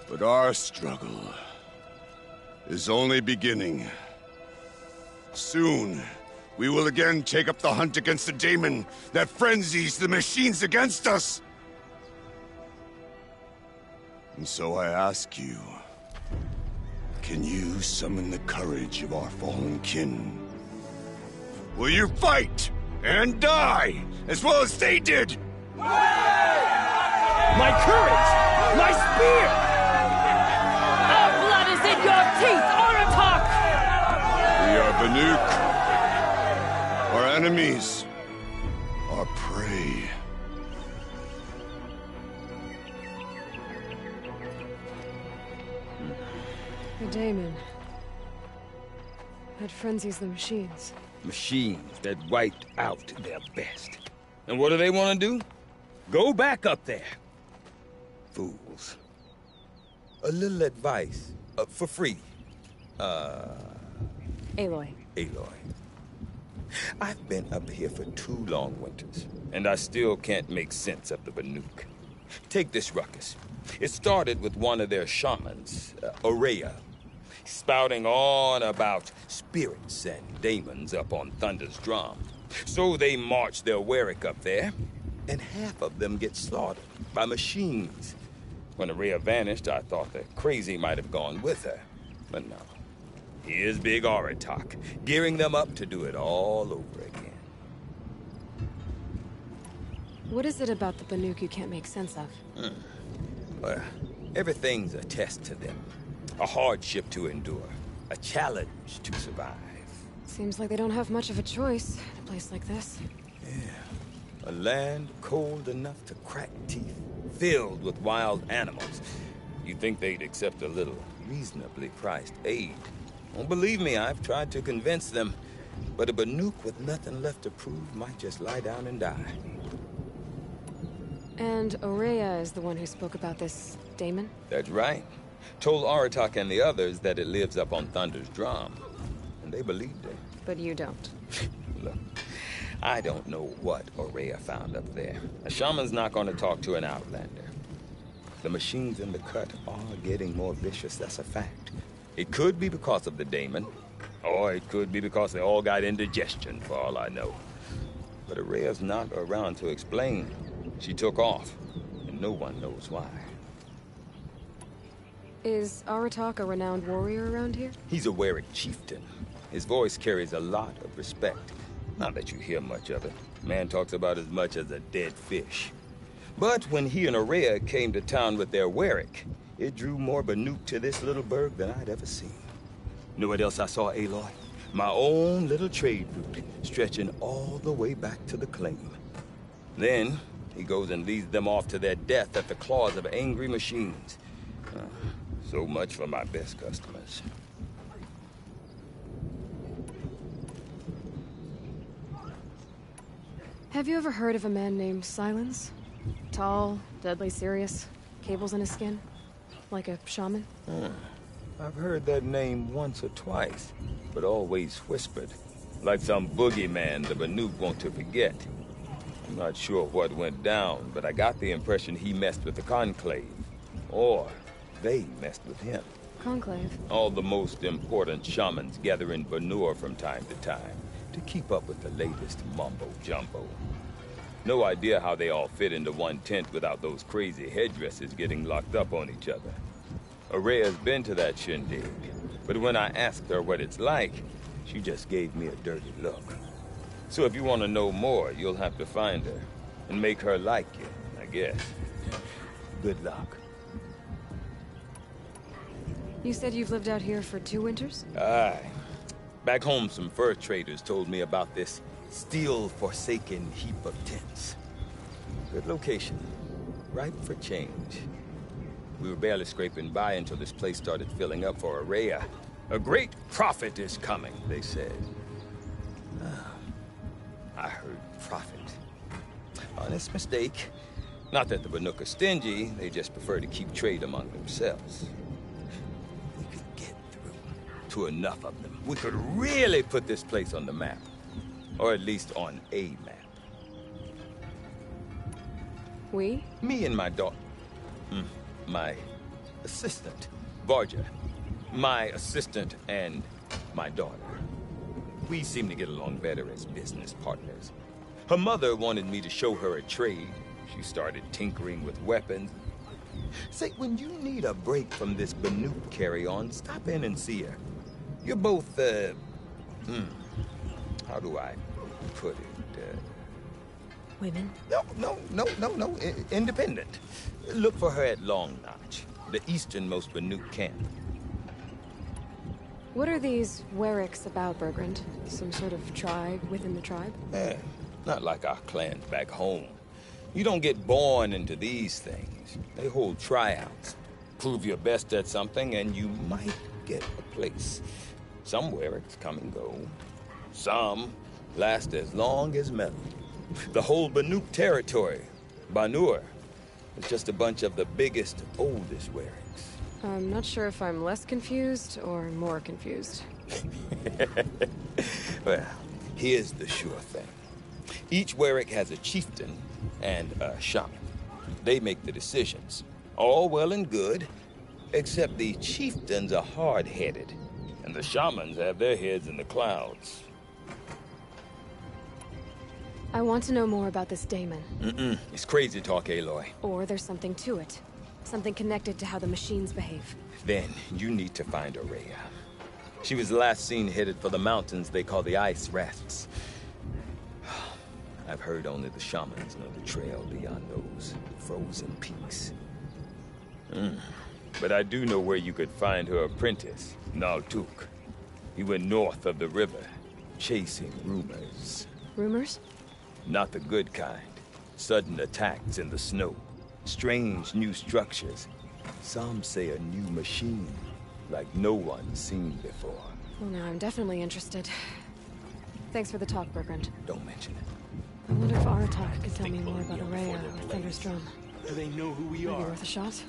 Speaker 20: But our struggle is only beginning. Soon, we will again take up the hunt against the daemon that frenzies the machines against us. And so I ask you, can you summon the courage of our fallen kin? Will you fight and die as well as they did?
Speaker 18: My courage! My spear!
Speaker 11: Our blood is in your teeth, Oratok!
Speaker 20: We are Banuk. Our enemies are prey.
Speaker 1: The daemon. That frenzies the machines.
Speaker 6: Machines that wiped out their best. And what do they want to do? Go back up there. Fools. A little advice, for free.
Speaker 1: Aloy.
Speaker 6: Aloy. I've been up here for 2 long winters, and I still can't make sense of the Banuk. Take this ruckus. It started with one of their shamans, Aurea, spouting on about spirits and daemons up on Thunder's drum. So they march their Warwick up there, and half of them get slaughtered by machines. When Aurea vanished, I thought the crazy might have gone with her. But no. Here's Big Oratok, gearing them up to do it all over again.
Speaker 1: What is it about the Banuk you can't make sense of?
Speaker 6: Well, everything's a test to them. A hardship to endure. A challenge to survive.
Speaker 1: Seems like they don't have much of a choice in a place like this.
Speaker 6: Yeah. A land cold enough to crack teeth, filled with wild animals. You'd think they'd accept a little reasonably priced aid. Don't believe me, I've tried to convince them. But a Banuk with nothing left to prove might just lie down and die.
Speaker 1: And Aurea is the one who spoke about this daemon?
Speaker 6: That's right. Told Aratak and the others that it lives up on Thunder's drum. And they believed it.
Speaker 1: But you don't.
Speaker 6: Look, I don't know what Aurea found up there. A shaman's not going to talk to an outlander. The machines in the cut are getting more vicious, that's a fact. It could be because of the daemon, or it could be because they all got indigestion, for all I know. But Aurea's not around to explain. She took off, and no one knows why.
Speaker 1: Is Aratak a renowned warrior around here?
Speaker 6: He's a Werik chieftain. His voice carries a lot of respect. Not that you hear much of it. Man talks about as much as a dead fish. But when he and Aurea came to town with their Werik, it drew more Banuk to this little burg than I'd ever seen. Know what else I saw, Aloy? My own little trade route, stretching all the way back to the claim. Then, he goes and leads them off to their death at the claws of angry machines. So much for my best customers.
Speaker 1: Have you ever heard of a man named Silence? Tall, deadly serious, cables in his skin, like a shaman?
Speaker 6: I've heard that name once or twice, but always whispered. Like some boogeyman the Banuk want to forget. I'm not sure what went down, but I got the impression he messed with the Conclave. Or they messed with him.
Speaker 1: Conclave?
Speaker 6: All the most important shamans gather in Banur from time to time to keep up with the latest mumbo-jumbo. No idea how they all fit into one tent without those crazy headdresses getting locked up on each other. Aurea's been to that shindig, but when I asked her what it's like, she just gave me a dirty look. So if you want to know more, you'll have to find her and make her like you, I guess. Good luck.
Speaker 1: You said you've lived out here for 2 winters?
Speaker 6: Aye. Back home, some fur traders told me about this steel-forsaken heap of tents. Good location. Ripe for change. We were barely scraping by until this place started filling up for Aurea. A great prophet is coming, they said. I heard prophet. Honest mistake. Not that the Banuk are stingy, they just prefer to keep trade among themselves. We could get through to enough of them. We could really put this place on the map. Or at least on a map.
Speaker 1: We?
Speaker 6: Me and my daughter. My assistant, Varja. My assistant and my daughter. We seem to get along better as business partners. Her mother wanted me to show her a trade. She started tinkering with weapons. Say, when you need a break from this Banuk carry-on, stop in and see her. You're both, how do I put it?
Speaker 1: Women?
Speaker 6: No. Independent. Look for her at Long Notch, the easternmost Banuk camp.
Speaker 1: What are these Weriks about, Bergrand? Some sort of tribe within the tribe?
Speaker 6: Not like our clans back home. You don't get born into these things. They hold tryouts. Prove your best at something and you might get a place. Some Weriks come and go. Some last as long as metal. The whole Banuk territory, Banur, is just a bunch of the biggest, oldest Weriks.
Speaker 1: I'm not sure if I'm less confused or more confused.
Speaker 6: Well, here's the sure thing. Each Werik has a chieftain and a shaman. They make the decisions. All well and good, except the chieftains are hard-headed, and the shamans have their heads in the clouds.
Speaker 1: I want to know more about this daemon.
Speaker 6: It's crazy talk, Aloy.
Speaker 1: Or there's something to it. Something connected to how the machines behave.
Speaker 6: Then you need to find Aurea. She was last seen headed for the mountains they call the Ice Rafts. I've heard only the shamans know the trail beyond those frozen peaks. But I do know where you could find her apprentice, Naltuk. He went north of the river, chasing rumors.
Speaker 1: Rumors?
Speaker 6: Not the good kind. Sudden attacks in the snow. Strange new structures. Some say a new machine, like no one's seen before.
Speaker 1: Well, now I'm definitely interested. Thanks for the talk, Bergrand.
Speaker 6: Don't mention it.
Speaker 1: I wonder if Aratak could tell me more about Aurea or Thunder's drum.
Speaker 8: Do they know who we
Speaker 1: Maybe
Speaker 8: are?
Speaker 1: worth a shot?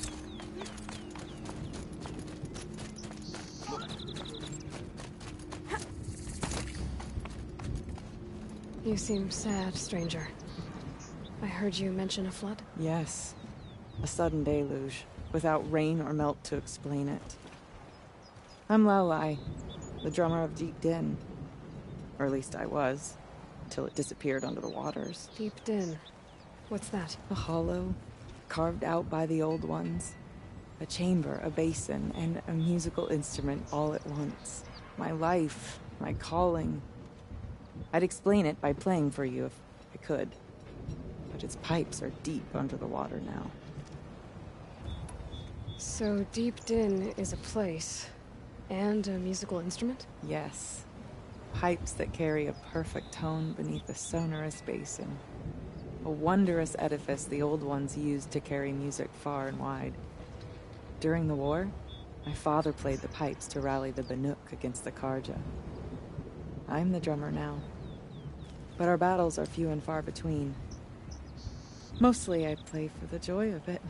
Speaker 1: You seem sad, stranger. I heard you mention a flood?
Speaker 19: Yes. A sudden deluge, without rain or melt to explain it. I'm Lalai, the drummer of Deep Din. Or at least I was, till it disappeared under the waters.
Speaker 1: Deep Din. What's that?
Speaker 19: A hollow, carved out by the old ones. A chamber, a basin, and a musical instrument all at once. My life, my calling. I'd explain it by playing for you if I could. But its pipes are deep under the water now.
Speaker 1: So Deep Din is a place, and a musical instrument?
Speaker 19: Yes. Pipes that carry a perfect tone beneath a sonorous basin. A wondrous edifice the old ones used to carry music far and wide. During the war, my father played the pipes to rally the Banuk against the Karja. I'm the drummer now. But our battles are few and far between. Mostly I play for the joy of it.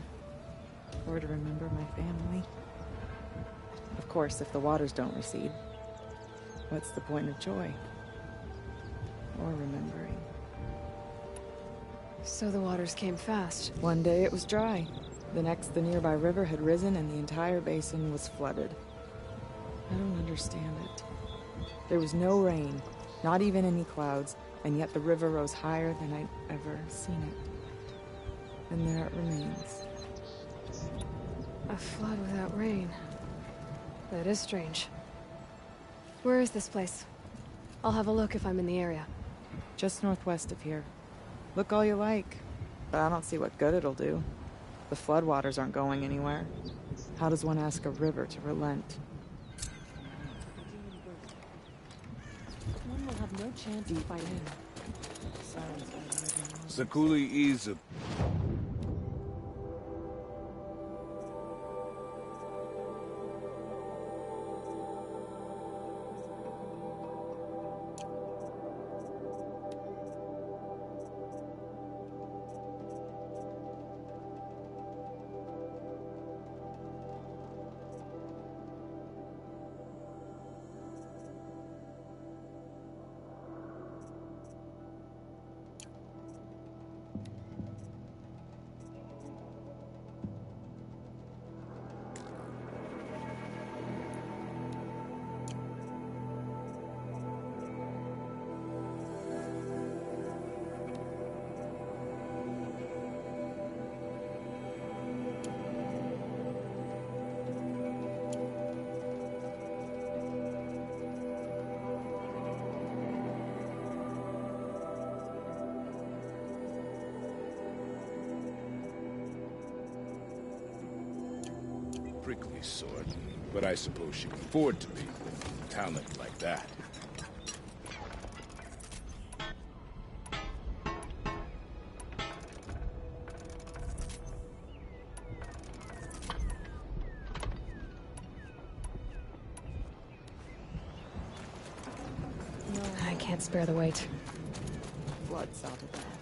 Speaker 19: Or to remember my family. Of course, if the waters don't recede, what's the point of joy? Or remembering?
Speaker 1: So the waters came fast.
Speaker 19: One day it was dry. The next, the nearby river had risen and the entire basin was flooded. I don't understand it. There was no rain, not even any clouds, and yet the river rose higher than I'd ever seen it. And there it remains.
Speaker 1: A flood without rain. That is strange. Where is this place? I'll have a look if I'm in the area.
Speaker 19: Just northwest of here. Look all you like, but I don't see what good it'll do. The floodwaters aren't going anywhere. How does one ask a river to relent? One will have no chance to fight in.
Speaker 20: Zakuli is a... prickly sort, but I suppose she can afford to be with talent like that.
Speaker 1: I can't spare the weight.
Speaker 19: Blood salted that.